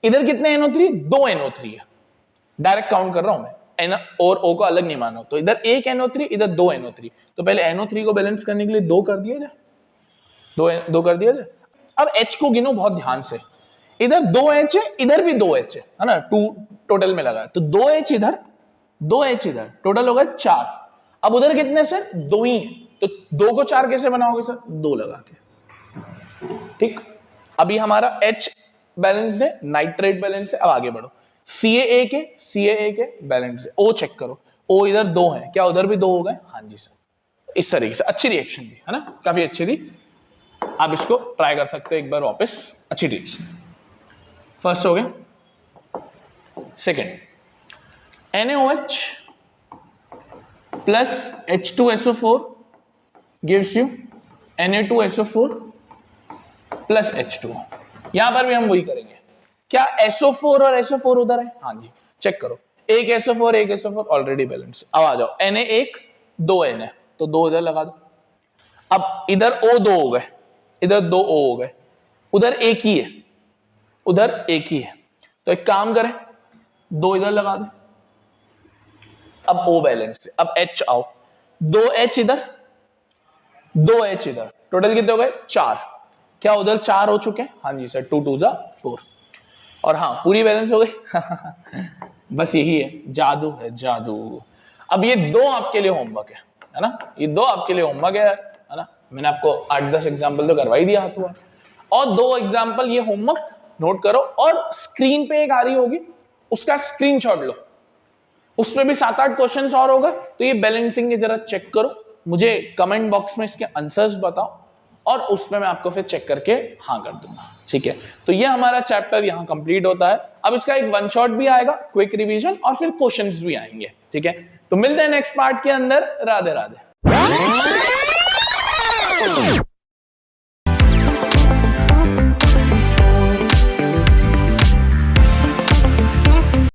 इधर कितने NO3? दो NO3 है, डायरेक्ट काउंट कर रहा हूं मैं, N और O को अलग नहीं मानो। तो इधर एक NO3, इधर दो NO3, तो पहले NO3 को बैलेंस करने के लिए दो कर दिया जाए, दो कर दिया जाए। अब H को गिनो बहुत ध्यान से, इधर दो H है, इधर भी दो H है ना, टू टोटल में लगा, तो दो H इधर, दो H इधर, टोटल होगा चार। अब उधर कितने सर? दो ही है, तो दो को चार कैसे बनाओगे सर? दो लगा के, ठीक। अभी हमारा H बैलेंस है, नाइट्रेट बैलेंस है। अब आगे बढ़ो, CaA के बैलेंस है। O चेक करो, O इधर दो है, क्या उधर भी दो हो गए? हाँ जी सर। इस तरीके से अच्छी रिएक्शन थी, है ना, काफी अच्छी थी। आप इसको ट्राई कर सकते हो एक बार वापस, अच्छी रिएक्शन। फर्स्ट हो गया। Second NaOH plus H2SO4 gives you Na2SO4 plus H2। यहां पर भी हम वही करेंगे। क्या SO4 और SO4 उधर है? हाँ जी, चेक करो, एक SO4 एक SO4 ऑलरेडी बैलेंस। अब आ जाओ, Na एक, दो Na, तो दो इधर लगा दो। अब इधर O दो हो गए, इधर दो O हो गए, उधर एक ही है, उधर एक ही है। तो एक काम करें, 2 इधर लगा दे, अब O बैलेंस है, अब H आओ, 2H इधर 2H इधर, टोटल कितने हो गए 4। क्या उधर 4 हो चुके हैं? हाँ जी सर, 2 2 जा 4, और हाँ पूरी बैलेंस हो गई। बस यही है, जादू है जादू। अब ये 2 आपके लिए होमवर्क है ना, ये 2 आपके लिए होमवर्क है ना। मैंने आपको 8-10 एग्जाम्पल तो करवा ही दिया हाथों हाथ, और 2 एग्जाम्पल ये होमवर्क नोट करो, और स्क्रीन पे एक आ रही होगी, उसका स्क्रीनशॉट लो, उसमें भी 7-8 क्वेश्चंस और होगा, तो ये बैलेंसिंग के जरा चेक करो, मुझे कमेंट बॉक्स में इसके आंसर्स बताओ, और उसमें मैं आपको फिर चेक करके हाँ कर दूंगा, ठीक है। तो ये हमारा चैप्टर यहाँ कंप्लीट होता है। अब इसका एक 1 शॉट भी आएगा, क्विक रिवीजन, और फिर क्वेश्चंस भी आएंगे, ठीक है। तो मिलते हैं नेक्स्ट पार्ट के अंदर। राधे राधे।